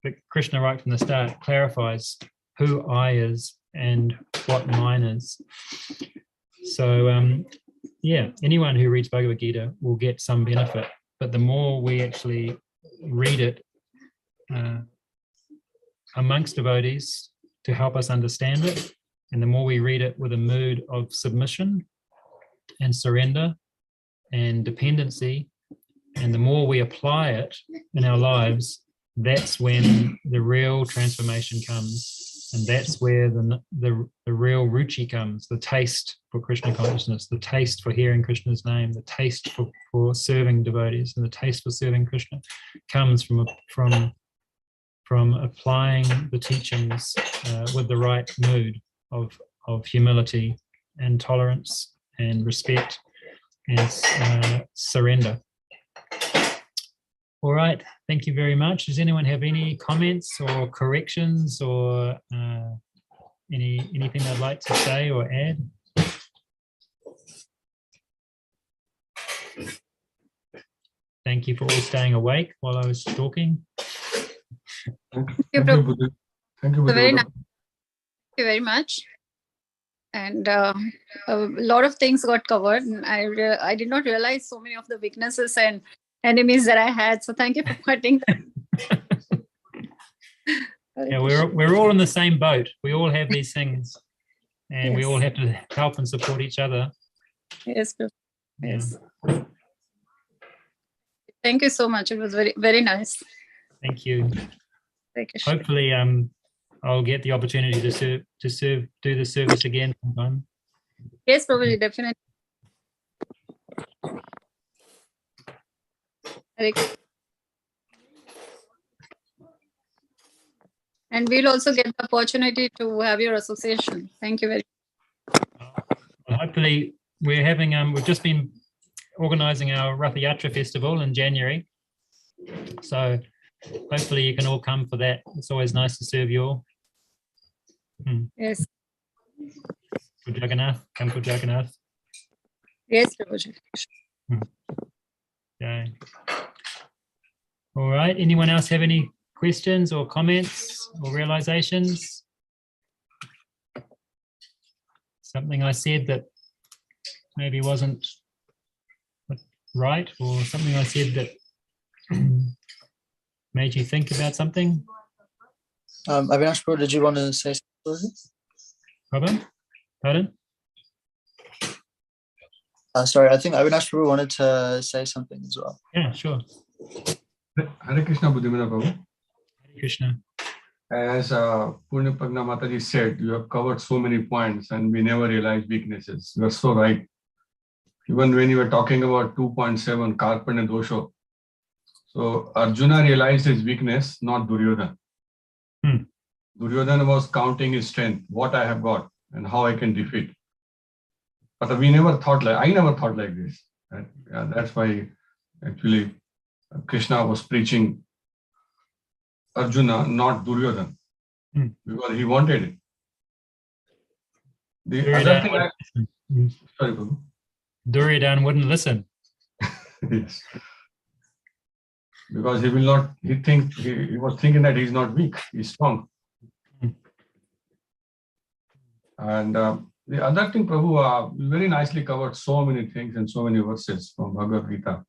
But Krishna, right from the start, clarifies who I is and what mine is. So, yeah, anyone who reads Bhagavad Gita will get some benefit. But the more we actually read it amongst devotees to help us understand it, and the more we read it with a mood of submission and surrender and dependency, and the more we apply it in our lives, that's when the real transformation comes. And that's where the real ruchi comes, the taste for Krishna consciousness, the taste for hearing Krishna's name, the taste for serving devotees, and the taste for serving Krishna comes from applying the teachings with the right mood of humility and tolerance and respect and surrender. All right, thank you very much. Does anyone have any comments or corrections or anything they'd like to say or add? Thank you for all staying awake while I was talking. Thank you, you, Prabhu. Buddha. Thank you, So very Buddha. nice. Thank you very much. And a lot of things got covered. And I did not realize so many of the weaknesses and enemies that I had. So thank you for pointing them. Yeah, we're all in the same boat. We all have these things, and we Yes. all have to help and support each other. Yes, Prabhu. Yeah. Yes. Thank you so much. It was very, very nice. Thank you. Hare Krishna. Hopefully, I'll get the opportunity to do the service again sometime. Yes, probably, definitely. Hare Krishna. And we'll also get the opportunity to have your association. Thank you very much. Well, hopefully, we've just been organizing our Rath Yatra festival in January. So hopefully you can all come for that. It's always nice to serve you all. Yes. For Jagannath, come for Jagannath. Yes, Prabhuji. Okay. All right. Anyone else have any questions or comments or realizations? Something I said that maybe wasn't right, or something I said that made you think about something? Avinash Prabhu, did you want to say something? Pardon? Sorry, I think Avinash Prabhu wanted to say something as well. Yeah, sure. Hare Krishna, Buddhimana Prabhu. Hare Krishna. As Purna Pragna Mataji said, you have covered so many points and we never realized weaknesses. You are so right. Even when you were talking about 2.7 Karpanya Dosha, so Arjuna realized his weakness, not Duryodhana. Duryodhana was counting his strength, what I have got and how I can defeat. But we never thought I never thought like this. That's why actually Krishna was preaching Arjuna, not Duryodhana, because he wanted it. The other thing sorry, Prabhu. Duryodhana wouldn't listen. Yes. Because he was thinking that he's not weak, he's strong. And the other thing, Prabhu, very nicely covered so many things and so many verses from Bhagavad Gita.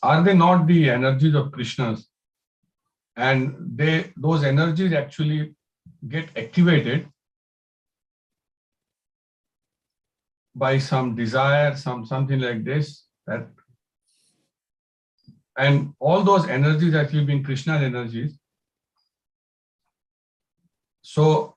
Are they not the energies of Krishna's? And those energies actually get activated by some desire, something like this, and all those energies actually being Krishna's energies. So,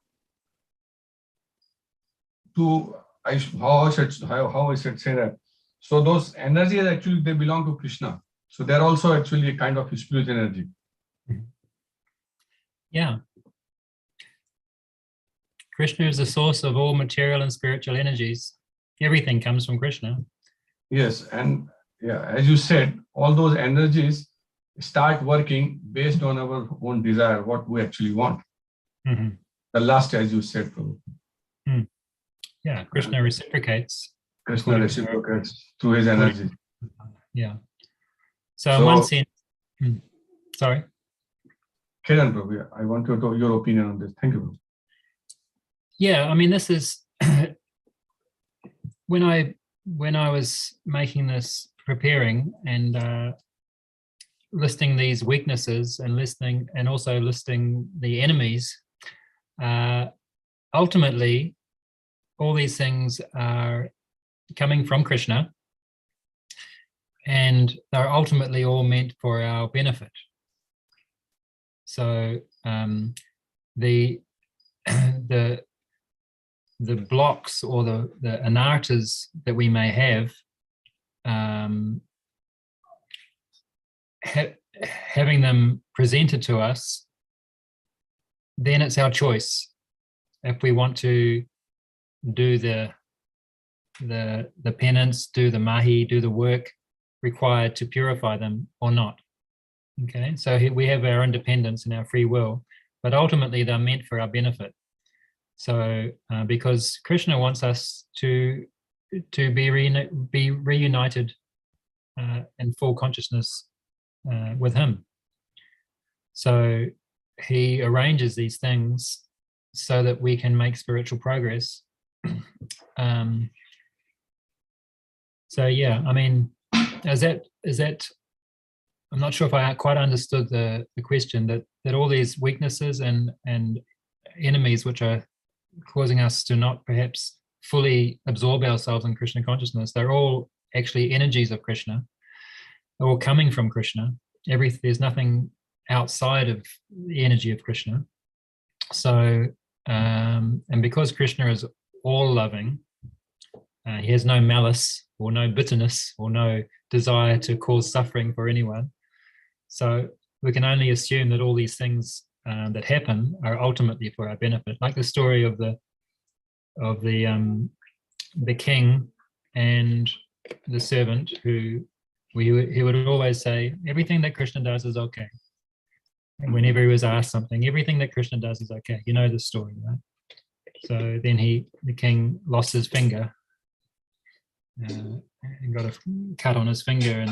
how I should say that? So those energies actually, they belong to Krishna. So they're also actually a kind of spiritual energy. Yeah. Krishna is the source of all material and spiritual energies. Everything comes from Krishna. Yes, and yeah, as you said, all those energies start working based on our own desire, what we actually want. The last, as you said, Prabhu. Yeah, Krishna reciprocates. Krishna reciprocates through his energy. Yeah. So in one sense, sorry. Kiran, Prabhu, I want your opinion on this. Thank you, Prabhu. Yeah, I mean, this is when I was making this, preparing and listing these weaknesses and also listing the enemies. Ultimately, all these things are coming from Krishna, and they're ultimately all meant for our benefit. So the blocks or the anartas that we may have, having them presented to us, then it's our choice if we want to do the penance, do the mahi, do the work required to purify them or not. Okay, so we have our independence and our free will, but ultimately they're meant for our benefit. So because Krishna wants us to be reunited in full consciousness with him. So he arranges these things so that we can make spiritual progress. So yeah, I mean, is that I'm not sure if I quite understood the question, that all these weaknesses and enemies which are causing us to not perhaps fully absorb ourselves in Krishna consciousness, they're all actually energies of Krishna. They're all coming from Krishna. There's nothing outside of the energy of Krishna. So, and because Krishna is all loving, he has no malice or no bitterness or no desire to cause suffering for anyone. So we can only assume that all these things that happen are ultimately for our benefit. Like the story of the king and the servant he would always say, everything that Krishna does is okay. And whenever he was asked something, everything that Krishna does is okay. You know the story, right? So then the king lost his finger and got a cut on his finger,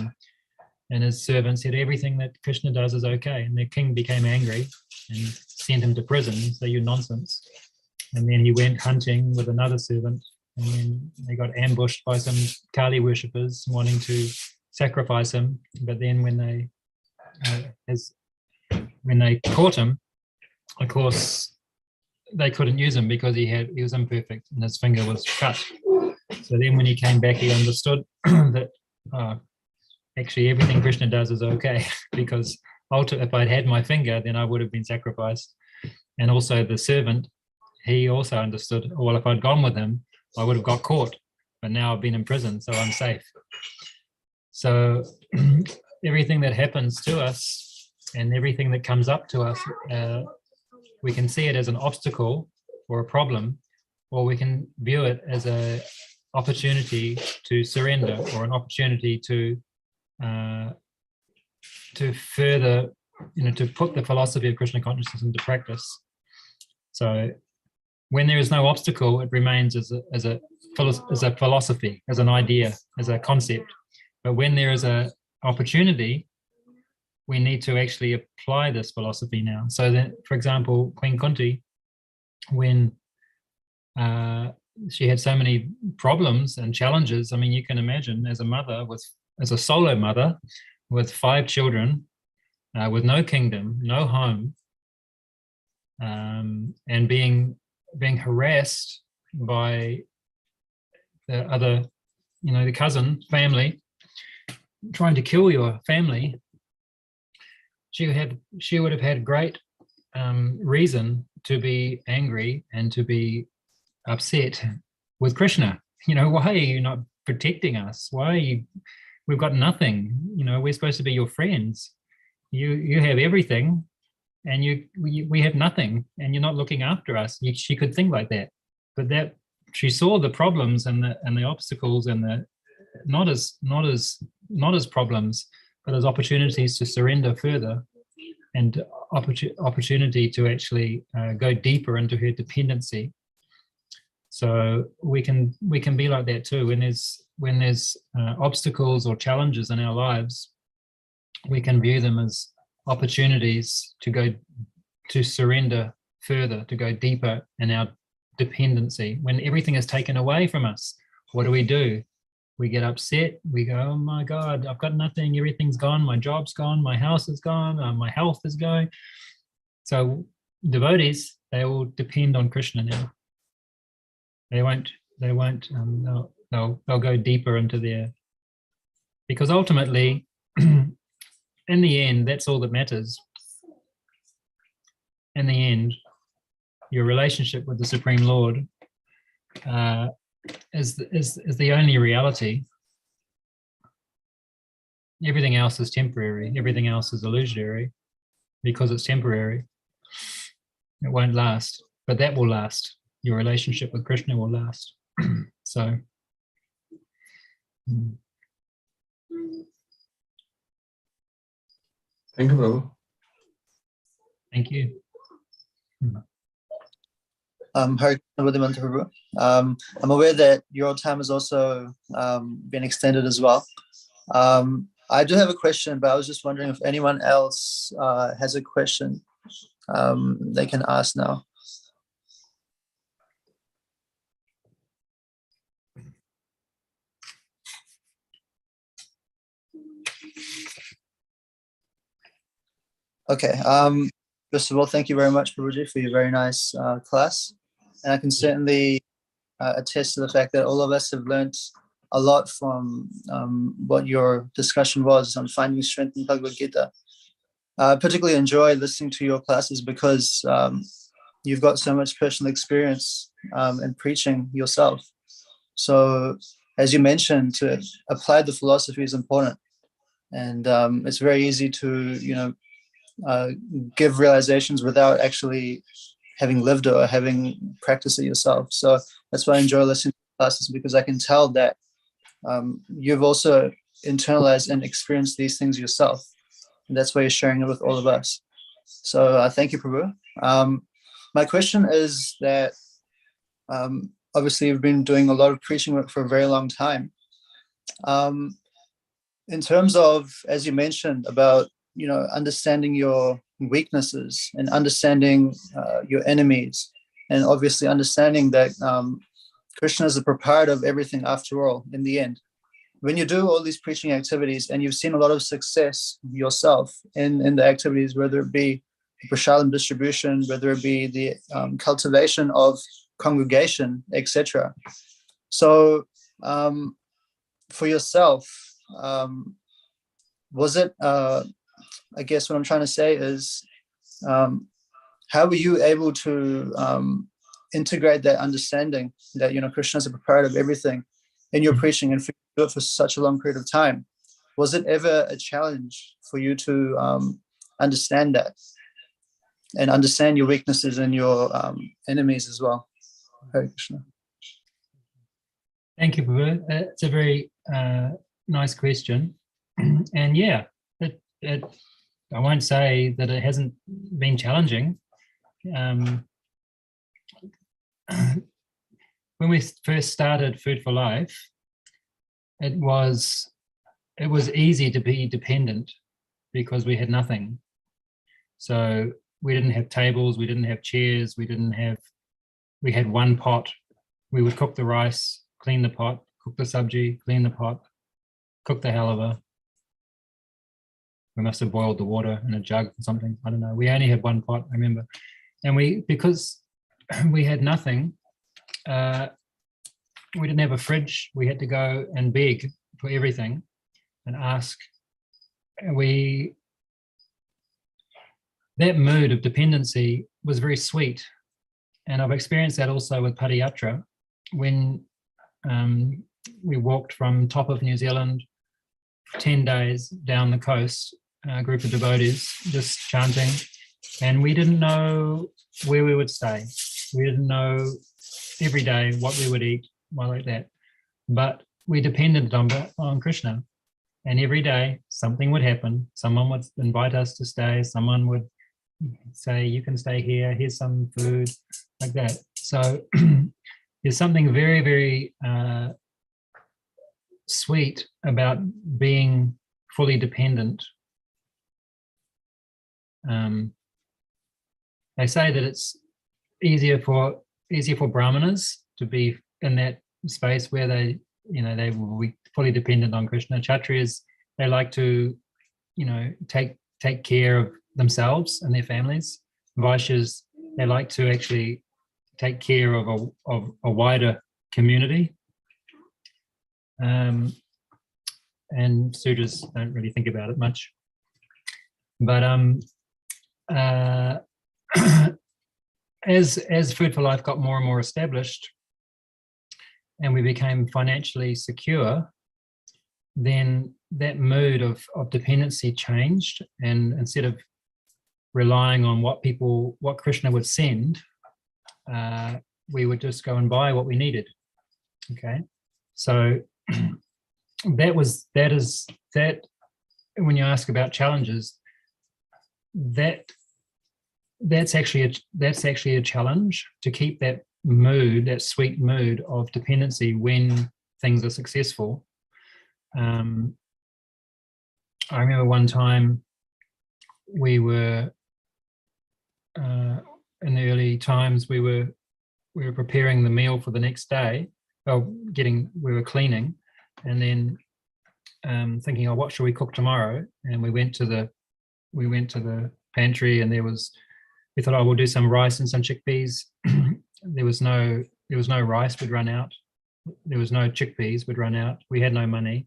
and his servant said everything that Krishna does is okay. And the king became angry and sent him to prison, so you're nonsense. And then he went hunting with another servant, and then they got ambushed by some Kali worshippers wanting to sacrifice him. But then when they caught him, of course, they couldn't use him because he was imperfect and his finger was cut. So then when he came back, he understood that actually everything Krishna does is okay, because if I'd had my finger, then I would have been sacrificed. And also the servant, he also understood, well, if I'd gone with him, I would have got caught, but now I've been in prison, so I'm safe. So everything that happens to us and everything that comes up to us, we can see it as an obstacle or a problem, or we can view it as opportunity to surrender, or an opportunity to further, to put the philosophy of Krishna consciousness into practice. So when there is no obstacle, it remains as a philosophy, as an idea, as a concept. But when there is a opportunity, we need to actually apply this philosophy now. So that, for example, Queen Kunti, when she had so many problems and challenges, I mean, you can imagine as a mother, as a solo mother with 5 children, with no kingdom, no home, and being harassed by the other, the cousin family, trying to kill your family, she would have had great reason to be angry and to be upset with Krishna. Why are you not protecting us? Why are you? We've got nothing. We're supposed to be your friends. You have everything, and we have nothing, and you're not looking after us. She could think like that, but that she saw the problems and the obstacles and the not as problems, but as opportunities to surrender further, and opportunity to actually go deeper into her dependency. So we can be like that too. When there's obstacles or challenges in our lives, we can view them as opportunities to surrender further, to go deeper in our dependency. When everything is taken away from us, what do? We get upset. We go, oh my God, I've got nothing. Everything's gone. My job's gone. My house is gone. My health is going. So devotees, they will depend on Krishna now. They won't. They'll go deeper into their, because ultimately, in the end, that's all that matters. In the end, your relationship with the Supreme Lord is the only reality. Everything else is temporary. Everything else is illusory, because it's temporary. It won't last, but that will last. Your relationship with Krishna will last. So. Thank you, Prabhu. Thank you. Hare Krishna, Prabhu. I'm aware that your time has also been extended as well. I do have a question, but I was just wondering if anyone else has a question they can ask now. Okay. First of all, thank you very much, Prabhuji, for your very nice class. And I can certainly attest to the fact that all of us have learned a lot from what your discussion was on finding strength in Bhagavad Gita. I particularly enjoy listening to your classes because you've got so much personal experience in preaching yourself. So as you mentioned, to apply the philosophy is important. And it's very easy to, give realizations without actually having lived it or having practiced it yourself. So that's why I enjoy listening to classes, because I can tell that you've also internalized and experienced these things yourself. And that's why you're sharing it with all of us. So thank you, Prabhu. My question is that obviously you've been doing a lot of preaching work for a very long time. In terms of, as you mentioned, about understanding your weaknesses and understanding your enemies, and obviously understanding that Krishna is the proprietor of everything after all, in the end. When you do all these preaching activities and you've seen a lot of success yourself in the activities, whether it be prasadam distribution, whether it be the cultivation of congregation, etc. So for yourself, was it, I guess what I'm trying to say is, how were you able to integrate that understanding that, Krishna is a proprietor of everything in your preaching, and do it for such a long period of time? Was it ever a challenge for you to understand that and understand your weaknesses and your enemies as well? Hare Krishna. Thank you, Prabhu. It's a very nice question. And yeah, I won't say that it hasn't been challenging. When we first started Food for Life, it was easy to be dependent because we had nothing. So we didn't have tables, we didn't have chairs, we had one pot. We would cook the rice, clean the pot, cook the sabji, clean the pot, cook the halava. We must have boiled the water in a jug or something. I don't know. We only had one pot, I remember. And because we had nothing, we didn't have a fridge. We had to go and beg for everything and ask. That mood of dependency was very sweet. And I've experienced that also with Padayatra when we walked from top of New Zealand 10 days down the coast, a group of devotees just chanting, and we didn't know where we would stay. We didn't know every day what we would eat, well, like that. But we depended on Krishna. And every day something would happen. Someone would invite us to stay. Someone would say, you can stay here, here's some food, like that. So there's something very, very sweet about being fully dependent. They say that it's easier for brahmanas to be in that space where they will be fully dependent on Krishna. Kshatriyas, they like to, take care of themselves and their families. Vaishyas, they like to actually take care of a wider community. And Sudras don't really think about it much. But as Food for Life got more and more established and we became financially secure, then that mood of dependency changed, and instead of relying on what Krishna would send, we would just go and buy what we needed. Okay, so that when you ask about challenges, that's actually a challenge, to keep that mood, that sweet mood of dependency when things are successful. I remember one time we were in the early times we were preparing the meal for the next day. We were cleaning, and then thinking, what shall we cook tomorrow? And we went to the pantry, and we thought, we'll do some rice and some chickpeas. There was no rice, we'd run out. There was no chickpeas, we'd run out. We had no money.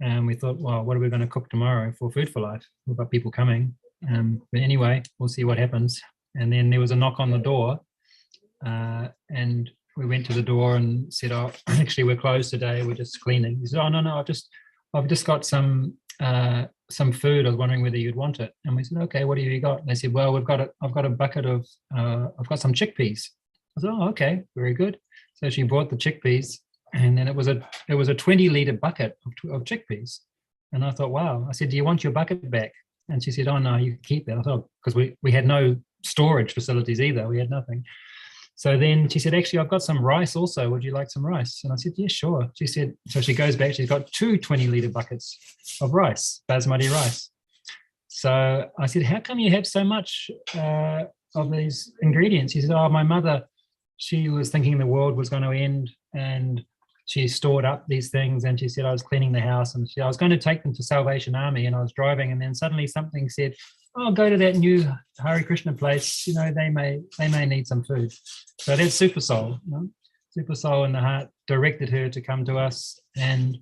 And we thought, well, what are we going to cook tomorrow for Food for Life? We've got people coming. But anyway, we'll see what happens. And then there was a knock on the door, and we went to the door and said, actually, we're closed today. We're just cleaning. He said, no, I've just got some food. I was wondering whether you'd want it. And we said, okay, what have you got? And they said, well, I've got a bucket of, I've got some chickpeas. I said, okay, very good. So she brought the chickpeas, and then it was a 20-liter bucket of chickpeas. And I thought, wow. I said, do you want your bucket back? And she said, no, you can keep that. I thought, because we had no storage facilities either. We had nothing. So then she said, actually, I've got some rice also. Would you like some rice? And I said, yeah, sure. She said, so she goes back, she's got 2 20-liter buckets of rice, basmati rice. So I said, how come you have so much of these ingredients? She said, my mother, she was thinking the world was going to end, and she stored up these things. And she said, I was cleaning the house, and I was going to take them to Salvation Army, and I was driving, and then suddenly something said, go to that new Hare Krishna place. They may need some food. So that's Super Soul. Super Soul in the heart directed her to come to us. And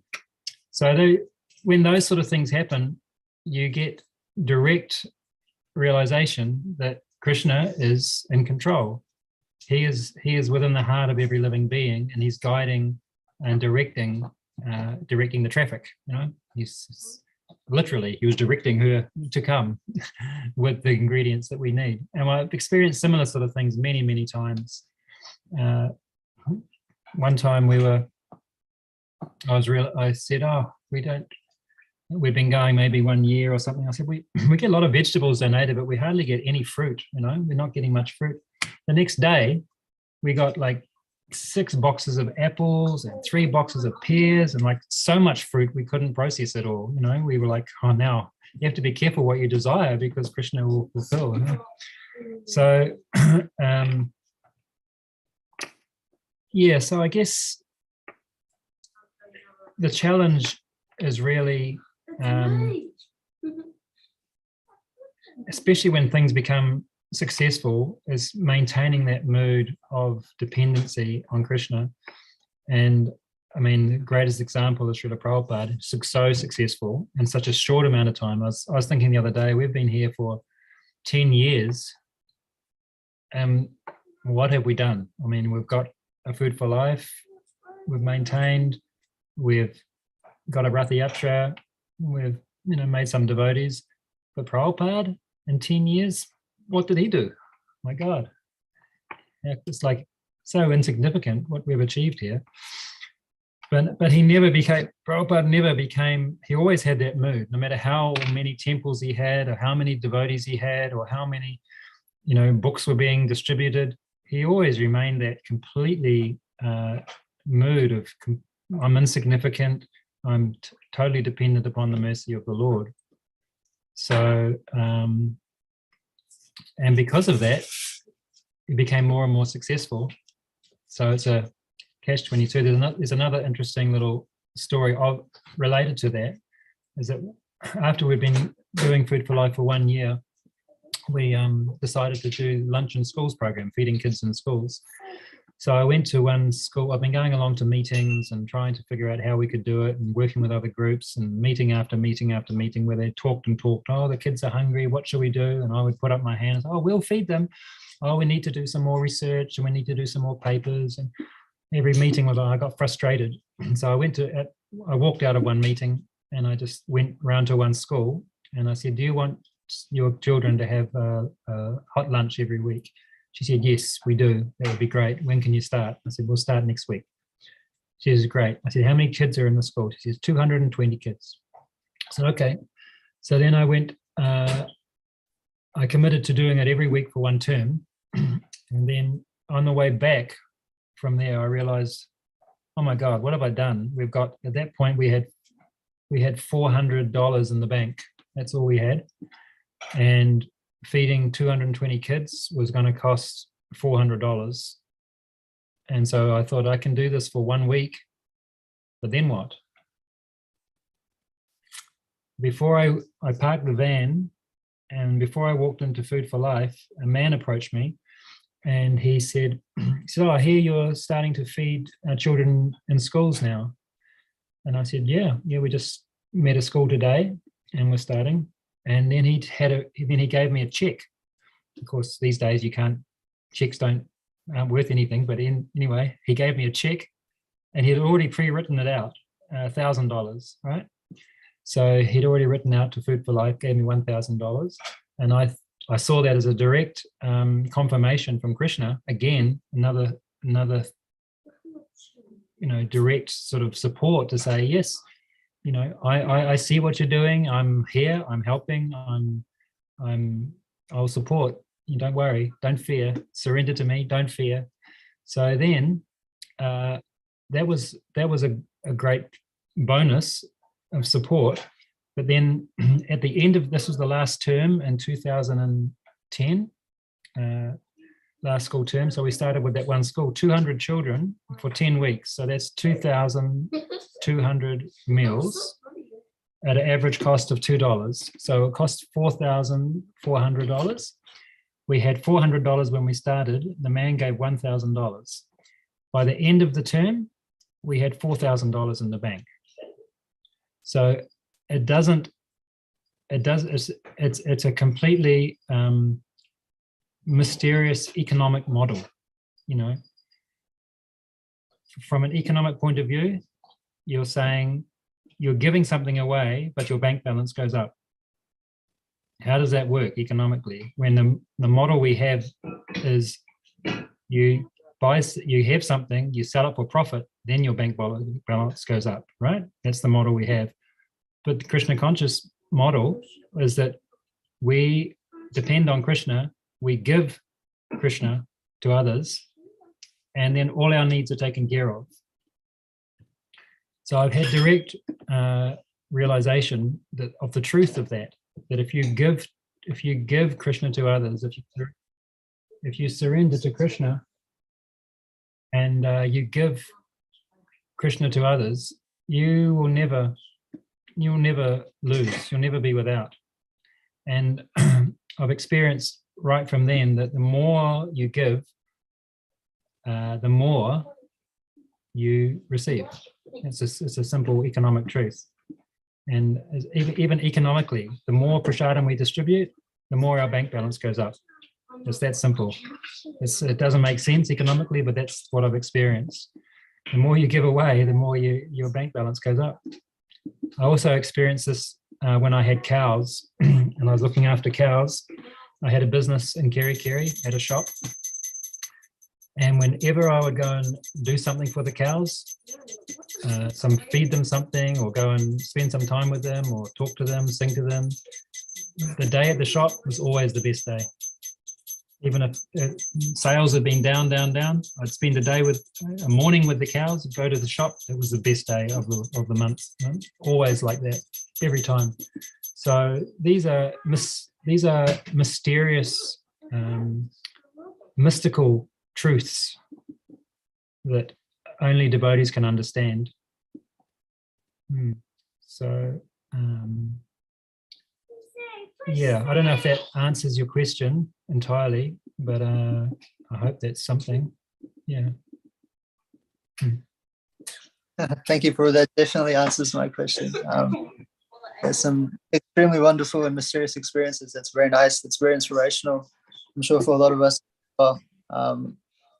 so when those sort of things happen, you get direct realization that Krishna is in control. He is within the heart of every living being, and he's guiding and directing the traffic. He's literally, he was directing her to come with the ingredients that we need. And I've experienced similar sort of things many, many times. One time we were I said, oh, we've been going maybe 1 year or something. I said, we get a lot of vegetables donated, but we hardly get any fruit, we're not getting much fruit. The next day, we got like 6 boxes of apples and 3 boxes of pears and like so much fruit we couldn't process it all. We were like, oh, now you have to be careful what you desire because Krishna will fulfill. So yeah, so I guess the challenge is really, especially when things become successful, is maintaining that mood of dependency on Krishna. And I mean, the greatest example is Srila Prabhupada, so successful in such a short amount of time. I was thinking the other day, we've been here for 10 years. What have we done? I mean, we've got a Food for Life, we've maintained, we've got a Ratha Yatra, we've made some devotees. But Prabhupada, in 10 years, what did he do? My God. It's like so insignificant what we've achieved here. But Prabhupada never became, he always had that mood, no matter how many temples he had or how many devotees he had or how many, books were being distributed. He always remained that completely mood of, I'm insignificant, I'm totally dependent upon the mercy of the Lord. So, and because of that, he became more and more successful. So it's a catch-22. There's another interesting little story related to that, is that after we've been doing Food for Life for 1 year, we decided to do lunch in schools program, feeding kids in schools. So I went to one school. I've been going along to meetings and trying to figure out how we could do it and working with other groups and meeting after meeting after meeting where they talked and talked. Oh, the kids are hungry. What should we do? And I would put up my hand and say, oh, we'll feed them. Oh, we need to do some more research and we need to do some more papers. And every meeting I got frustrated. So I walked out of one meeting and I just went round to one school and I said, do you want your children to have a hot lunch every week? She said, yes, we do. That would be great. When can you start? I said, we'll start next week. She said, great. I said, how many kids are in the school? She says, 220 kids. I said, okay. So then I went, I committed to doing it every week for 1 term. And then on the way back from there, I realized, oh my God, what have I done? We've got, at that point, we had $400 in the bank. That's all we had. And feeding 220 kids was going to cost $400. And so I thought, I can do this for 1 week, but then what? Before I parked the van and before I walked into Food for Life, a man approached me and he said, oh, I hear you're starting to feed children in schools now. And I said, yeah, we just met a school today and we're starting. And then he gave me a check. Of course, these days checks aren't worth anything. But anyway, he gave me a check, and he had already pre-written it out, $1,000, right? So he'd already written out to Food for Life, gave me $1,000, and I saw that as a direct confirmation from Krishna. Again, another direct sort of support to say yes. I see what you're doing. I'm here. I'm helping. I'll support. You don't worry. Don't fear. Surrender to me. Don't fear. So then, that was a great bonus of support. But then, at the end of this was the last term in 2010, last school term. So we started with that one school, 200 children for 10 weeks. So that's 2,200 meals at an average cost of $2. So it cost $4,400. We had $400 when we started. The man gave $1,000. By the end of the term, we had $4,000 in the bank. So it's a completely mysterious economic model. From an economic point of view, you're saying you're giving something away, but your bank balance goes up. How does that work economically? When the model we have is you have something, you sell it for profit, then your bank balance goes up, right? That's the model we have. But the Krishna conscious model is that we depend on Krishna, we give Krishna to others, and then all our needs are taken care of. So I've had direct realization that of the truth of that if you give Krishna to others, if you surrender to Krishna and you give Krishna to others, you'll never lose, you'll never be without. And I've experienced right from then that the more you give, the more you receive. It's a simple economic truth. And even economically, the more prasadam we distribute, the more our bank balance goes up. It's that simple. It doesn't make sense economically, but that's what I've experienced. The more you give away, the more your bank balance goes up. I also experienced this when I had cows and I was looking after cows. I had a business in Kerikeri, had a shop. And whenever I would go and do something for the cows, feed them something or go and spend some time with them or talk to them, sing to them, the day at the shop was always the best day. Even if sales had been down, I'd spend a morning with the cows, go to the shop. It was the best day of the month. Always like that, every time. So these are mysterious, mystical truths that only devotees can understand. So yeah, I don't know if that answers your question entirely, but I hope that's something. Yeah. Thank you, Prabhu. That definitely answers my question. There's some extremely wonderful and mysterious experiences. That's very nice. That's very inspirational. I'm sure for a lot of us,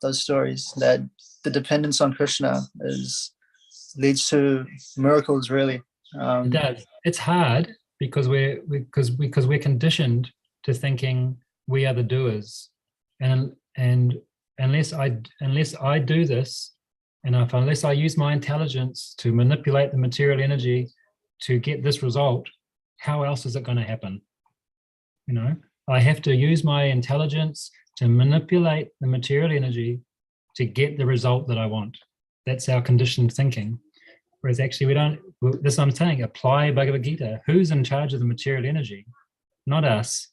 those stories, that the dependence on Krishna leads to miracles, really. It does. It's hard because we're conditioned to thinking we are the doers, and unless I do this, and unless I use my intelligence to manipulate the material energy to get this result, how else is it going to happen? You know, I have to use my intelligence to manipulate the material energy to get the result that I want. That's our conditioned thinking. Whereas actually we don't, this is what I'm saying, apply Bhagavad Gita. Who's in charge of the material energy? Not us.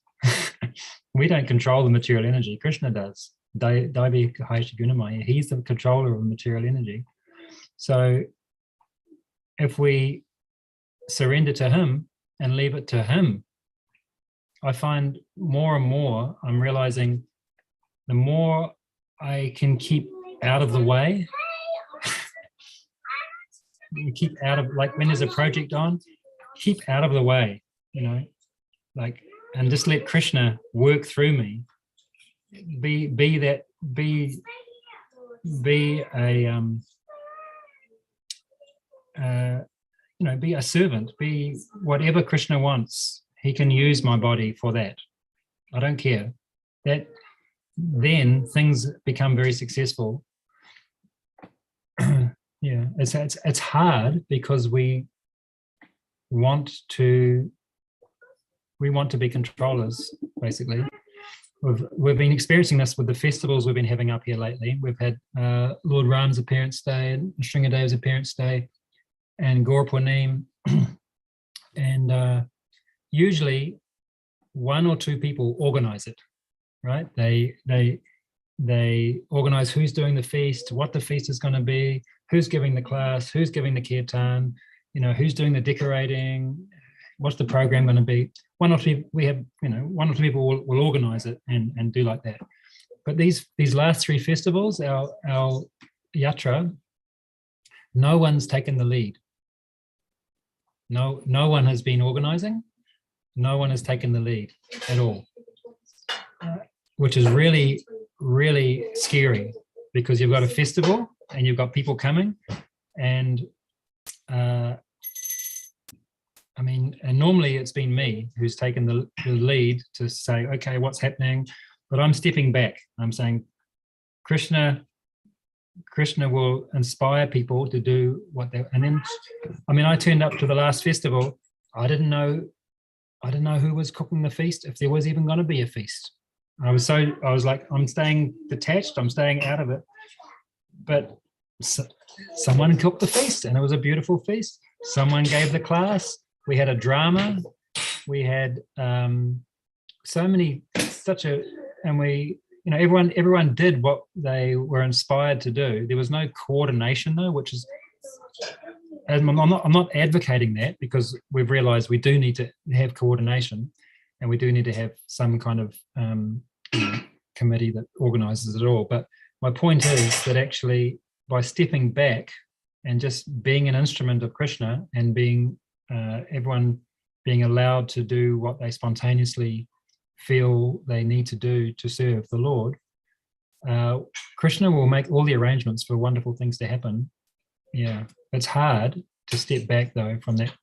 We don't control the material energy. Krishna does. Daivi Kahaishi Gunamaya. He's the controller of the material energy. So if we surrender to him and leave it to him, I find more and more I'm realizing the more I can keep out of the way, keep out of, like when there's a project on, keep out of the way, you know, like, and just let Krishna work through me. Be a servant, be whatever Krishna wants. He can use my body for that. I don't care. That then things become very successful. Yeah, it's hard because we want to be controllers, basically. We've been experiencing this with the festivals we've been having up here lately. We've had Lord Ram's appearance day, and Sringadev's appearance day, and Gaur Purnim, and usually one or two people organize it, right? They organize who's doing the feast, what the feast is going to be, who's giving the class, who's giving the kirtan, you know, who's doing the decorating, what's the program going to be. One or two people will organize it and do like that. But these last three festivals, our yatra, no one's taken the lead. No one has been organizing. No one has taken the lead at all, which is really, really scary, because you've got a festival and you've got people coming, and and normally it's been me who's taken the lead to say, okay, what's happening? But I'm stepping back. I'm saying, Krishna Krishna will inspire people to do what they, and then, I mean, I turned up to the last festival. I didn't know who was cooking the feast, if there was even going to be a feast. I was like, I'm staying detached, I'm staying out of it. But someone cooked the feast and it was a beautiful feast. Someone gave the class. We had a drama. We had and we, you know, everyone did what they were inspired to do. There was no coordination though, which is, I'm not advocating that, because we've realized we do need to have coordination, and we do need to have some kind of committee that organizes it all. But my point is that actually, by stepping back and just being an instrument of Krishna, and being everyone being allowed to do what they spontaneously feel they need to do to serve the Lord, Krishna will make all the arrangements for wonderful things to happen. Yeah, it's hard to step back though from that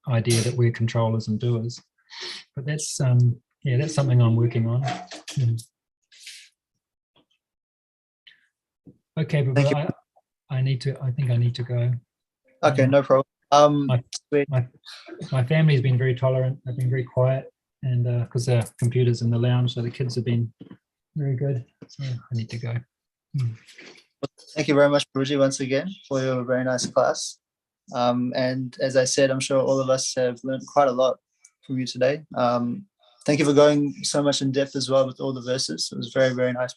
idea that we're controllers and doers. But that's that's something I'm working on. Okay, but I think I need to go. Okay, no problem. My family's been very tolerant. They've been very quiet, and because there are computers in the lounge, so the kids have been very good. So I need to go. Thank you very much, Prabhuji, once again for your very nice class. And as I said, I'm sure all of us have learned quite a lot from you today. Thank you for going so much in depth as well with all the verses. It was very, very nice.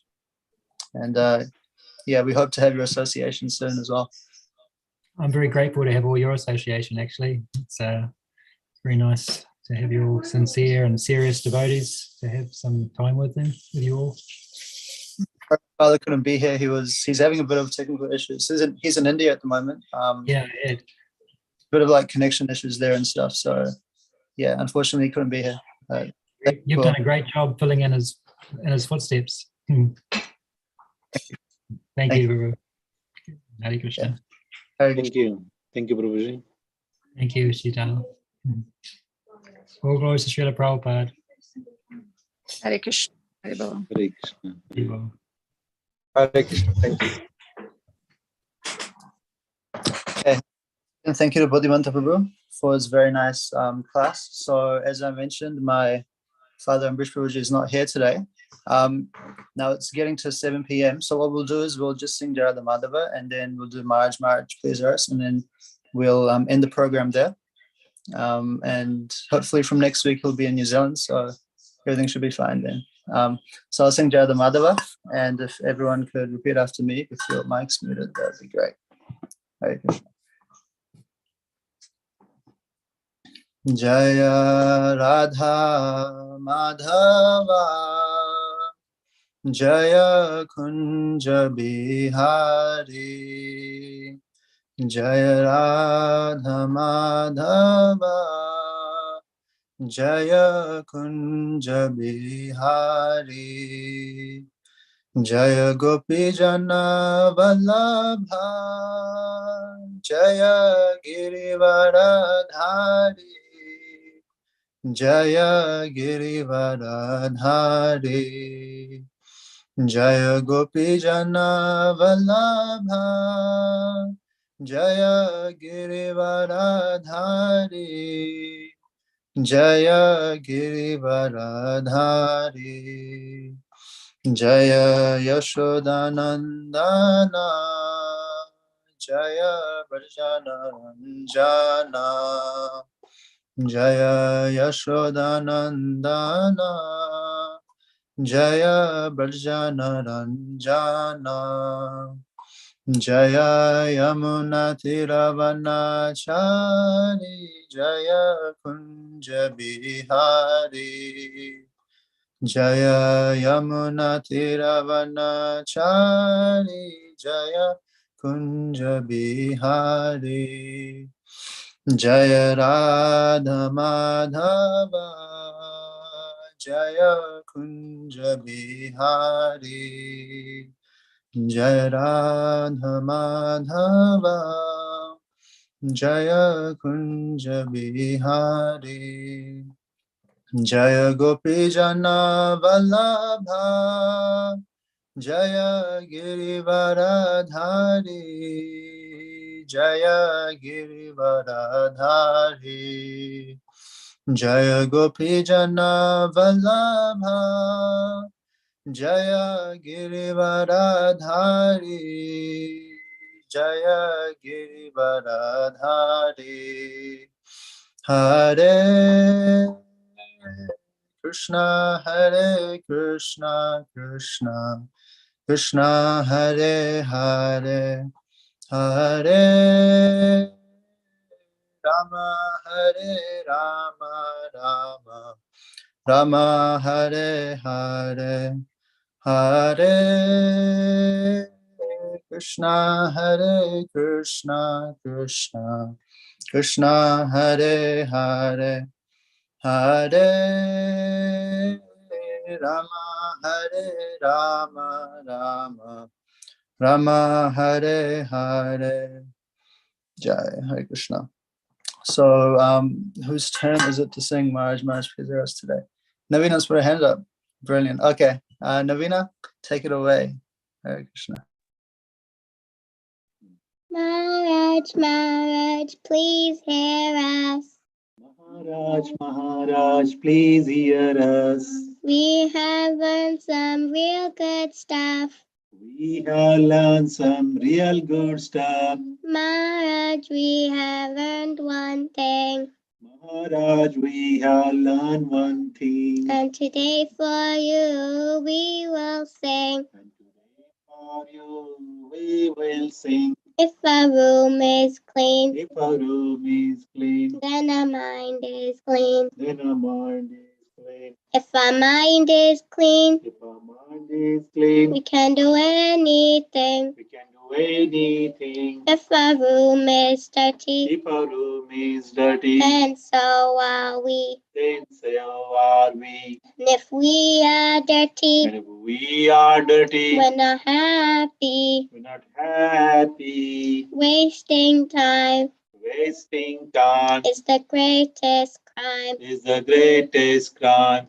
And yeah, we hope to have your association soon as well. I'm very grateful to have all your association, actually. It's very nice to have you all sincere and serious devotees, to have some time with them, with you all. Our father couldn't be here. He's having a bit of technical issues. He's in India at the moment. Yeah. Bit of like connection issues there and stuff. So yeah, unfortunately he couldn't be here. You've done a great job filling in his footsteps. Thank you, Prabhu. Hare Krishna. Thank you. Thank you, Prabhuji. Thank you, Shital. All glories to Srila Prabhupada. Hare Krishna. Hare Bhava. Hare Krishna. Hare Bhava. Hare Krishna. Thank you. Okay. And thank you to Bodhimanta Prabhu for his very nice class. So as I mentioned, my father Ambrish Prabhuji is not here today. Now it's getting to 7 p.m. So what we'll do is we'll just sing Jara Madhava, and then we'll do Maharaj Please Us, and then we'll end the program there. And hopefully from next week he'll be in New Zealand, so everything should be fine then. So I'll sing Jara Madhava, and if everyone could repeat after me with your mics muted, that'd be great. Hare Krishna. Jaya Radha Madhava Jaya Kunja Bihari Jaya Radha Madhava Jaya Kunja Bihari Jaya Gopi Jana Vallabha Jaya Girivaradhari Jaya Girivaradhari Jaya Gopi Jana Vallabha Jaya Girivaradhari Jaya Girivaradhari Jaya Yashodanandana Jaya Varjana Ranjana Jaya Yashodanandana Jaya Varjana Ranjana Jaya Yamuna Tiravanachari Jaya Kunja Bihari Jaya Yamuna Tiravanachari Jaya Kunja Bihari Jaya Radha Madhava Jaya Kunja Bihari Jaya Radha Madhava Jaya Kunja Bihari Jaya Gopi Jana Vallabha Jaya Girivaradhari, Jaya Girivaradhari, Jaya Gopijana Vallabha, Jaya Girivaradhari, Jaya Girivaradhari, Hare Krishna, Hare Krishna, Krishna Krishna, Hare Hare, Hare Rama, Hare Rama, Rama Rama, Hare Hare, Hare Krishna, Hare Krishna, Krishna Krishna, Hare Hare, Hare Rama, Hare Rama, Rama Rama, Hare Hare. Jai, Hare Krishna. So, whose turn is it to sing Maharaj Preserve us today? Navina's put her hand up. Brilliant. Okay, Navina, take it away. Hare Krishna. Maharaj, please hear us. Maharaj, please hear us. We have learned some real good stuff. We have learned some real good stuff. Maharaj, we have learned one thing. Maharaj, we have learned one thing. And today for you we will sing. And today for you we will sing. If our room is clean, If our room is clean, then our mind is clean. then our mind is clean. If our mind is clean, If our mind is clean, we can do anything. we can do anything. If our room is dirty, If our room is dirty, and so are we. then so are we. And if we are dirty, And if we are dirty, we're not happy. we're not happy. Wasting time Wasting time is the greatest crime. is the greatest crime.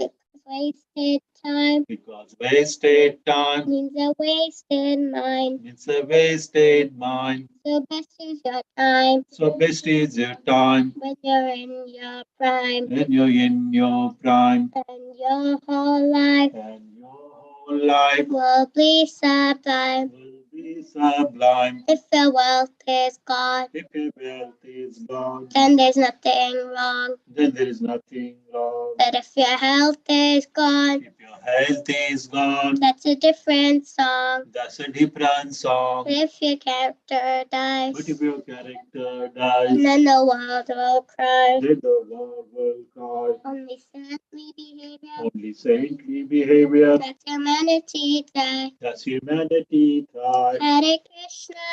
Wasted time Because wasted time means a wasted mind. means a wasted mind. So best use your time So best is your time when you're in your prime. when you're in your prime. And your whole life And your whole life will be sublime. will be sublime. If your wealth is gone, If your wealth is gone, then there's nothing wrong. then there is nothing wrong. But if your health is gone, If your health is gone, that's a different song. that's a different song. But if your character dies, But if your character dies, then the world will cry. then the world will cry. Only saintly behavior, Only saintly behavior, that's humanity die. that's humanity thrive. Hare Krishna,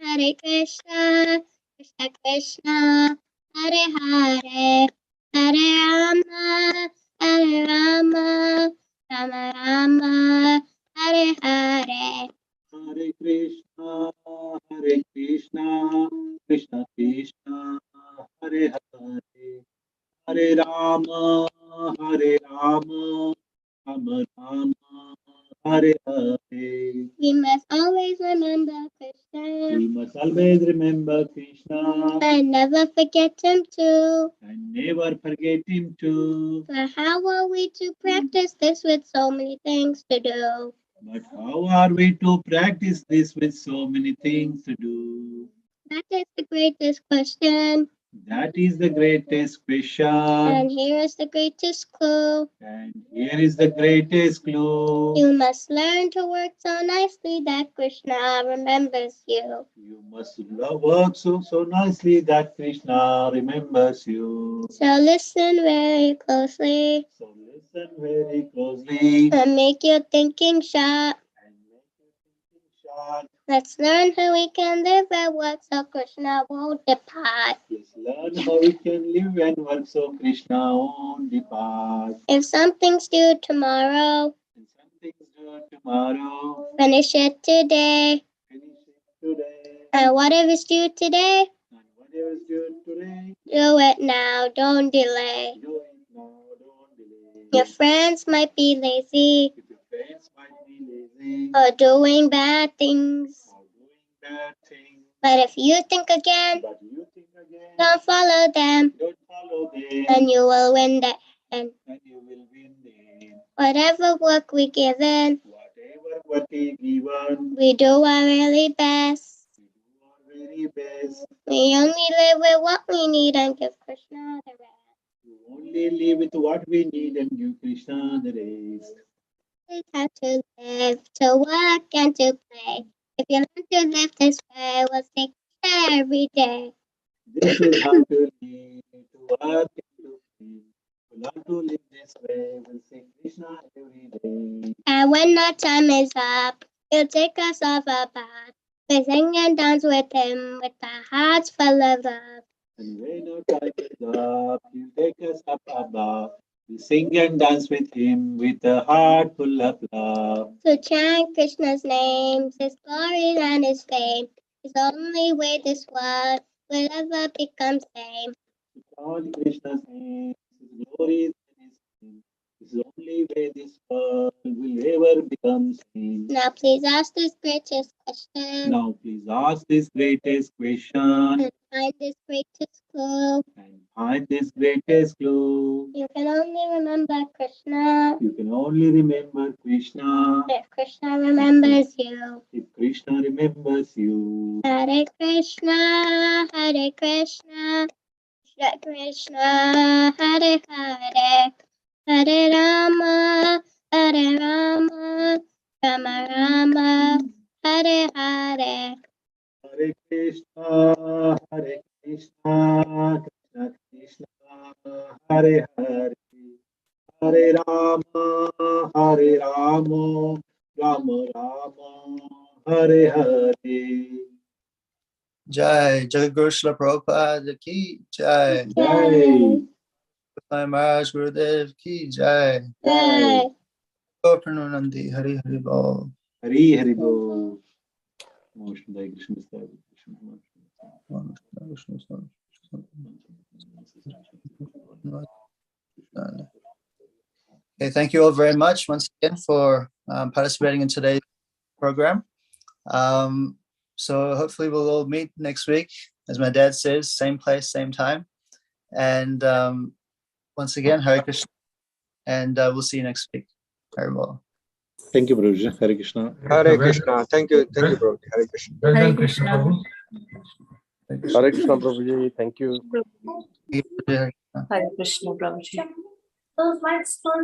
Hare Krishna, Krishna Krishna, Hare Hare, Hare Rama, Hare Rama, Rama Rama, Hare Hare. Hare Krishna, Hare Krishna, Krishna Krishna, Hare Hare. Hare Rama, Hare Rama, Rama Rama, Hare Hare. We must always remember Krishna We must always remember Krishna and never forget him too. and never forget him too. But how are we to practice this with so many things to do? But how are we to practice this with so many things to do? That is the greatest question. That is the greatest question. And here is the greatest clue. And here is the greatest clue. You must learn to work so nicely that Krishna remembers you. You must work so nicely that Krishna remembers you. So listen very closely So listen very closely and make your thinking sharp. and make your thinking sharp. Let's learn how we can live and work so Krishna won't depart. Let's learn how we can live and work so Krishna won't depart. If something's due tomorrow, And something's due tomorrow, finish it today. finish it today. And whatever's due today, And whatever's due today, do it now, don't delay. do it now, don't delay. Your friends might be lazy, If your friends might be lazy, or doing bad things. or doing bad things. But if you think again, But you think again, don't follow them, don't follow them, and you will win the end. and you will win them. Whatever work we give in, Whatever work is given, we do our really best. we do our very best. We only live with what we need and give Krishna the rest. You only live with what we need and give Krishna the rest. This is how to live, to work and to play. If you learn to live this way, we'll see Krishna every day. This is how to live, to work and to play. To learn to live this way, we'll see Krishna every day. And when our time is up, he'll take us off our path. We sing and dance with him with our hearts full of love. And when our time is up, he'll take us up above. We sing and dance with him with a heart full of love. So chant Krishna's names, his glories and his fame. His only way this world will ever become same. All Krishna's name, his glories and his name. This is the only way this world will ever become sane. Now please ask this greatest question. Now please ask this greatest question And find this greatest clue. and find this greatest clue. You can only remember Krishna You can only remember Krishna if Krishna remembers you. if Krishna remembers you. Hare Krishna, Hare Krishna, Krishna Krishna, Hare Hare, Hare Rama, Hare Rama, Rama Rama, Hare Hare. Hare Krishna, Hare Krishna, Krishna Krishna, Hare Hare, Hare Rama, Hare Rama, Rama Rama, Hare Hare. Jai Jagadguru Srila Prabhupada ki Jai. Jai. Goswami Maharaj Gurudev ki Jai. Jai. Prananandi Hari Hari Bol. Hari Hari Bol. Namaste Krishna Style. Okay, thank you all very much once again for participating in today's program. So hopefully we'll all meet next week, as my dad says, same place, same time. And once again, Hare Krishna, and we'll see you next week. Hare Bol. Thank you, Prabhuji. Hare Krishna. Hare Krishna. Thank you, Prabhu. Hare Krishna. Well Hare done, Krishna. Prabhu. Hare Krishna, Prabhuji. Thank you. Hare Krishna. Hare Krishna, Prabhuji.